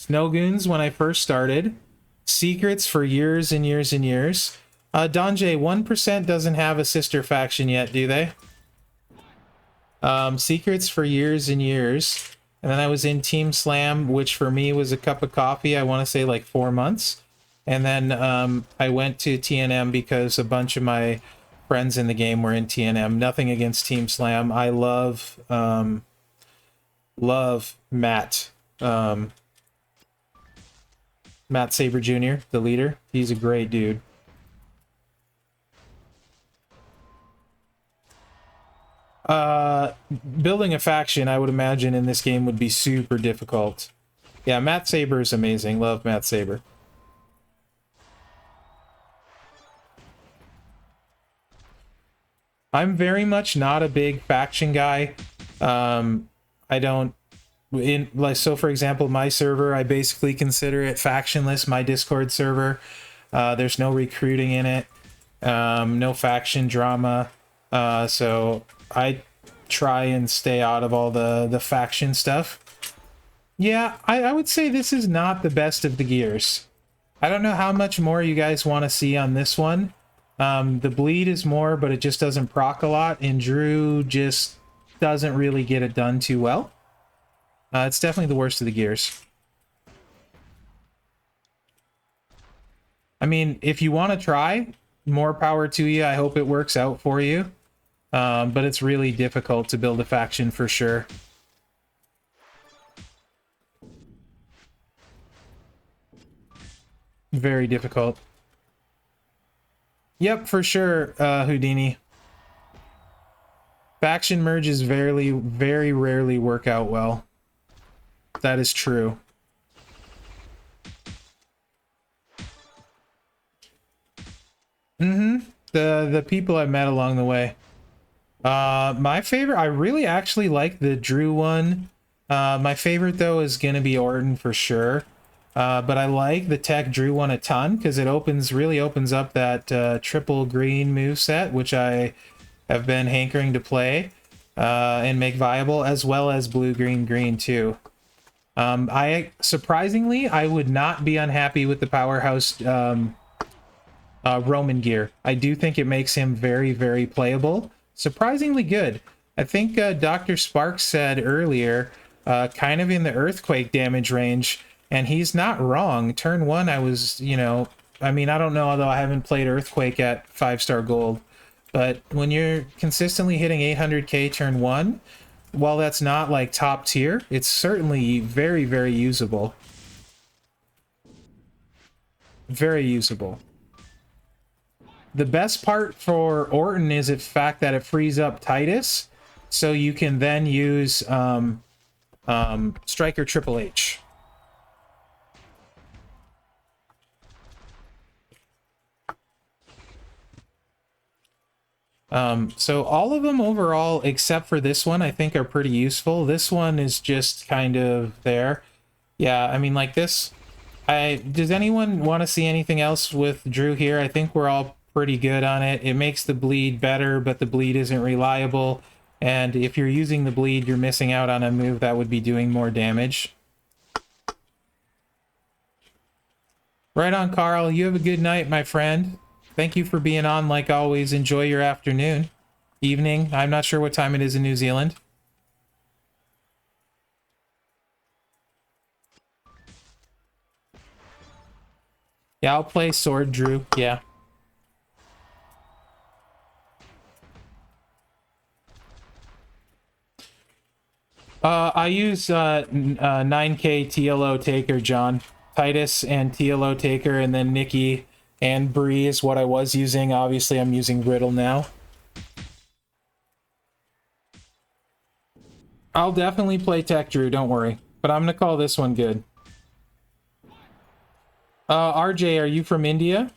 S1: Snowgoons when I first started. Secrets for years and years and years. Donjay, 1% doesn't have a sister faction yet, do they? Secrets for years and years. And then I was in Team Slam, which for me was a cup of coffee, I want to say like 4 months. And then I went to TNM because a bunch of my friends in the game were in TNM. Nothing against Team Slam. I love Matt. Matt Saber Jr., the leader. He's a great dude. Building a faction, I would imagine, in this game would be super difficult. Yeah, Matt Saber is amazing. Love Matt Saber. I'm very much not a big faction guy. I don't... So for example, my server, I basically consider it factionless, my Discord server. There's no recruiting in it. No faction drama. So I try and stay out of all the faction stuff. Yeah, I would say this is not the best of the gears. I don't know how much more you guys want to see on this one. The bleed is more, but it just doesn't proc a lot, and Drew just doesn't really get it done too well. It's definitely the worst of the gears. I mean, if you want to try, more power to you. I hope it works out for you. But it's really difficult to build a faction for sure. Very difficult. Yep, for sure, Houdini. Faction merges very rarely work out well. That is true. The people I met along the way. My favorite, I really actually like the Drew one. My favorite though is gonna be Orton for sure. But I like the Tech Drew one a ton because it really opens up that triple green moveset, which I have been hankering to play and make viable, as well as blue green green too. Surprisingly, I would not be unhappy with the Powerhouse Roman gear. I do think it makes him very playable. Surprisingly good. I think Dr. Sparks said earlier, kind of in the earthquake damage range, and he's not wrong. Turn 1, I was, I mean, I don't know, although I haven't played earthquake at 5-star gold, but when you're consistently hitting 800k turn 1, while that's not like top tier, it's certainly very usable. Very usable. The best part for Orton is the fact that it frees up Titus, so you can then use Striker Triple H. So all of them overall, except for this one, I think are pretty useful. This one is just kind of there. Yeah, I mean, like this. Does anyone want to see anything else with Drew here? I think we're all pretty good on it. It makes the bleed better, but the bleed isn't reliable. And if you're using the bleed, you're missing out on a move that would be doing more damage. Right on, Carl. You have a good night, my friend. Thank you for being on, like always. Enjoy your afternoon. Evening. I'm not sure what time it is in New Zealand. Yeah, I'll play Sword Drew. Yeah. I use 9K TLO Taker, John. Titus and TLO Taker, and then Nikki and Bree is what I was using. Obviously, I'm using Riddle now. I'll definitely play Tech Drew, don't worry. But I'm going to call this one good. RJ, are you from India?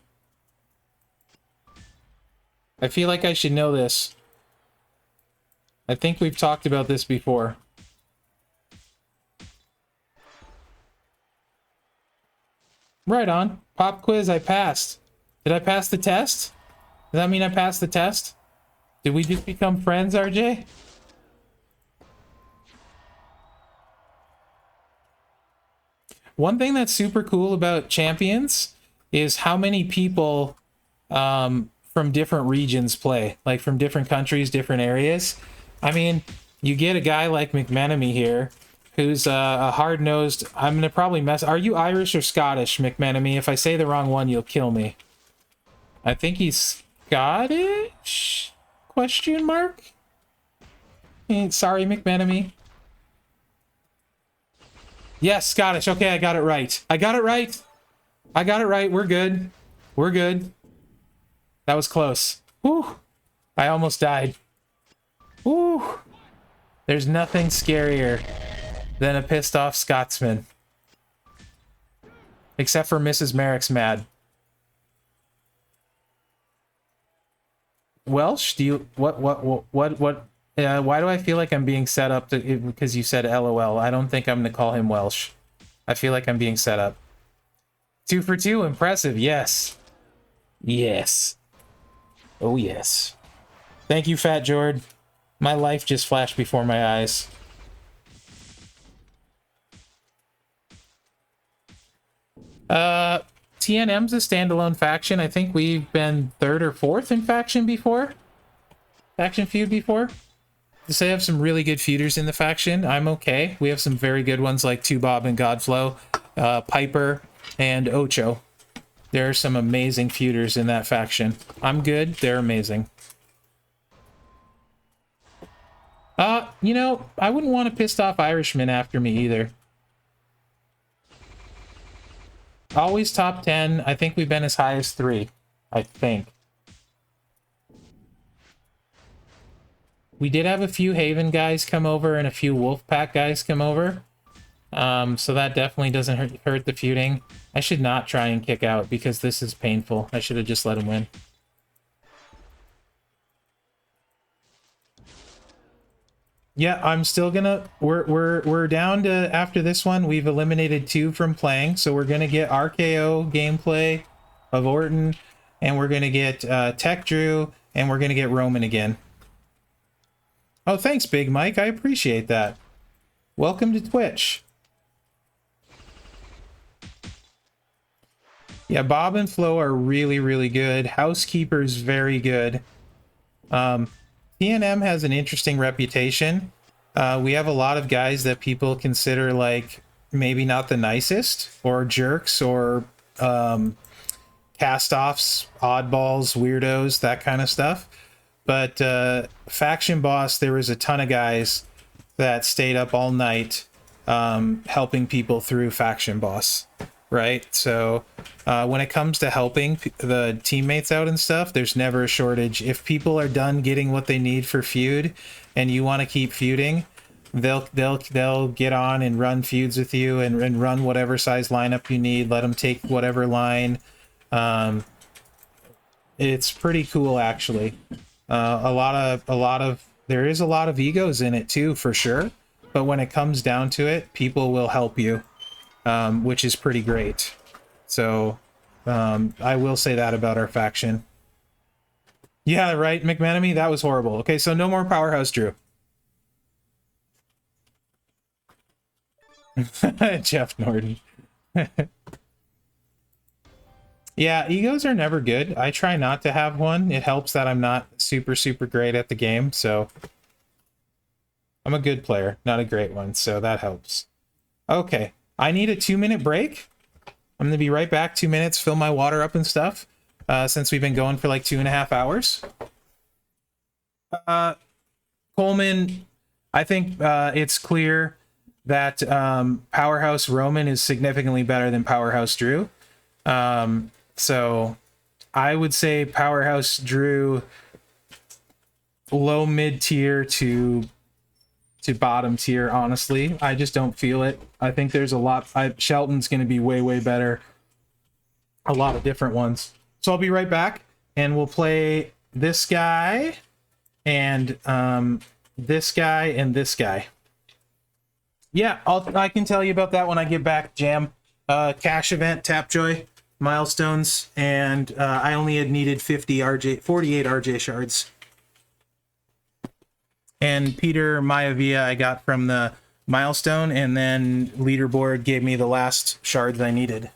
S1: I feel like I should know this. I think we've talked about this before. Right on. Pop quiz, I passed. Did I pass the test? Does that mean I passed the test? Did we just become friends, RJ? One thing that's super cool about Champions is how many people from different regions play, like from different countries, different areas. I mean, you get a guy like McMenemy here, who's a hard-nosed... I'm going to probably mess... Are you Irish or Scottish, McMenemy? If I say the wrong one, you'll kill me. I think he's Scottish? Question mark? Sorry, McMenemy. Yes, Scottish. Okay, I got it right. I got it right. I got it right. We're good. We're good. That was close. Whew. I almost died. Whew. There's nothing scarier than a pissed off Scotsman. Except for Mrs. Mherex mad. Welsh? Do you... What? Why do I feel like I'm being set up to... Because you said LOL. I don't think I'm going to call him Welsh. I feel like I'm being set up. 2 for 2. Impressive. Yes. Yes. Oh, yes. Thank you, Fat Jord. My life just flashed before my eyes. TNM's a standalone faction. I think we've been 3rd or 4th in faction before. Faction feud before. They have some really good feuders in the faction. I'm okay. We have some very good ones like Bob and Godflow, Piper, and Ocho. There are some amazing feuders in that faction. I'm good. They're amazing. You know, I wouldn't want a pissed off Irishman after me either. Always top 10. I think we've been as high as 3. I think. We did have a few Haven guys come over and a few Wolfpack guys come over. So that definitely doesn't hurt the feuding. I should not try and kick out because this is painful. I should have just let him win. Yeah, I'm still gonna... We're down to... After this one, we've eliminated 2 from playing. So we're gonna get RKO gameplay of Orton. And we're gonna get Tech Drew. And we're gonna get Roman again. Oh, thanks, Big Mike. I appreciate that. Welcome to Twitch. Yeah, Bob and Flo are really, really good. Housekeeper's very good. TNM has an interesting reputation. We have a lot of guys that people consider, like, maybe not the nicest, or jerks, or cast-offs, oddballs, weirdos, that kind of stuff. But Faction Boss, there was a ton of guys that stayed up all night helping people through Faction Boss, right? So when it comes to helping the teammates out and stuff, there's never a shortage. If people are done getting what they need for feud and you want to keep feuding, they'll get on and run feuds with you and run whatever size lineup you need. Let them take whatever line. It's pretty cool, actually. There is a lot of egos in it too, for sure. But when it comes down to it, people will help you, which is pretty great. So, I will say that about our faction. Yeah, right, McMenemy? That was horrible. Okay, so no more Powerhouse Drew. Jeff Norton. Yeah, egos are never good. I try not to have one. It helps that I'm not super, super great at the game, so... I'm a good player, not a great one, so that helps. Okay, I need a 2-minute break. I'm going to be right back, 2 minutes, fill my water up and stuff, since we've been going for like 2.5 hours. Coleman, I think it's clear that Powerhouse Roman is significantly better than Powerhouse Drew. So I would say Powerhouse Drew low mid tier to bottom tier. Honestly, I just don't feel it. I think there's a lot. Shelton's going to be way better. A lot of different ones. So I'll be right back, and we'll play this guy and this guy and this guy. Yeah, I can tell you about that when I get back. Jam, cash event, Tapjoy, milestones, and I only had needed 48 RJ shards. And Peter Maivia I got from the milestone, and then leaderboard gave me the last shards I needed.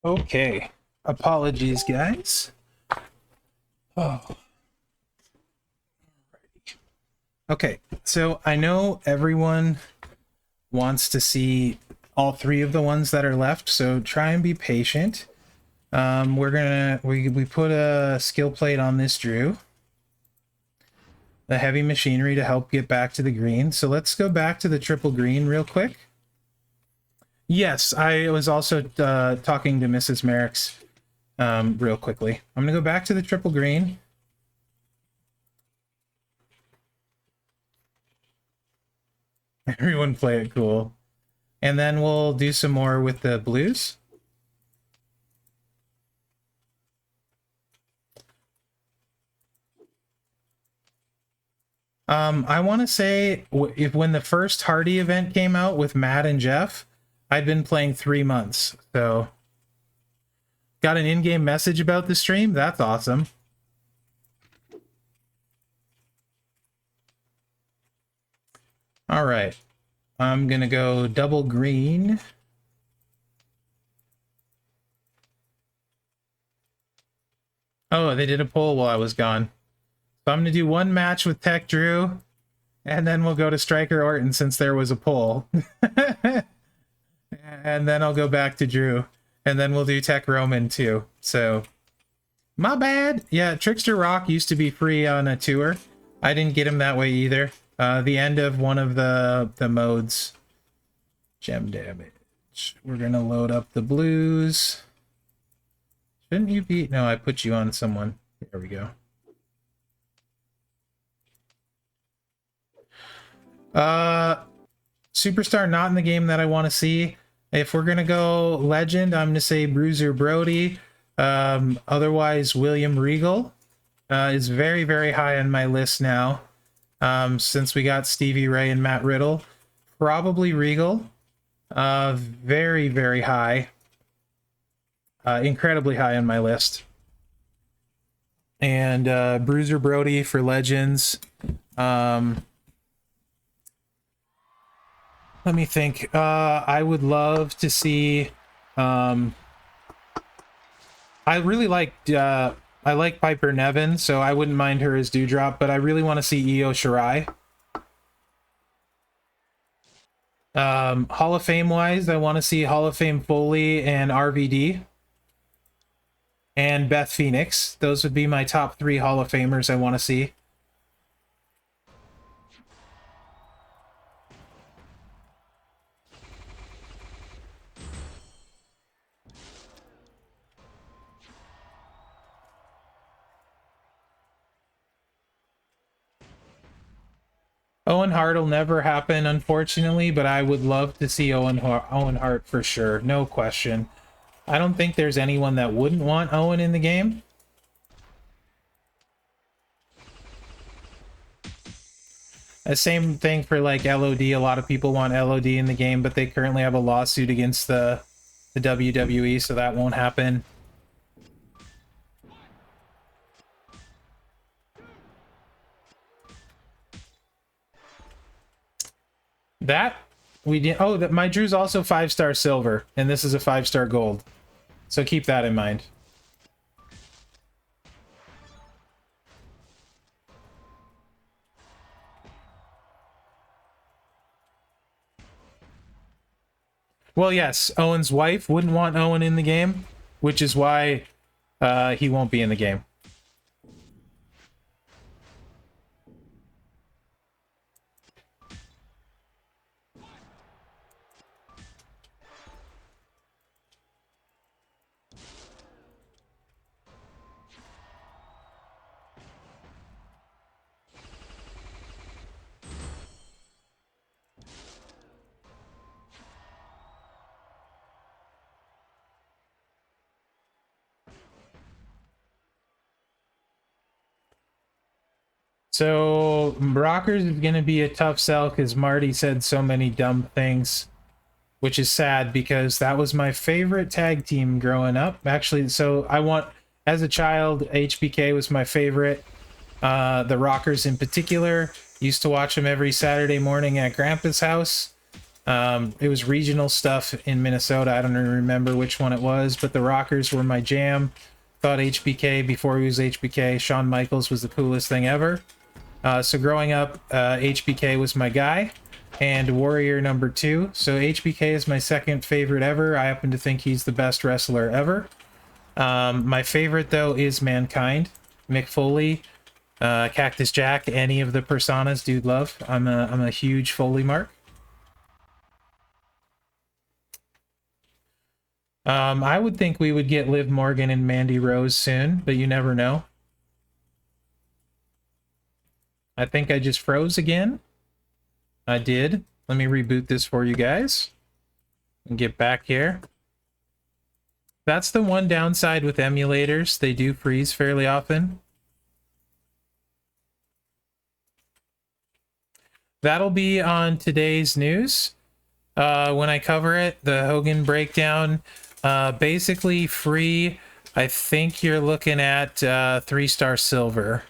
S1: Okay. Apologies, guys. Oh. Okay, so I know everyone wants to see all three of the ones that are left, so try and be patient. We put a skill plate on this Drew. The heavy machinery to help get back to the green. So let's go back to the triple green real quick. Yes, I was also talking to Mrs. Mherex real quickly. I'm gonna go back to the triple green. Everyone play it cool. And then we'll do some more with the blues. I want to say when the first Hardy event came out with Matt and Jeff, I'd been playing 3 months. So got an in-game message about the stream. That's awesome. All right. I'm going to go double green. Oh, they did a poll while I was gone. So I'm going to do one match with Tech Drew, and then we'll go to Striker Orton since there was a poll. And then I'll go back to Drew, and then we'll do Tech Roman too. So, my bad. Yeah, Trickster Rock used to be free on a tour. I didn't get him that way either. The end of one of the modes. Gem damage. We're going to load up the blues. Shouldn't you be? No, I put you on someone. There we go. Superstar not in the game that I want to see. If we're gonna go legend, I'm gonna say Bruiser Brody. Otherwise, William Regal is very, very high on my list now. Since we got Stevie Ray and Matt Riddle, probably Regal. Very, very high. Incredibly high on my list. And Bruiser Brody for legends. Let me think. I would love to see. I really liked. I like Piper Nevin, so I wouldn't mind her as Dewdrop, but I really want to see Io Shirai. Hall of Fame wise, I want to see Hall of Fame Foley and RVD and Beth Phoenix. Those would be my top 3 Hall of Famers I want to see. Owen Hart will never happen, unfortunately, but I would love to see Owen Hart for sure, no question. I don't think there's anyone that wouldn't want Owen in the game. The same thing for like LOD. A lot of people want LOD in the game, but they currently have a lawsuit against the WWE, so that won't happen. That we did. Oh, that my Drew's also 5-star silver, and this is a 5-star gold. So keep that in mind. Well, yes, Owen's wife wouldn't want Owen in the game, which is why he won't be in the game. So Rockers is going to be a tough sell because Marty said so many dumb things, which is sad because that was my favorite tag team growing up. Actually, so as a child, HBK was my favorite. The Rockers in particular, used to watch them every Saturday morning at Grandpa's house. It was regional stuff in Minnesota. I don't even remember which one it was, but the Rockers were my jam. Thought HBK, before he was HBK, Shawn Michaels was the coolest thing ever. So growing up, HBK was my guy, and Warrior number 2. So HBK is my second favorite ever. I happen to think he's the best wrestler ever. My favorite, though, is Mankind. Mick Foley, Cactus Jack, any of the personas, dude, love. I'm a huge Foley mark. I would think we would get Liv Morgan and Mandy Rose soon, but you never know. I think I just froze again. I did. Let me reboot this for you guys and get back here. That's the one downside with emulators. They do freeze fairly often. That'll be on today's news. When I cover it, the Hogan breakdown. Basically free. I think you're looking at 3-star silver.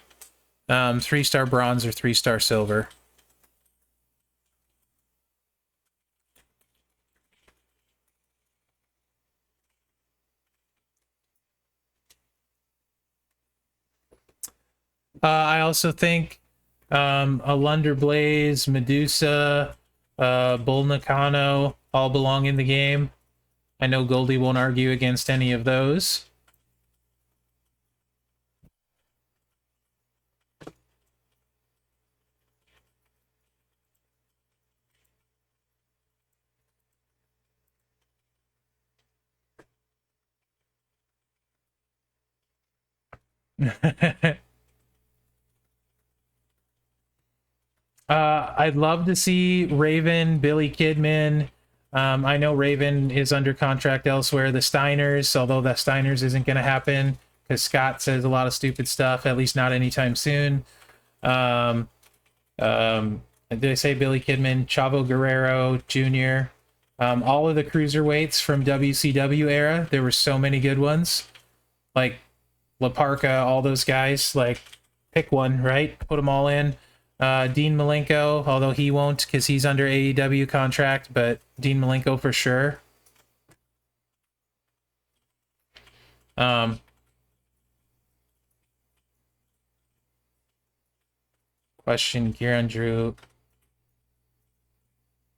S1: 3-star bronze or 3-star silver. I also think a Lunder Blaze, Medusa, Bull Nakano all belong in the game. I know Goldie won't argue against any of those. I'd love to see Raven, Billy Kidman. I know Raven is under contract elsewhere. The Steiners, although the Steiners isn't going to happen because Scott says a lot of stupid stuff, at least not anytime soon. Did I say Billy Kidman? Chavo Guerrero Jr. All of the cruiserweights from WCW era. There were so many good ones. Like La Parka, all those guys. Like, pick one, right? Put them all in. Dean Malenko, although he won't because he's under AEW contract, but Dean Malenko for sure. Question, Kieran Drew.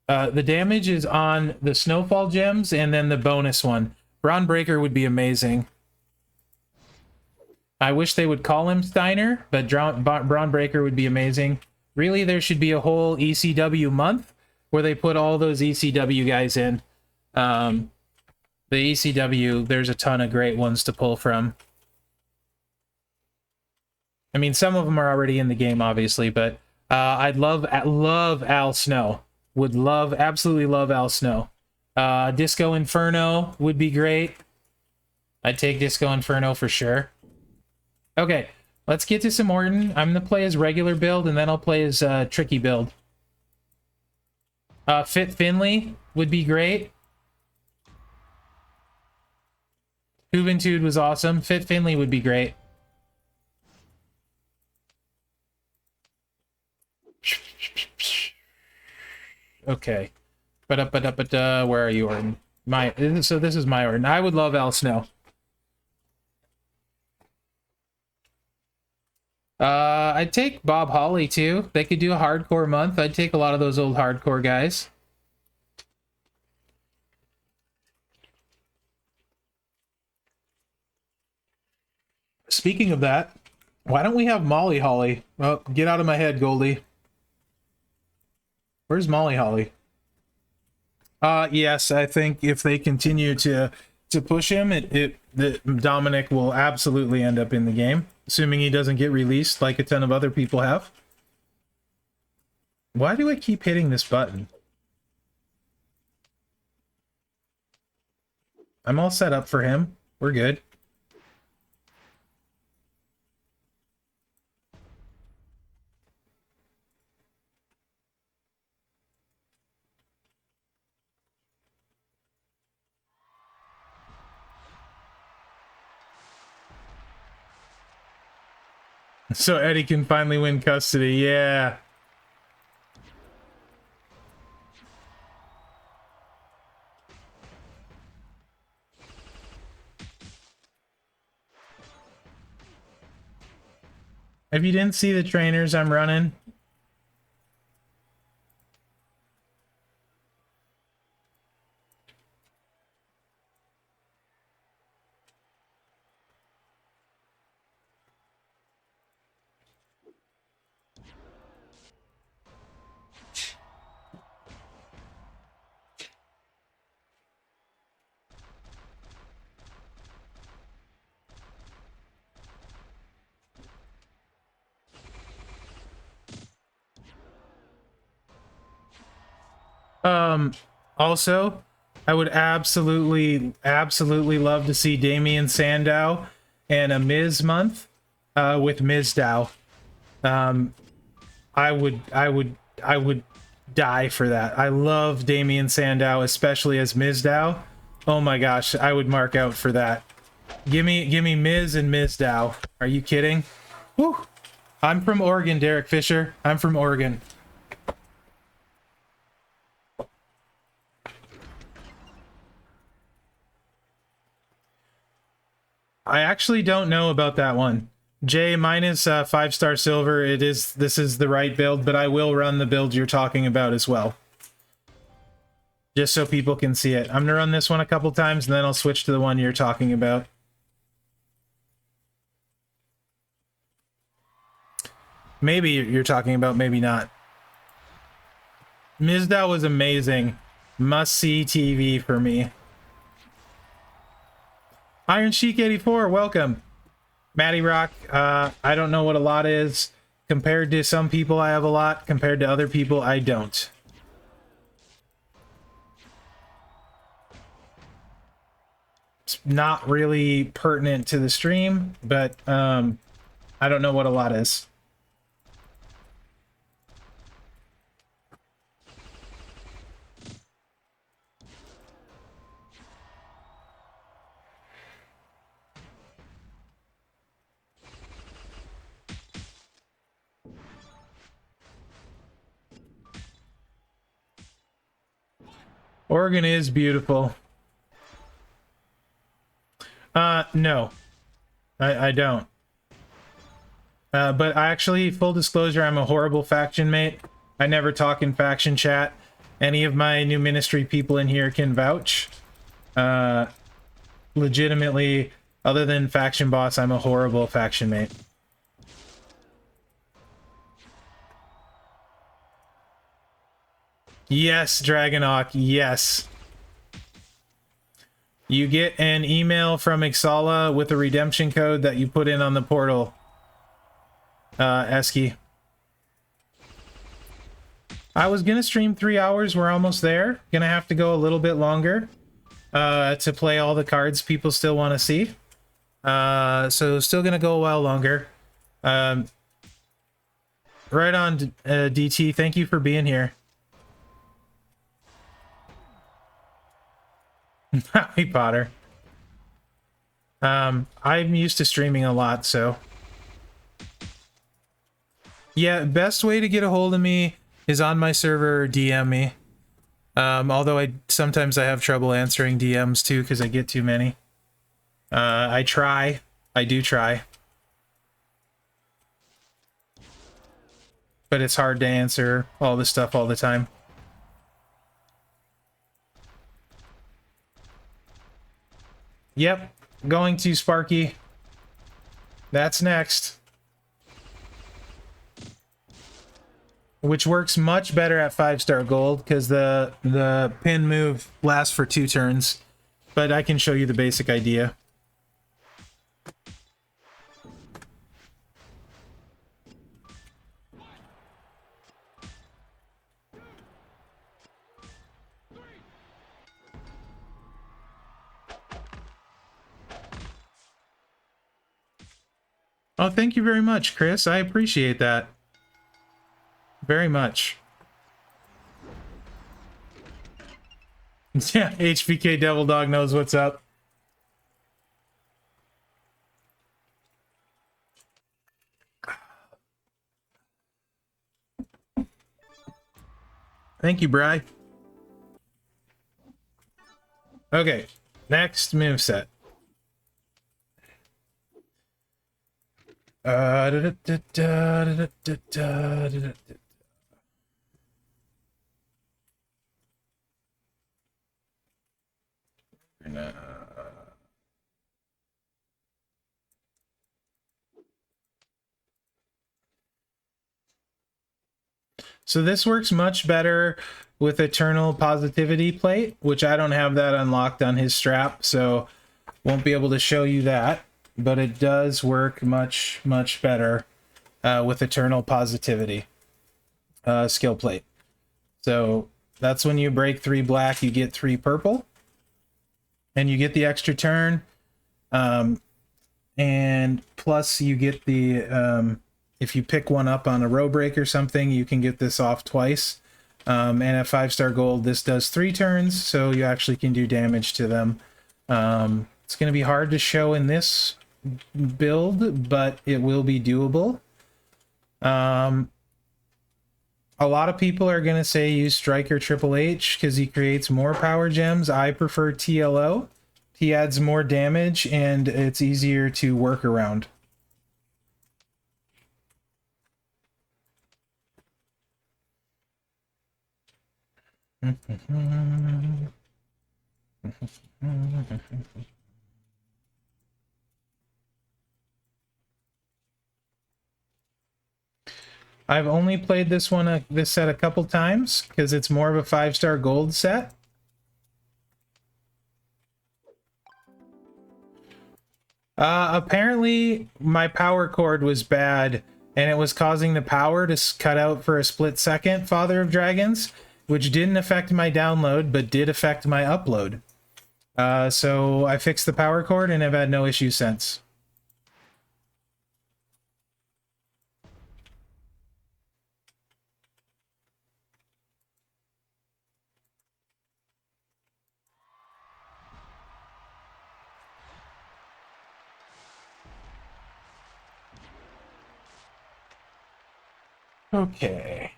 S1: The damage is on the Snowfall gems and then the bonus one. Braun Breaker would be amazing. I wish they would call him Steiner, but Braun Breaker would be amazing. Really, there should be a whole ECW month where they put all those ECW guys in. The ECW, there's a ton of great ones to pull from. I mean, some of them are already in the game, obviously, but I'd love Al Snow. Would absolutely love Al Snow. Disco Inferno would be great. I'd take Disco Inferno for sure. Okay, let's get to some Orton. I'm going to play his regular build, and then I'll play his tricky build. Fit Finley would be great. Juventude was awesome. Fit Finley would be great. Okay. But where are you, Orton? So this is my Orton. I would love Al Snow. I'd take Bob Holly too. They could do a hardcore month. I'd take a lot of those old hardcore guys. Speaking of that, why don't we have Molly Holly? Well, get out of my head, Goldie. Where's Molly Holly? Yes, I think if they continue to push him, Dominic will absolutely end up in the game, assuming he doesn't get released like a ton of other people have. Why do I keep hitting this button? I'm all set up for him. We're good. So Eddie can finally win custody. Yeah. If you didn't see the trainers I'm running, also, I would absolutely love to see Damian Sandow and a Miz month with Mizdow. I would die for that. I love Damian Sandow, especially as Mizdow. Oh my gosh, I would mark out for that. Give me Miz and Mizdow. Are you kidding? Woo! I'm from Oregon, Derek Fisher. I'm from Oregon. I actually don't know about that one. Jay, mine is 5-star silver. This is the right build, but I will run the build you're talking about as well. Just so people can see it. I'm gonna run this one a couple times and then I'll switch to the one you're talking about. Maybe you're talking about, maybe not. Mizdow was amazing. Must-see TV for me. Iron Sheik 84, welcome. Matty Rock, I don't know what a lot is, Compared to some people, I have a lot. Compared to other people, I don't. It's not really pertinent to the stream, but I don't know what a lot is. Oregon is beautiful. No. I don't. But I actually, full disclosure, I'm a horrible faction mate. I never talk in faction chat. Any of my new ministry people in here can vouch. Legitimately, other than faction boss, I'm a horrible faction mate. Yes, Dragonhawk, yes. You get an email from Ixala with a redemption code that you put in on the portal. Esky. I was gonna stream 3 hours, we're almost there. Gonna have to go a little bit longer to play all the cards people still want to see. So still gonna go a while longer. Right on, DT, thank you for being here. Harry Potter. I'm used to streaming a lot, so... Yeah, best way to get a hold of me is on my server or DM me. Although sometimes I have trouble answering DMs too because I get too many. I try. I do try. But it's hard to answer all this stuff all the time. Yep, going to Sparky. That's next. Which works much better at 5-star gold because the pin move lasts for 2 turns. But I can show you the basic idea. Oh, thank you very much, Chris. I appreciate that. Very much. Yeah, HBK Devil Dog knows what's up. Thank you, Bri. Okay, next moveset. So this works much better with Eternal Positivity Plate, which I don't have that unlocked on his strap, so won't be able to show you that. But it does work much, much better with Eternal Positivity skill plate. So that's when you break 3 black, you get 3 purple. And you get the extra turn. And plus you get the... if you pick one up on a row break or something, you can get this off twice. And at 5-star gold, this does 3 turns, so you actually can do damage to them. It's going to be hard to show in this build, but it will be doable. A lot of people are going to say use Striker Triple H because he creates more power gems. I prefer TLO. He adds more damage and it's easier to work around. I've only played this set a couple times because it's more of a 5-star gold set. Apparently my power cord was bad and it was causing the power to cut out for a split second, Father of Dragons, which didn't affect my download, but did affect my upload. So I fixed the power cord and I've had no issues since. Okay.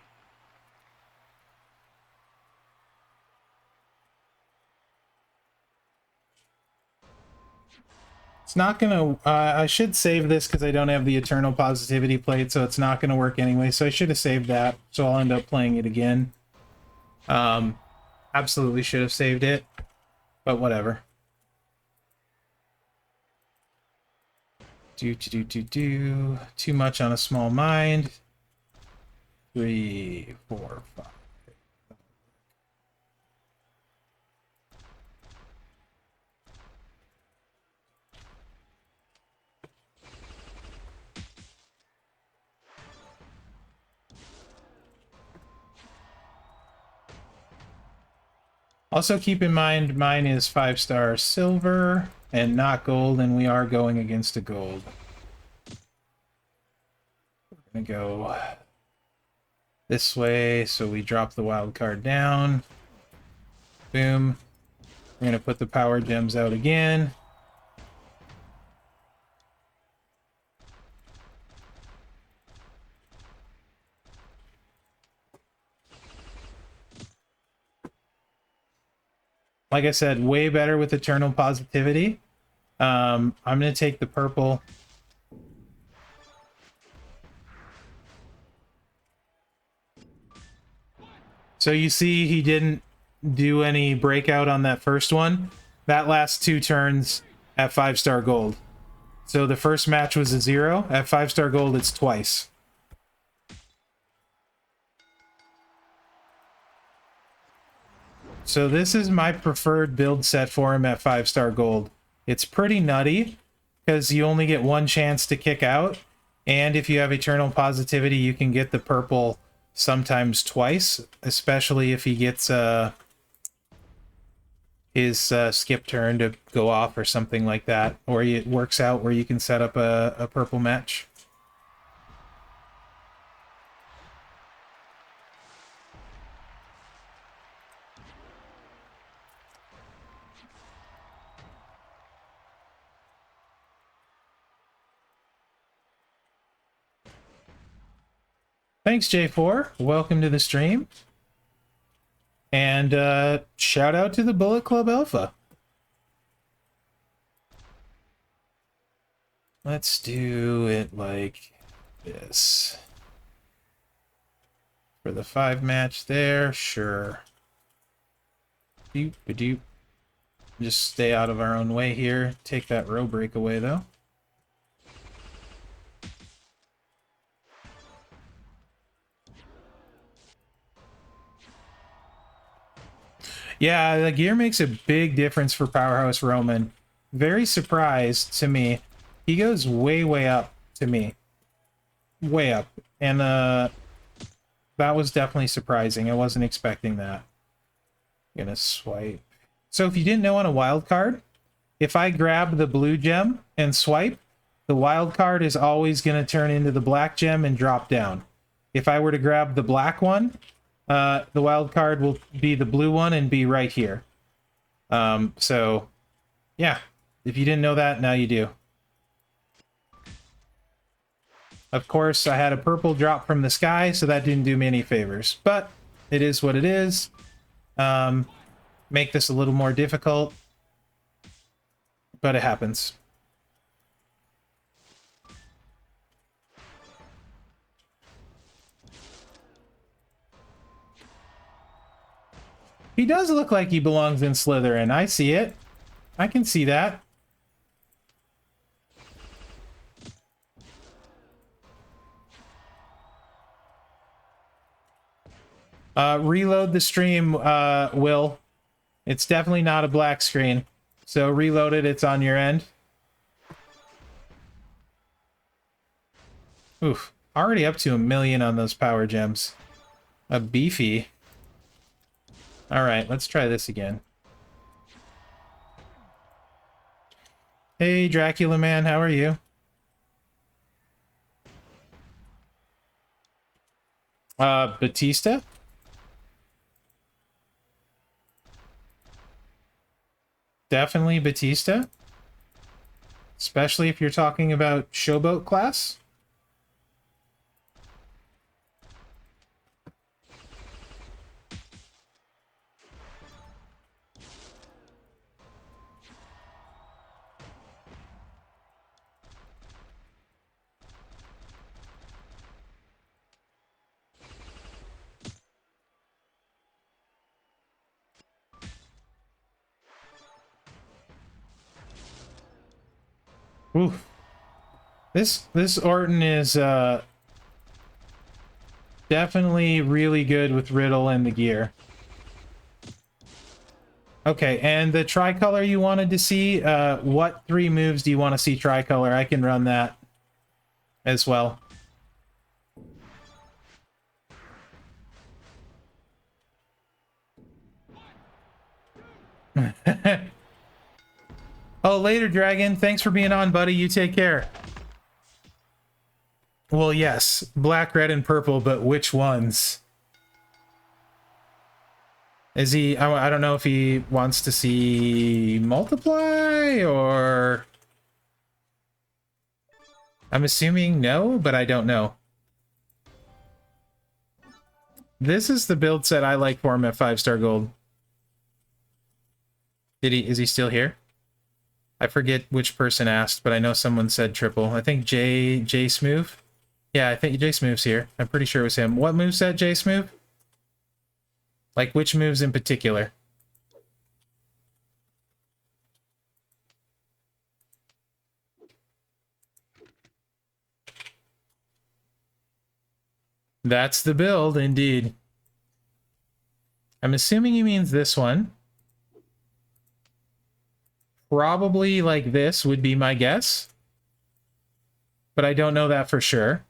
S1: It's not gonna, I should save this because I don't have the Eternal Positivity plate, so it's not gonna work anyway, so I should have saved that, so I'll end up playing it again. Absolutely should have saved it, but whatever. Too much on a small mind. 3, 4, 5. Also keep in mind, mine is 5-star silver and not gold, and we are going against a gold. We're gonna go this way, so we drop the wild card down. Boom. We're gonna put the power gems out again. Like I said, way better with Eternal Positivity. I'm gonna take the purple. So you see he didn't do any breakout on that first one. That lasts 2 turns at 5-star gold. So the first match was a 0. At 5-star gold, it's twice. So this is my preferred build set for him at 5-star gold. It's pretty nutty because you only get 1 chance to kick out. And if you have Eternal Positivity, you can get the purple sometimes twice, especially if he gets his skip turn to go off or something like that, or it works out where you can set up a purple match. Thanks, J4. Welcome to the stream. And shout out to the Bullet Club Alpha. Let's do it like this. For the 5 match there, sure. Doop-a-doop. Just stay out of our own way here. Take that row break away, though. Yeah, the gear makes a big difference for Powerhouse Roman. Very surprised to me. He goes way, way up to me. Way up. And that was definitely surprising. I wasn't expecting that. Gonna swipe. So if you didn't know on a wild card, if I grab the blue gem and swipe, the wild card is always going to turn into the black gem and drop down. If I were to grab the black one, the wild card will be the blue one and be right here. So, yeah. If you didn't know that, now you do. Of course, I had a purple drop from the sky, so that didn't do me any favors. But it is what it is. Make this a little more difficult. But it happens. He does look like he belongs in Slytherin. I see it. I can see that. Reload the stream, Will. It's definitely not a black screen. So reload it, it's on your end. Oof. Already up to 1,000,000 on those power gems. A beefy. Alright, let's try this again. Hey, Dracula man, how are you? Batista? Definitely Batista. Especially if you're talking about showboat class. Oof. This Orton is definitely really good with Riddle and the gear. Okay, and the tricolor you wanted to see, what 3 moves do you want to see tricolor? I can run that as well. Oh, later, Dragon. Thanks for being on, buddy. You take care. Well, yes, black, red, and purple, but which ones? Is he... I don't know if he wants to see multiply, or... I'm assuming no, but I don't know. This is the build set I like for him at 5-star gold. Is he still here? I forget which person asked, but I know someone said triple. I think J Smooth. Yeah, I think J Smooth's here. I'm pretty sure it was him. What move set, J Smooth? Like, which moves in particular? That's the build, indeed. I'm assuming he means this one. Probably like this would be my guess. But I don't know that for sure.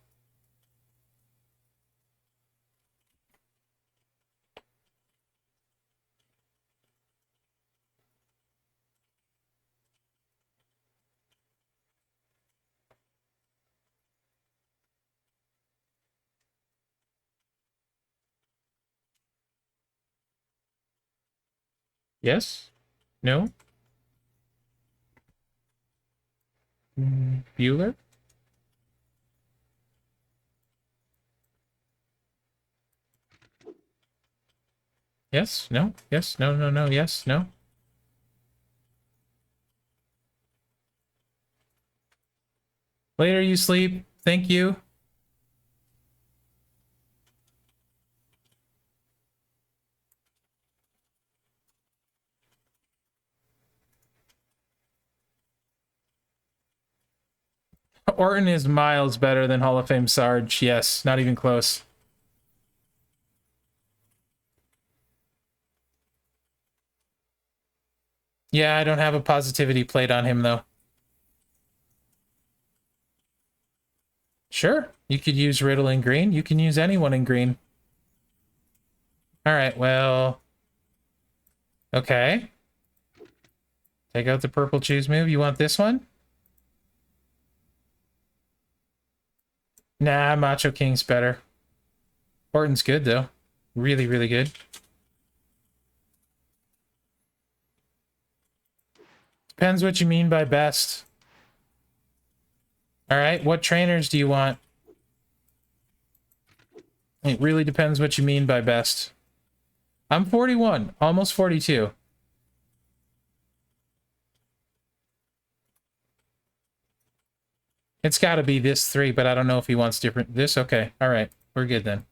S1: Yes? No? Bueller? Yes? No? Yes? No, no, no, yes? No? Later, you sleep. Thank you. Orton is miles better than Hall of Fame Sarge. Yes, not even close. Yeah, I don't have a positivity plate on him, though. Sure, you could use Riddle in green. You can use anyone in green. Alright, well... Okay. Take out the purple choose move. You want this one? Nah, Macho King's better. Orton's good, though. Really, really good. Depends what you mean by best. Alright, what trainers do you want? It really depends what you mean by best. I'm 41, almost 42. It's got to be this 3, but I don't know if he wants different... This? Okay, alright. We're good then.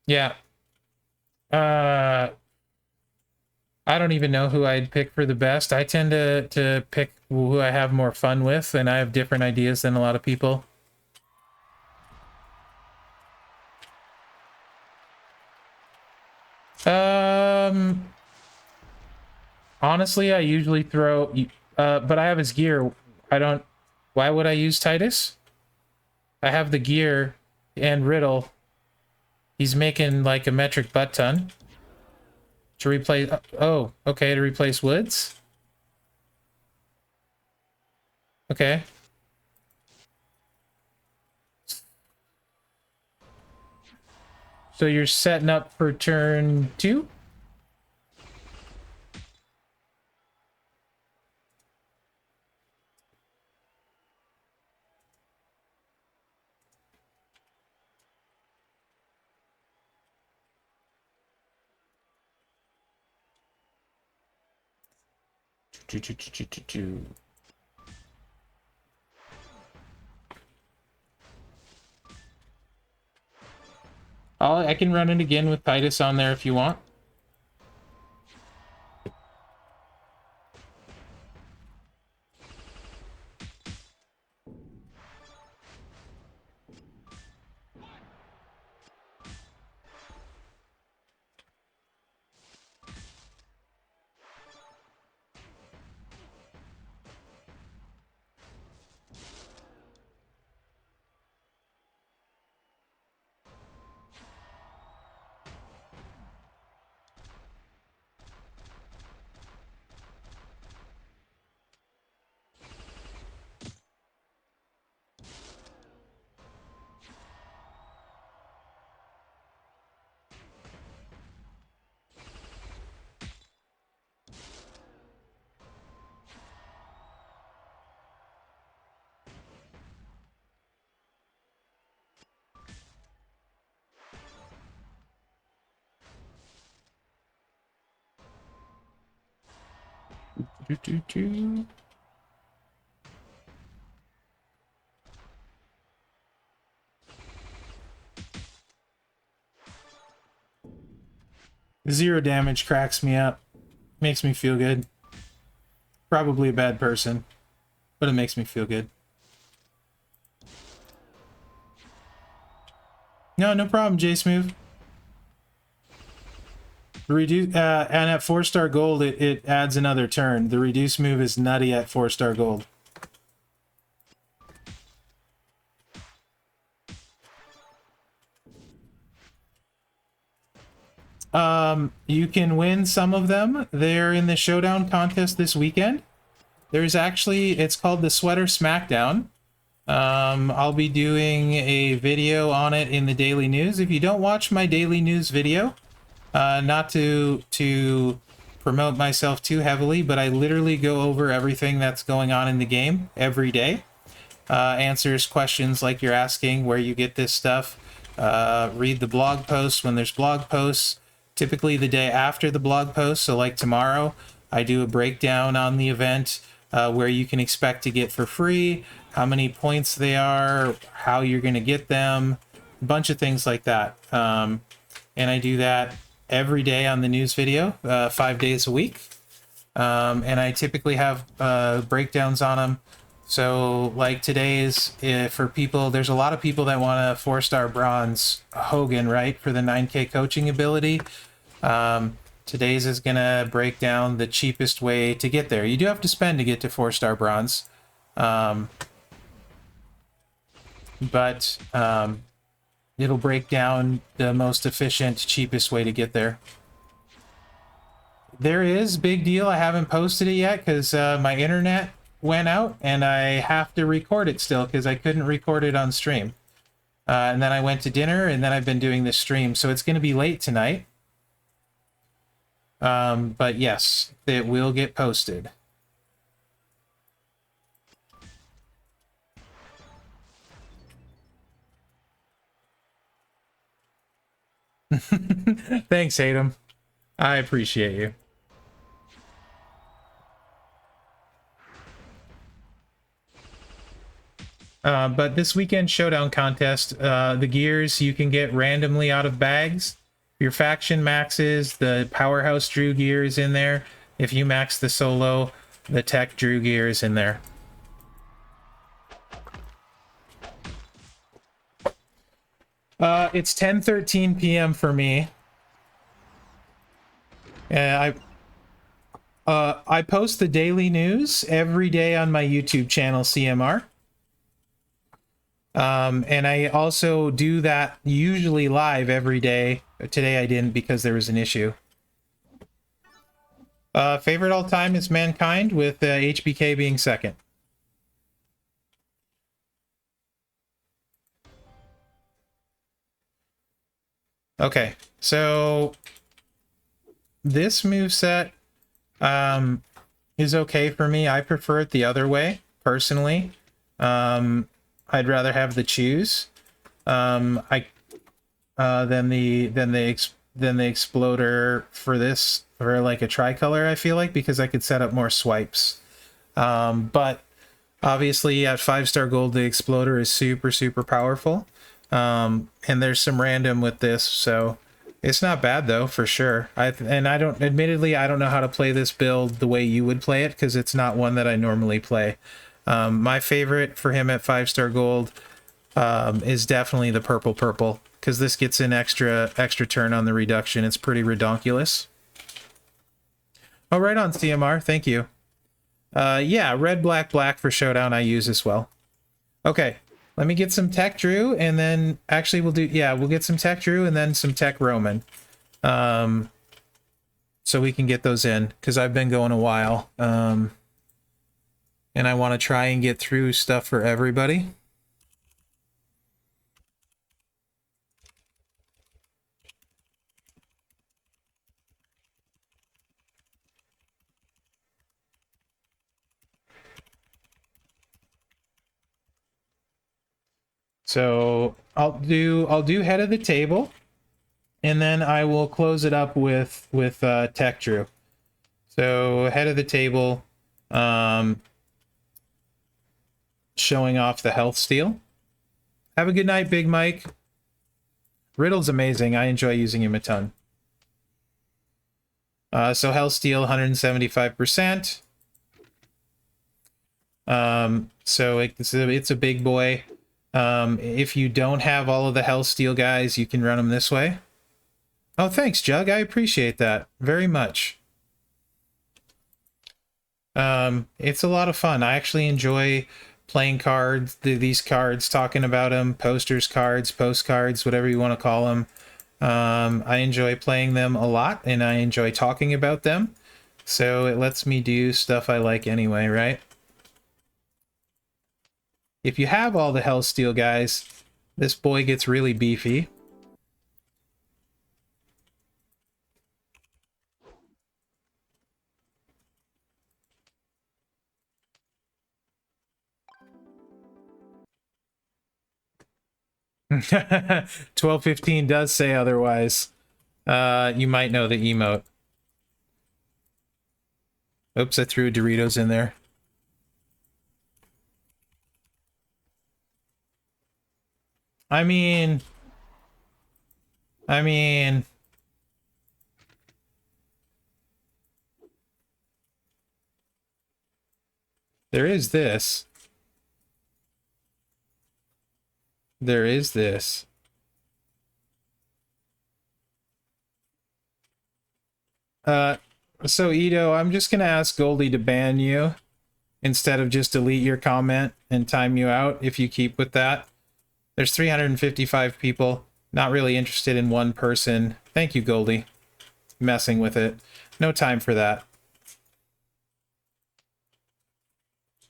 S1: Yeah. I don't even know who I'd pick for the best. I tend to pick who I have more fun with, and I have different ideas than a lot of people. Honestly, I usually throw... but I have his gear. I don't... Why would I use Titus? I have the gear and Riddle. He's making like a metric butt ton to replace. Oh, okay, to replace Woods. Okay. So you're setting up for turn 2? I can run it again with Titus on there if you want. Zero damage cracks me up. Makes me feel good. Probably a bad person, but it makes me feel good. No problem, J-Smooth. And at 4-star gold, it adds another turn. The reduce move is nutty at 4-star gold. You can win some of them. They're in the showdown contest this weekend. There's actually, it's called the Sweater Smackdown. I'll be doing a video on it in the daily news. If you don't watch my daily news video, not to promote myself too heavily, but I literally go over everything that's going on in the game every day. Answers questions like you're asking, where you get this stuff. Read the blog posts when there's blog posts. Typically the day after the blog post, so like tomorrow, I do a breakdown on the event, where you can expect to get for free, how many points they are, how you're going to get them, a bunch of things like that. And I do that every day on the news video, 5 days a week. And I typically have breakdowns on them. So like today's, for people, there's a lot of people that want a 4-star bronze Hogan, right, for the 9K coaching ability. Today's is gonna break down the cheapest way to get there. You do have to spend to get to 4-star bronze, but it'll break down the most efficient, cheapest way to get there. There is, big deal, I haven't posted it yet because my internet went out and I have to record it still because I couldn't record it on stream. And then I went to dinner and then I've been doing this stream, so it's going to be late tonight. But yes, it will get posted. Thanks, Adam. I appreciate you. But this weekend showdown contest, the gears you can get randomly out of bags. Your faction maxes, the powerhouse Drew gear is in there. If you max the solo, the tech Drew gear is in there. It's 10:13 p.m. for me. I post the daily news every day on my YouTube channel, CMR. And I also do that usually live every day. Today I didn't because there was an issue. Favorite all time is Mankind, with HBK being second. Okay, so this moveset is okay for me. I prefer it the other way, personally. I'd rather have the choose than the exploder for this, for like a tricolor, I feel like, because I could set up more swipes. But obviously at 5-star gold, the exploder is super, super powerful. And there's some random with this, so it's not bad though, for sure. Admittedly, I don't know how to play this build the way you would play it, because it's not one that I normally play. My favorite for him at 5-star gold is definitely the purple, because this gets an extra turn on the reduction. It's pretty redonkulous. Oh, right on, CMR. Thank you. Yeah, red, black for showdown I use as well. Okay, let me get some tech Drew, and then actually we'll get some tech Drew and then some tech Roman. So we can get those in, because I've been going a while. And I want to try and get through stuff for everybody. So I'll do head of the table, and then I will close it up with tech Drew. So head of the table, showing off the health steal. Have a good night, Big Mike. Riddle's amazing. I enjoy using him a ton. So health steal 175%. So it's a big boy. If you don't have all of the health steal guys, you can run them this way. Oh, thanks, Jug. I appreciate that very much. It's a lot of fun. I actually enjoy playing cards, these cards, talking about them, posters, cards, postcards, whatever you want to call them. I enjoy playing them a lot, and I enjoy talking about them. So it lets me do stuff I like anyway, right? If you have all the Hellsteel guys, this boy gets really beefy. 12:15 does say otherwise. You might know the emote. Oops, I threw Doritos in there. I mean, there is this. There is this. So Ito, I'm just gonna ask Goldie to ban you instead of just delete your comment and time you out if you keep with that. There's 355 people, not really interested in one person. Thank you, Goldie. Messing with it. No time for that.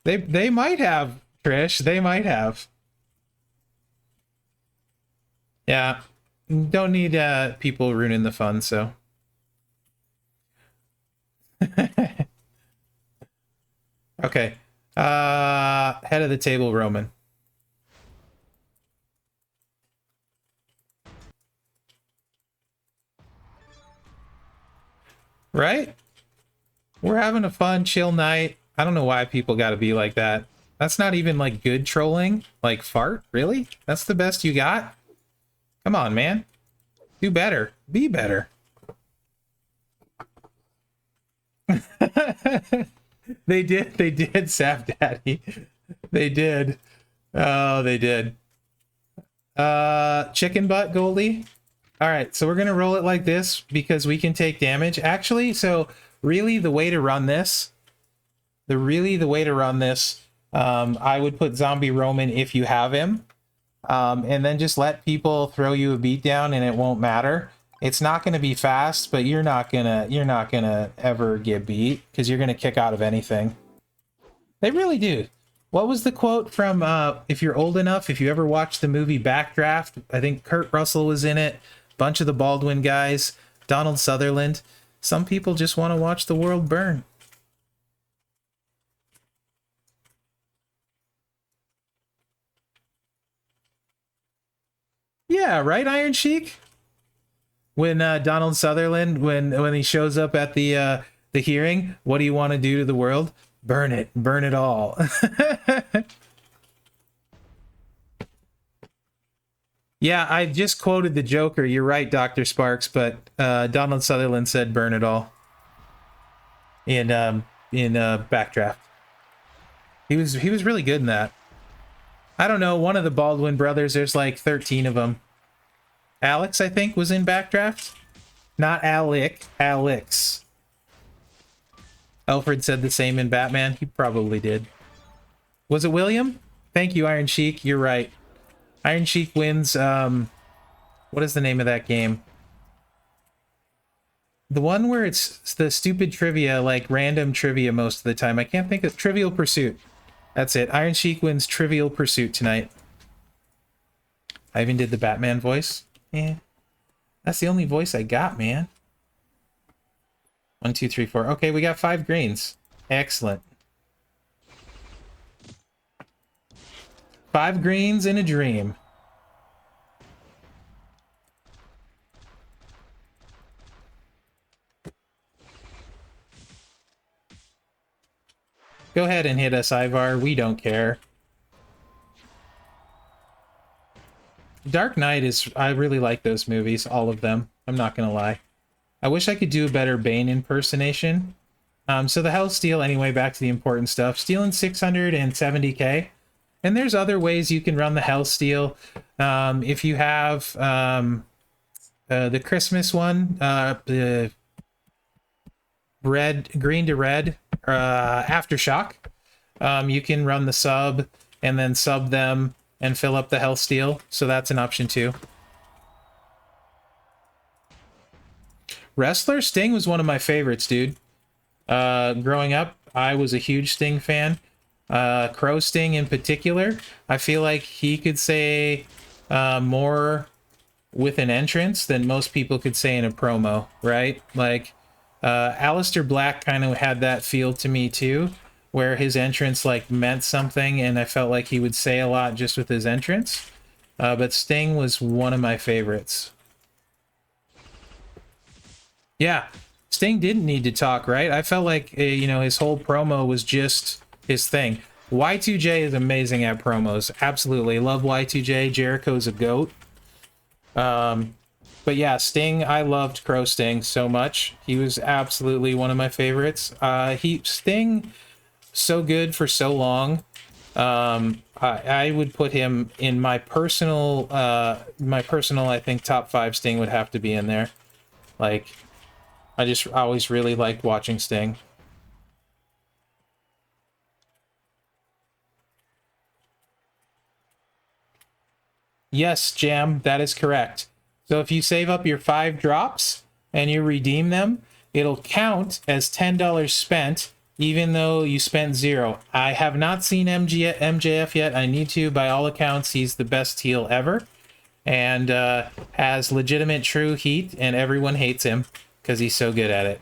S1: They might have, Trish. They might have. Yeah. Don't need people ruining the fun, so. Okay. Head of the table, Roman. Right? We're having a fun, chill night. I don't know why people gotta be like that. That's not even like good trolling. Like fart? Really? That's the best you got? Come on, man. Do better. Be better. They did, Sap Daddy. They did. Oh, they did. Chicken butt, Goldie. All right, so we're gonna roll it like this because we can take damage. Actually, so really the way to run this, I would put Zombie Roman if you have him. and then just let people throw you a beat down and it won't matter. It's not going to be fast, but you're not gonna ever get beat because you're gonna kick out of anything. They really do. What was the quote from, if you're old enough, if you ever watched the movie Backdraft? I think Kurt Russell was in it, bunch of the Baldwin guys, Donald Sutherland. Some people just want to watch the world burn. Yeah, right, Iron Sheik? When Donald Sutherland, when he shows up at the hearing, what do you want to do to the world? Burn it all. Yeah, I just quoted the Joker. You're right, Dr. Sparks, but Donald Sutherland said burn it all in Backdraft. He was really good in that. I don't know, one of the Baldwin brothers, there's like 13 of them. Alex, I think, was in Backdraft. Not Alec, Alex. Alfred said the same in Batman. He probably did. Was it William? Thank you, Iron Sheik. You're right. Iron Sheik wins, what is the name of that game? The one where it's the stupid trivia, like random trivia most of the time. I can't think of Trivial Pursuit. That's it. Iron Sheik wins Trivial Pursuit tonight. I even did the Batman voice. Yeah. That's the only voice I got, man. 1, 2, 3, 4. Okay, we got 5 greens. Excellent. 5 greens in a dream. Go ahead and hit us, Ivar. We don't care. Dark Knight is... I really like those movies, all of them. I'm not gonna lie. I wish I could do a better Bane impersonation. So the Hellsteel, anyway, back to the important stuff. Stealing 670k. And there's other ways you can run the Hellsteel. If you have the Christmas one, the green to red, Aftershock, you can run the sub and then sub them and fill up the Hellsteel. So that's an option too. Wrestler Sting was one of my favorites, dude. Growing up, I was a huge Sting fan. Crow Sting in particular. I feel like he could say more with an entrance than most people could say in a promo, right? Like, Aleister Black kind of had that feel to me too, where his entrance like meant something, and I felt like he would say a lot just with his entrance. But Sting was one of my favorites. Yeah, Sting didn't need to talk, right? I felt like, you know, his whole promo was just his thing. Y2J is amazing at promos. Absolutely. Love Y2J. Jericho's a GOAT. But yeah, Sting, I loved Crow Sting so much. He was absolutely one of my favorites. Sting, so good for so long. I would put him in my personal, I think, top 5 Sting would have to be in there. Like, I just always really liked watching Sting. Yes, Jam, that is correct. So if you save up your 5 drops and you redeem them, it'll count as $10 spent, even though you spent 0. I have not seen MJF yet. I need to. By all accounts, he's the best heel ever, and has legitimate true heat, and everyone hates him because he's so good at it.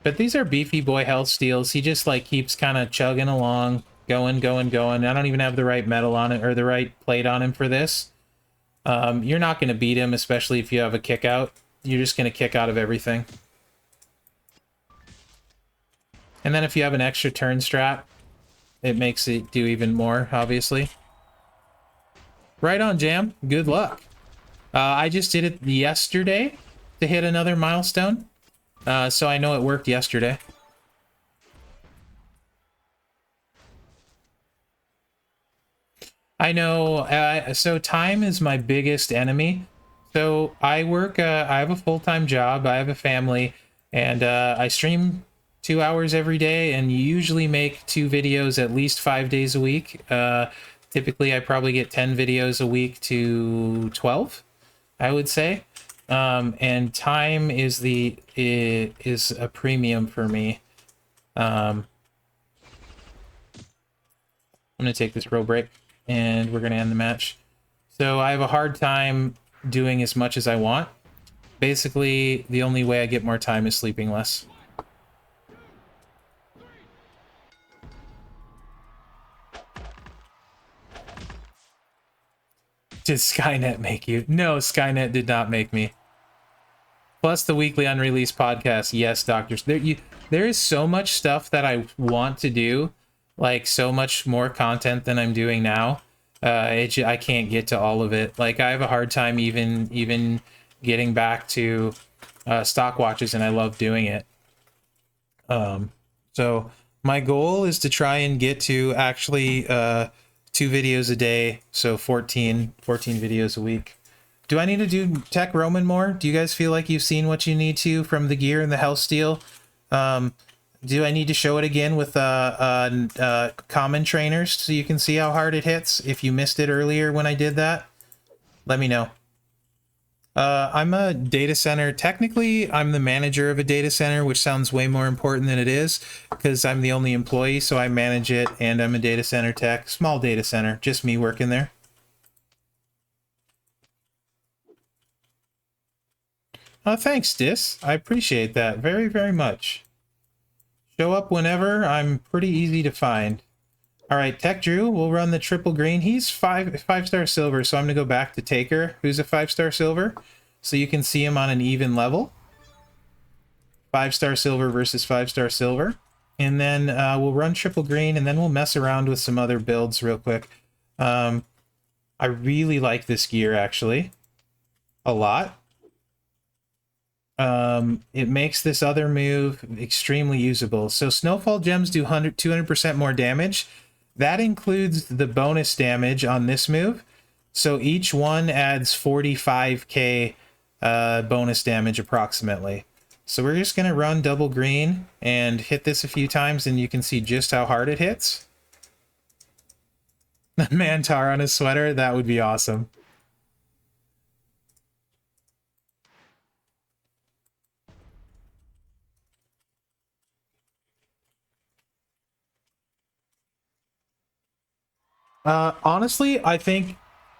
S1: But these are beefy boy health steals. He just like keeps kind of chugging along, going. I don't even have the right metal on it or the right plate on him for this. You're not going to beat him, especially if you have a kick out. You're just going to kick out of everything. And then if you have an extra turn strat, it makes it do even more, obviously. Right on, Jam. Good luck. I just did it yesterday to hit another milestone. So I know it worked yesterday. I know, so time is my biggest enemy. So I work, I have a full-time job, I have a family, and I stream 2 hours every day, and usually make 2 videos at least 5 days a week. Typically, I probably get 10 videos a week to 12, I would say. And time is is a premium for me. I'm gonna take this row break, and we're gonna end the match. So I have a hard time doing as much as I want. Basically, the only way I get more time is sleeping less. Did Skynet make you? No, Skynet did not make me. Plus the weekly unreleased podcast. Yes, doctors. There is so much stuff that I want to do, like so much more content than I'm doing now. I can't get to all of it. Like I have a hard time even getting back to stock watches, and I love doing it. So my goal is to try and get to actually 2 videos a day, so 14 videos a week. Do I need to do Tech Roman more? Do you guys feel like you've seen what you need to from the gear and the health steal? Do I need to show it again with common trainers so you can see how hard it hits? If you missed it earlier when I did that, let me know. I'm a data center. Technically, I'm the manager of a data center, which sounds way more important than it is because I'm the only employee, so I manage it, and I'm a data center tech. Small data center, just me working there. Oh, thanks, Dis. I appreciate that very, very much. Show up whenever. I'm pretty easy to find. All right, Tech Drew, we'll run the triple green. He's five-star silver, so I'm going to go back to Taker, who's a 5-star silver, so you can see him on an even level. 5-star silver versus 5-star silver. And then we'll run triple green, and then we'll mess around with some other builds real quick. I really like this gear, actually. A lot. It makes this other move extremely usable. So Snowfall Gems do 200% more damage. That includes the bonus damage on this move. So each one adds 45k bonus damage approximately. So we're just going to run double green and hit this a few times, and you can see just how hard it hits. Mantar on his sweater, that would be awesome. Honestly, I think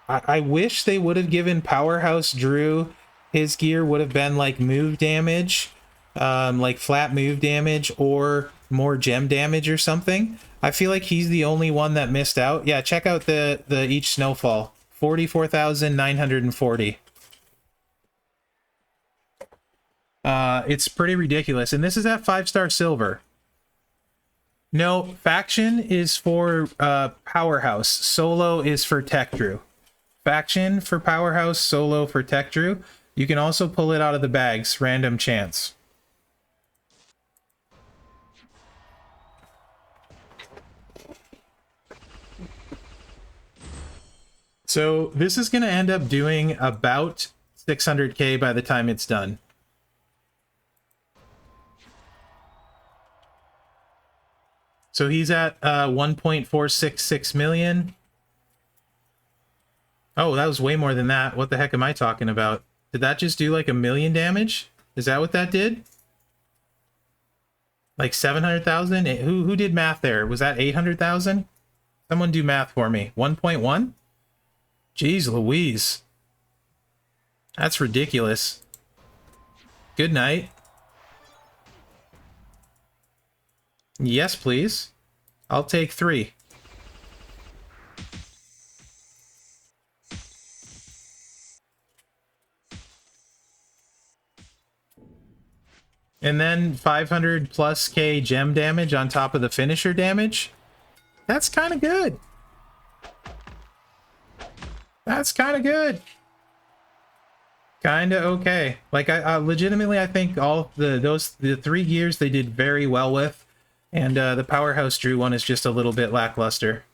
S1: I wish they would have given Powerhouse Drew his gear would have been like move damage, like flat move damage or more gem damage or something. I feel like he's the only one that missed out. Yeah, check out the each snowfall. 44,940. It's pretty ridiculous. And this is at 5-star silver. No, faction is for Powerhouse. Solo is for Tech Drew. Faction for Powerhouse, solo for Tech Drew. You can also pull it out of the bags, random chance. So this is going to end up doing about 600k by the time it's done. So he's at 1.466 million. Oh, that was way more than that. What the heck am I talking about? Did that just do like 1 million damage? Is that what that did? Like 700,000? Who did math there? Was that 800,000? Someone do math for me. 1.1? Jeez Louise. That's ridiculous. Good night. Yes, please. I'll take 3. And then 500 plus K gem damage on top of the finisher damage. That's kind of good. That's kind of good. Kind of okay. Like I legitimately, I think all the 3 gears they did very well with. And the Powerhouse Drew one is just a little bit lackluster.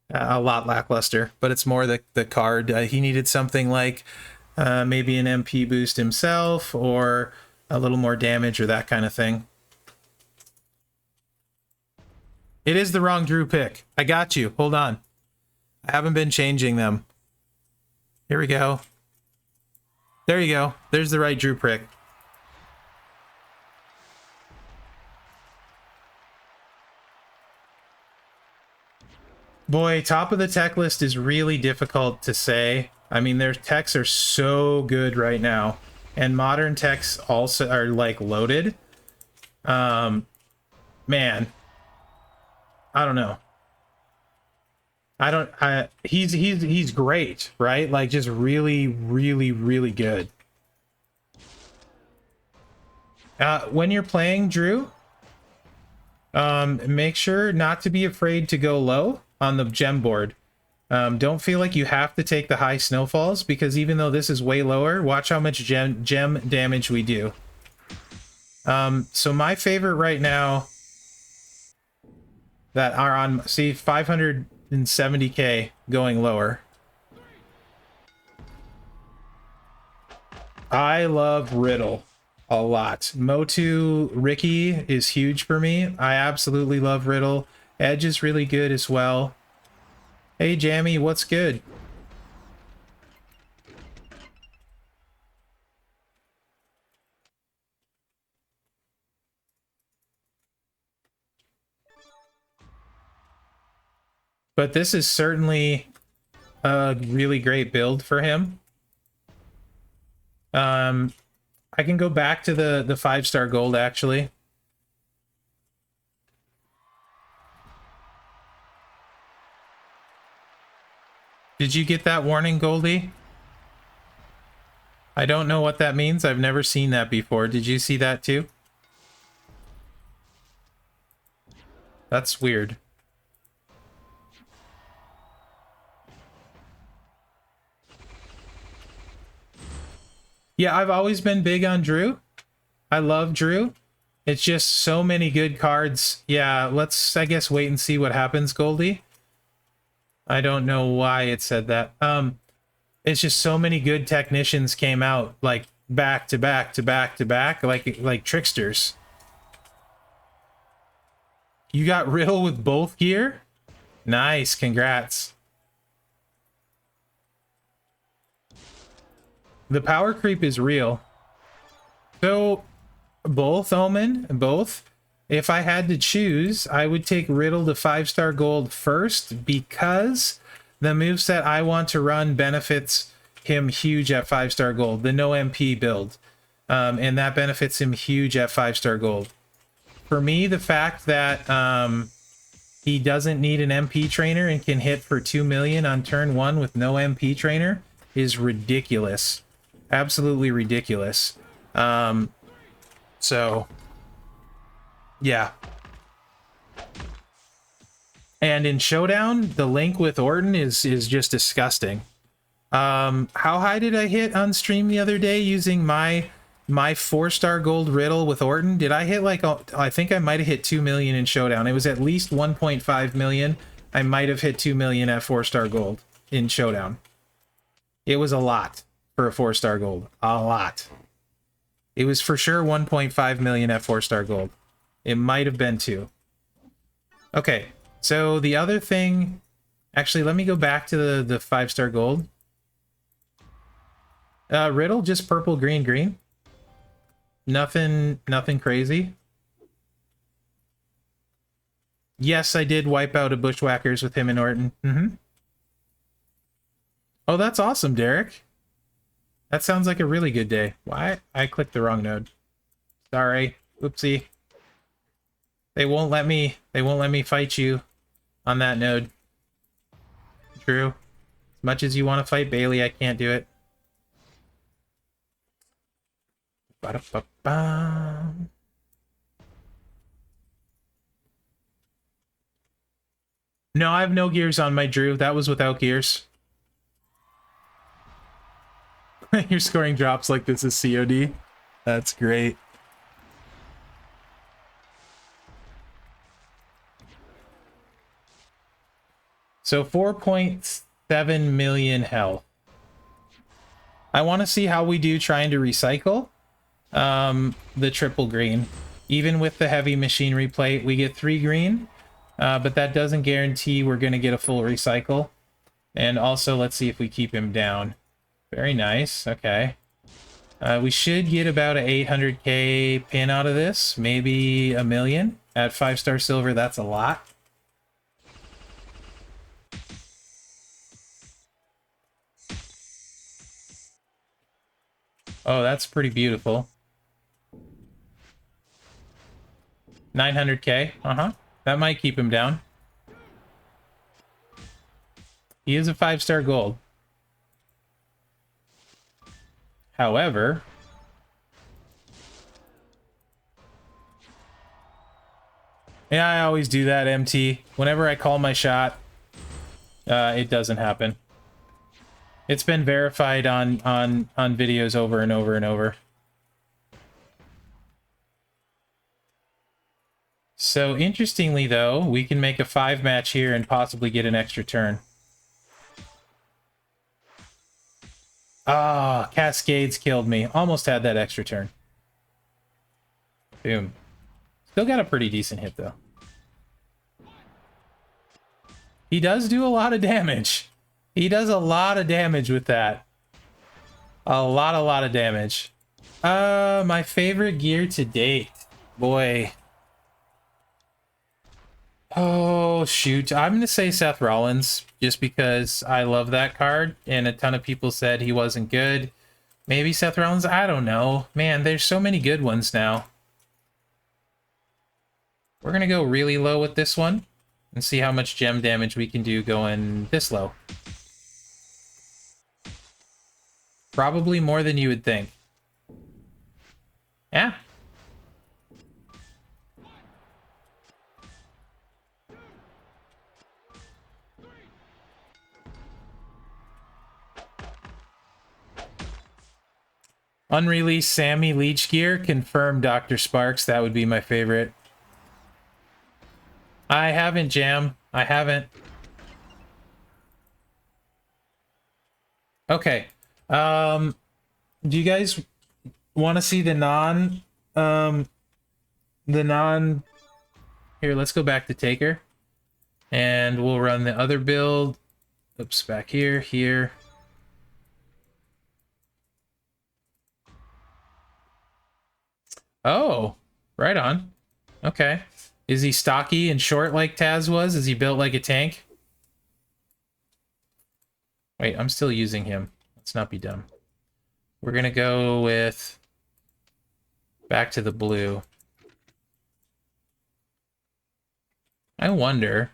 S1: A lot lackluster, but it's more the card. He needed something like maybe an MP boost himself or a little more damage or that kind of thing. It is the wrong Drew pick. I got you. Hold on. I haven't been changing them. Here we go. There you go. There's the right Drew pick. Boy, top of the tech list is really difficult to say. I mean, their techs are so good right now. And modern techs also are, like, loaded. Man. I don't know. He's great, right? Like, just really, really, really good. When you're playing, Drew, make sure not to be afraid to go low on the gem board. Don't feel like you have to take the high snowfalls, because even though this is way lower, watch how much gem damage we do. So my favorite right now that are on, see, 570k going lower. I love Riddle a lot. Motu Ricky is huge for me. I absolutely love Riddle. Edge is really good as well. Hey Jammy, what's good? But this is certainly a really great build for him. I can go back to the 5-star gold, actually. Did you get that warning, Goldie? I don't know what that means. I've never seen that before. Did you see that too? That's weird. Yeah, I've always been big on Drew. I love Drew. It's just so many good cards. Yeah, let's, I guess, wait and see what happens, Goldie. I don't know why it said that. It's just so many good technicians came out, like, back to back to back to back, like tricksters. You got Riddle with both gear? Nice, congrats. The power creep is real. So, both, Omen, both. If I had to choose, I would take Riddle to 5-star gold first, because the moveset I want to run benefits him huge at 5-star gold, the no MP build. And that benefits him huge at 5-star gold. For me, the fact that he doesn't need an MP trainer and can hit for 2 million on turn 1 with no MP trainer is ridiculous. Absolutely ridiculous. So, yeah. And in Showdown, the link with Orton is just disgusting. How high did I hit on stream the other day using my 4-star gold Riddle with Orton? Did I hit, like, I think I might have hit 2 million in Showdown. It was at least 1.5 million. I might have hit 2 million at 4-star gold in Showdown. It was a lot for a 4-star gold. A lot. It was for sure 1.5 million at 4-star gold. It might have been 2. Okay, so the other thing... Actually, let me go back to the 5-star gold. Riddle, just purple, green, green. Nothing crazy. Yes, I did wipe out a Bushwhackers with him and Orton. Oh, that's awesome, Derek. That sounds like a really good day. Why? I clicked the wrong node. Sorry. Oopsie. They won't let me fight you on that node. True. As much as you want to fight Bailey, I can't do it. Ba-da-ba-ba. No, I have no gears on my Drew. That was without gears. You're scoring drops like this is COD. That's great. So 4.7 million health. I want to see how we do trying to recycle the triple green. Even with the heavy machinery plate, we get 3 green. but that doesn't guarantee we're going to get a full recycle. And also, let's see if we keep him down. Very nice. Okay. We should get about a 800k pin out of this. Maybe a million. At 5-star silver, that's a lot. Oh, that's pretty beautiful. 900k. Uh-huh. That might keep him down. He is a 5-star gold. However, yeah, I always do that, MT. Whenever I call my shot, it doesn't happen. It's been verified on videos over and over and over. So interestingly, though, we can make a 5 match here and possibly get an extra turn. Ah, Cascades killed me. Almost had that extra turn. Boom. Still got a pretty decent hit, though. He does do a lot of damage. He does a lot of damage with that. A lot of damage. My favorite gear to date. Boy. Oh, shoot. I'm going to say Seth Rollins, just because I love that card, and a ton of people said he wasn't good. Maybe Seth Rollins? I don't know. Man, there's so many good ones now. We're going to go really low with this one, and see how much gem damage we can do going this low. Probably more than you would think. Yeah. Unreleased Sammy Leech gear. Confirmed, Dr. Sparks. That would be my favorite. I haven't, Jam. I haven't. Okay. Do you guys want to see the here, let's go back to Taker. And we'll run the other build. Oops, back here. Oh, right on. Okay. Is he stocky and short like Taz was? Is he built like a tank? Wait, I'm still using him. Let's not be dumb. We're gonna go with back to the blue. I wonder.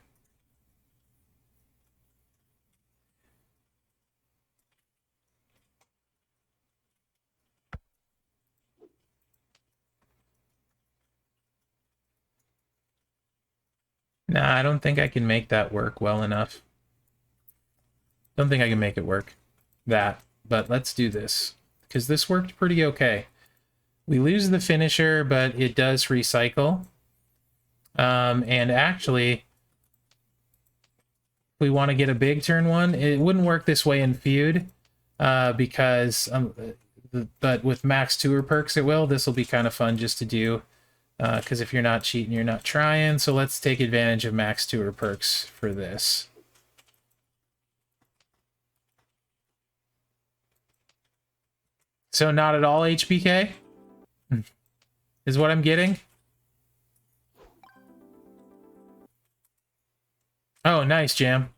S1: Nah, I don't think I can make that work well enough. Don't think I can make it work. That. But let's do this. Because this worked pretty okay. We lose the finisher, but it does recycle. And actually, if we want to get a big turn one, it wouldn't work this way in feud. Because, but with max tour perks it will. This will be kind of fun just to do. Because if you're not cheating, you're not trying. So let's take advantage of max tour perks for this. So not at all HBK? Is what I'm getting? Oh, nice, Jam.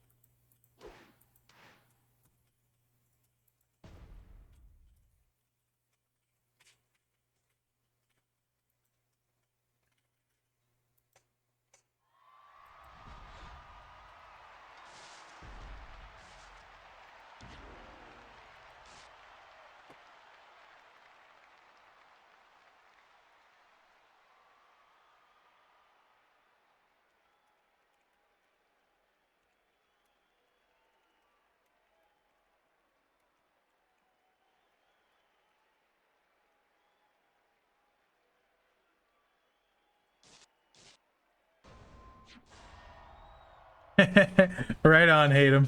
S1: Right on, hate him.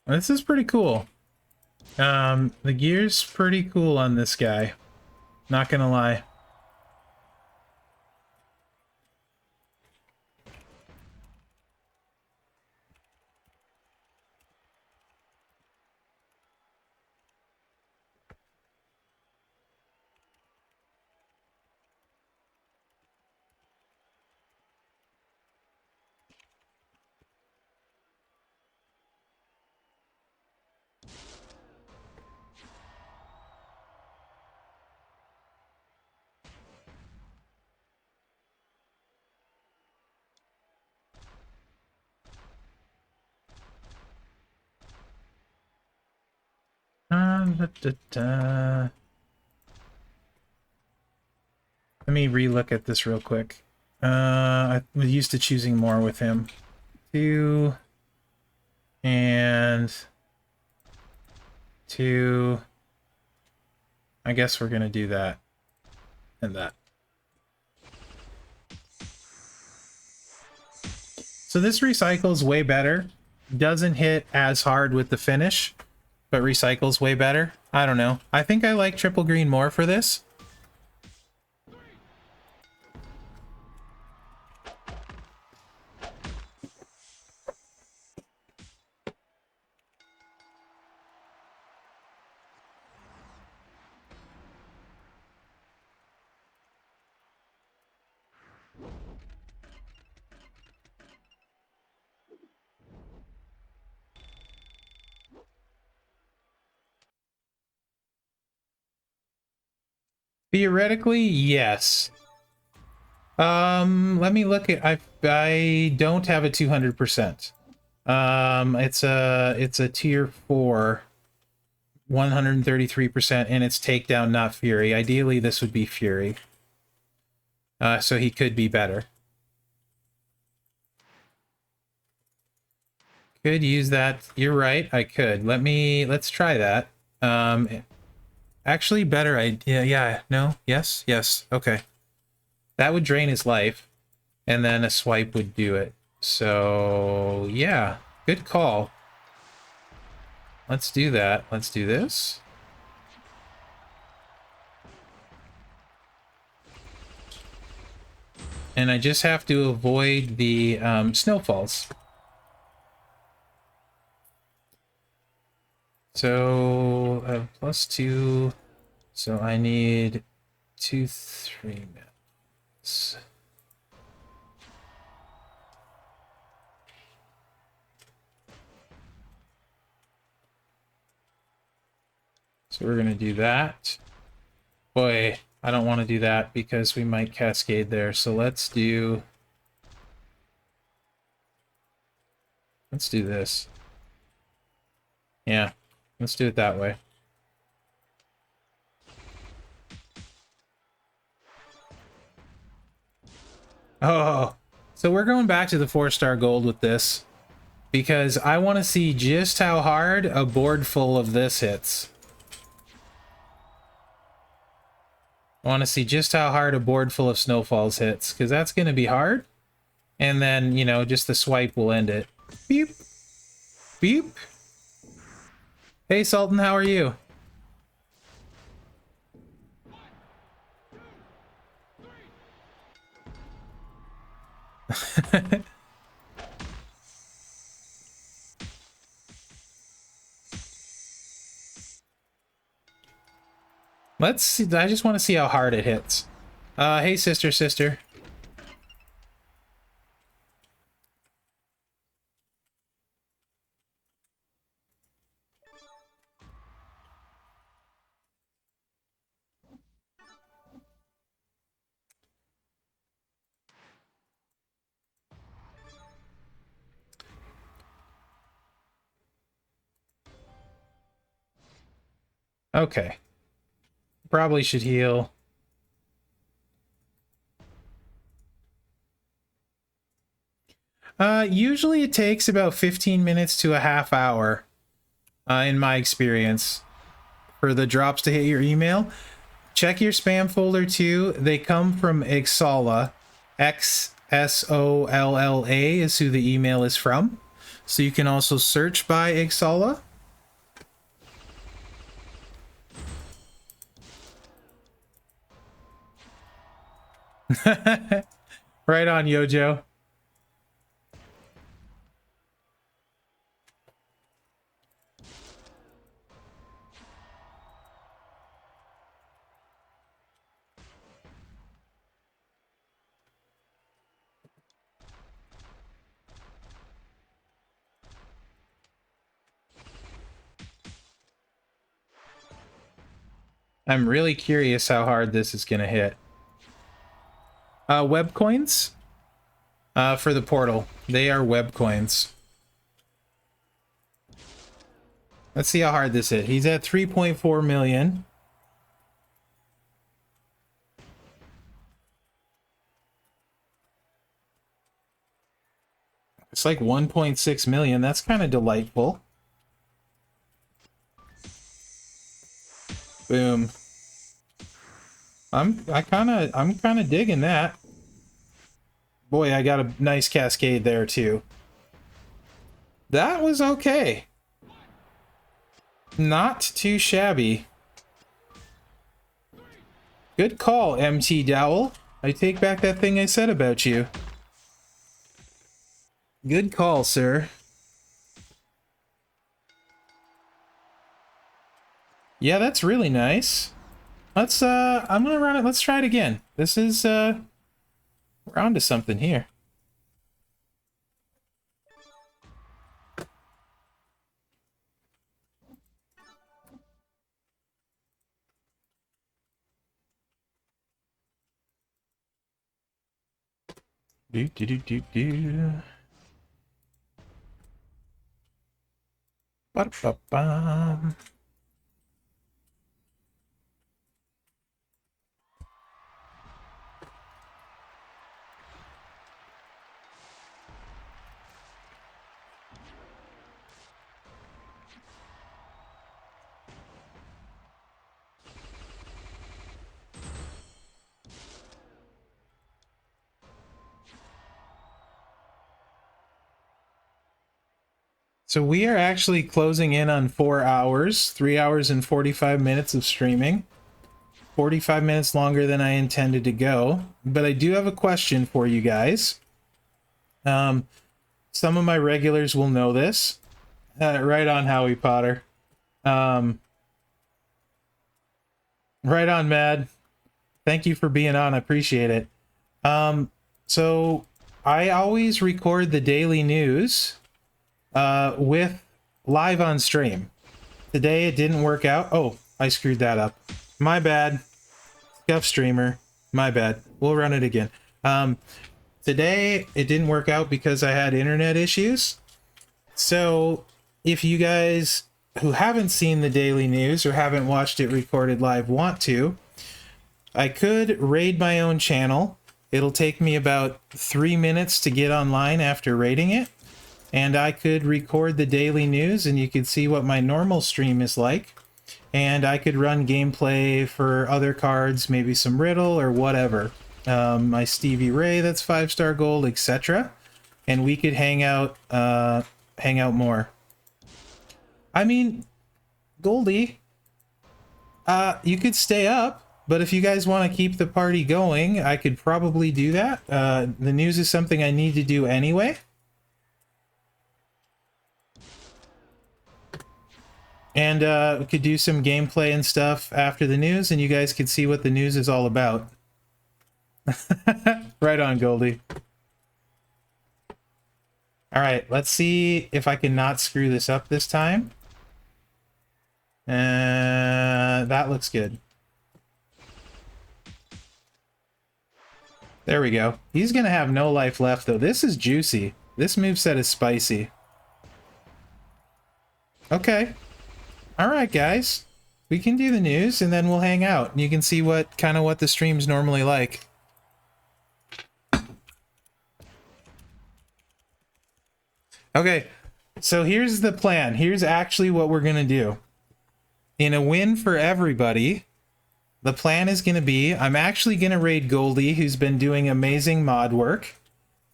S1: This is pretty cool. The gear's pretty cool on this guy. Not gonna lie. Let me re-look at this real quick. I was used to choosing more with him. 2 and 2. I guess we're gonna do that and that. So this recycles way better. Doesn't hit as hard with the finish, but recycles way better. I don't know. I think I like triple green more for this. Theoretically, yes. Let me look at. I don't have a 200%. It's a tier 4, 133%, and it's takedown, not fury. Ideally, this would be fury. So he could be better. Could use that. You're right. I could. Let's try that. Actually, better idea. Yeah. No. Yes. Yes. Okay. That would drain his life, and then a swipe would do it. So, yeah. Good call. Let's do that. Let's do this. And I just have to avoid the snowfalls. So, +2. So I need 2, 3 minutes. So we're going to do that. Boy, I don't want to do that because we might cascade there. So let's do this. Yeah, let's do it that way. Oh, so we're going back to the 4-star gold with this because I want to see just how hard a board full of this hits. I want to see just how hard a board full of snowfalls hits, because that's going to be hard. And then, you know, just the swipe will end it. Beep. Beep. Hey, Sultan, how are you? Let's see. I just want to see how hard it hits. Hey, sister. Okay. Probably should heal. Usually it takes about 15 minutes to a half hour, in my experience, for the drops to hit your email. Check your spam folder too. They come from Ixolla. Xsolla is who the email is from. So you can also search by Ixolla. Right on, Yojo. I'm really curious how hard this is going to hit. Web coins for the portal. They are web coins. Let's see how hard this is. He's at 3.4 million. It's like 1.6 million. That's kind of delightful. Boom. I'm kind of digging that. Boy, I got a nice cascade there too. That was okay. Not too shabby. Good call, MT Dowell. I take back that thing I said about you. Good call, sir. Yeah, that's really nice. Let's, I'm gonna run it. Let's try it again. This is, we're onto something here. Do do do do do. Ba-da-ba-bum. So we are actually closing in on 4 hours, 3 hours and 45 minutes of streaming. 45 minutes longer than I intended to go. But I do have a question for you guys. Some of my regulars will know this. Right on, Howie Potter. Right on, Mad. Thank you for being on. I appreciate it. So I always record the daily news with live on stream. Today it didn't work out. Oh, I screwed that up. My bad. Scuff streamer. My bad. We'll run it again. Today it didn't work out because I had internet issues. So if you guys who haven't seen the daily news or haven't watched it recorded live want to, I could raid my own channel. It'll take me about 3 minutes to get online after raiding it. And I could record the daily news and you could see what my normal stream is like. And I could run gameplay for other cards, maybe some Riddle or whatever. My Stevie Ray, that's 5-star gold, etc. And we could hang out more. I mean, Goldie, you could stay up. But if you guys want to keep the party going, I could probably do that. The news is something I need to do anyway. And we could do some gameplay and stuff after the news, and you guys could see what the news is all about. Right on, Goldie. All right, let's see if I can not screw this up this time. That looks good. There we go. He's going to have no life left, though. This is juicy. This moveset is spicy. Okay. All right, guys. We can do the news, and then we'll hang out. And you can see what the stream's normally like. Okay, so here's the plan. Here's actually what we're going to do. In a win for everybody, the plan is going to be, I'm actually going to raid Goldie, who's been doing amazing mod work.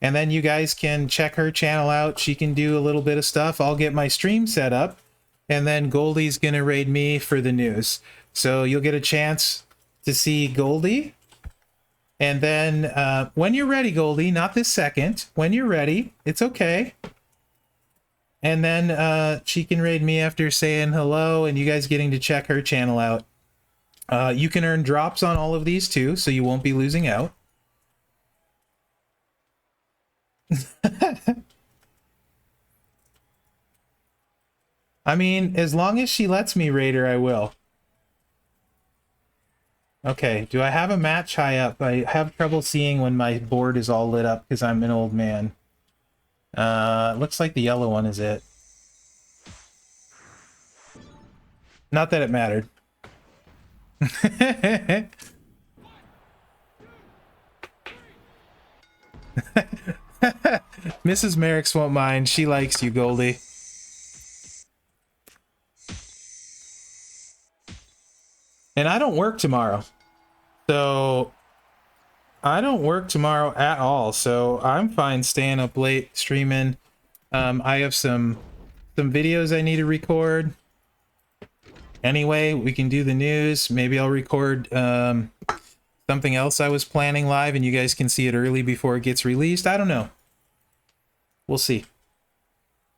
S1: And then you guys can check her channel out. She can do a little bit of stuff. I'll get my stream set up. And then Goldie's going to raid me for the news. So you'll get a chance to see Goldie. And then when you're ready, Goldie, not this second. When you're ready, it's okay. And then she can raid me after saying hello and you guys getting to check her channel out. You can earn drops on all of these too, so you won't be losing out. I mean, as long as she lets me raid her, I will. Okay, do I have a match high up? I have trouble seeing when my board is all lit up because I'm an old man. Looks like the yellow one is it. Not that it mattered. Mrs. Mherex won't mind. She likes you, Goldie. And I don't work tomorrow. So I don't work tomorrow at all. So I'm fine staying up late streaming. I have some videos I need to record. Anyway, we can do the news. Maybe I'll record something else I was planning live and you guys can see it early before it gets released. I don't know. We'll see.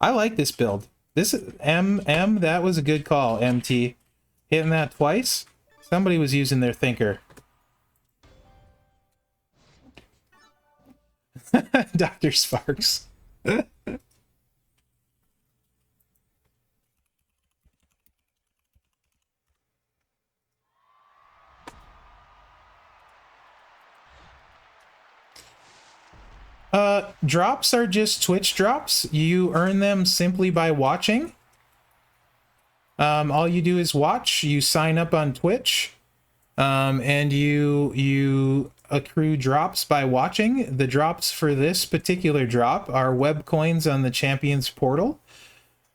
S1: I like this build. This that was a good call, MT. Hitting that twice. Somebody was using their thinker. Dr. Sparks. Drops are just Twitch drops. You earn them simply by watching. All you do is watch. You sign up on Twitch, and you accrue drops by watching. The drops for this particular drop are web coins on the Champions portal.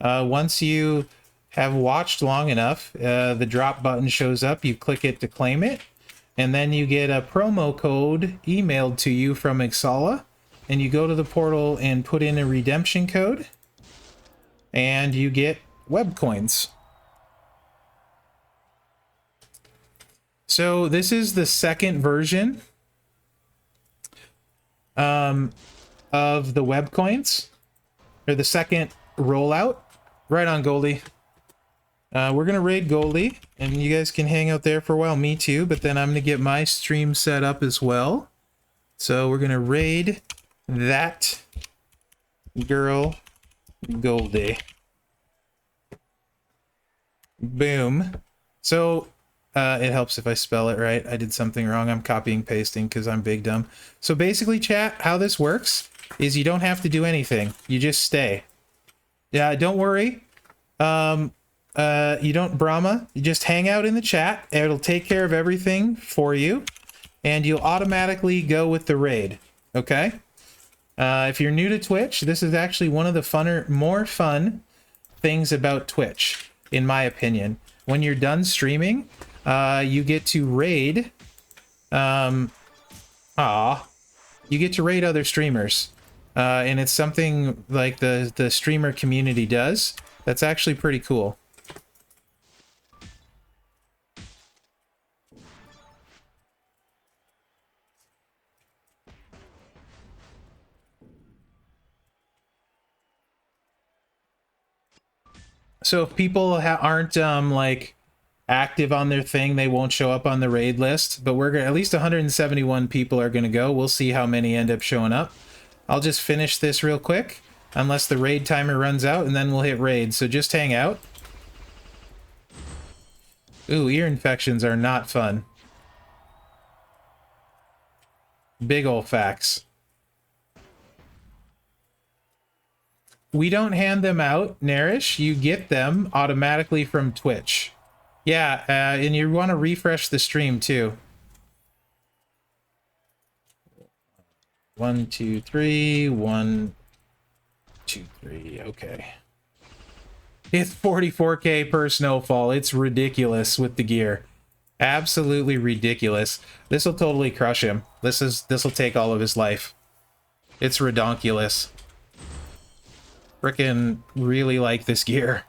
S1: Once you have watched long enough, the drop button shows up. You click it to claim it, and then you get a promo code emailed to you from Exala. And you go to the portal and put in a redemption code, and you get web coins. So this is the second version of the web coins, or the second rollout. Right on, Goldie. We're gonna raid Goldie, and you guys can hang out there for a while. Me too, but then I'm gonna get my stream set up as well. So we're gonna raid that girl Goldie. Boom. So it helps if I spell it right. I did something wrong. I'm copying pasting because I'm big dumb. So basically, chat, how this works is you don't have to do anything. You just stay. Yeah, don't worry. You don't Brahma. You just hang out in the chat. It'll take care of everything for you, and you'll automatically go with the raid. Okay? If you're new to Twitch, this is actually one of the more fun things about Twitch, in my opinion. When you're done streaming, you get to raid. You get to raid other streamers, and it's something like the streamer community does. That's actually pretty cool. So if people aren't like active on their thing, they won't show up on the raid list. But we're gonna, at least 171 people are gonna go. We'll see how many end up showing up. I'll just finish this real quick, unless the raid timer runs out, and then we'll hit raid. So just hang out. Ooh, ear infections are not fun. Big ol' facts. We don't hand them out, Narish. You get them automatically from Twitch. Yeah, and you want to refresh the stream too. 1, 2, 3. 1, 2, 3. Okay. It's 44k per snowfall. It's ridiculous with the gear. Absolutely ridiculous. This will totally crush him. This will take all of his life. It's redonkulous. Frickin' really like this gear.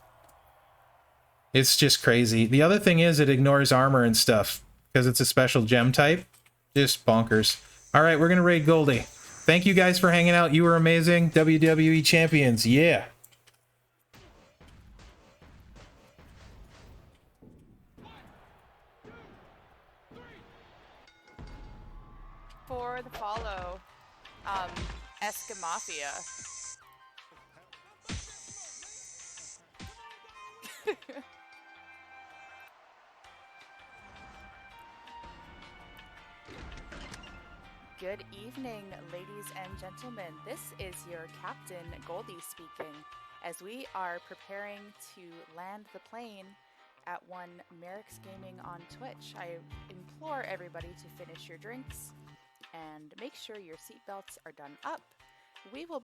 S1: It's just crazy. The other thing is it ignores armor and stuff because it's a special gem type. Just bonkers. All right, we're gonna raid Goldie. Thank you guys for hanging out. You were amazing. WWE champions. Yeah.
S5: For the follow, Escamafia. Good evening, ladies and gentlemen. This is your Captain Goldie speaking as we are preparing to land the plane at one Mherex Gaming on Twitch. I implore everybody to finish your drinks and make sure your seatbelts are done up. We will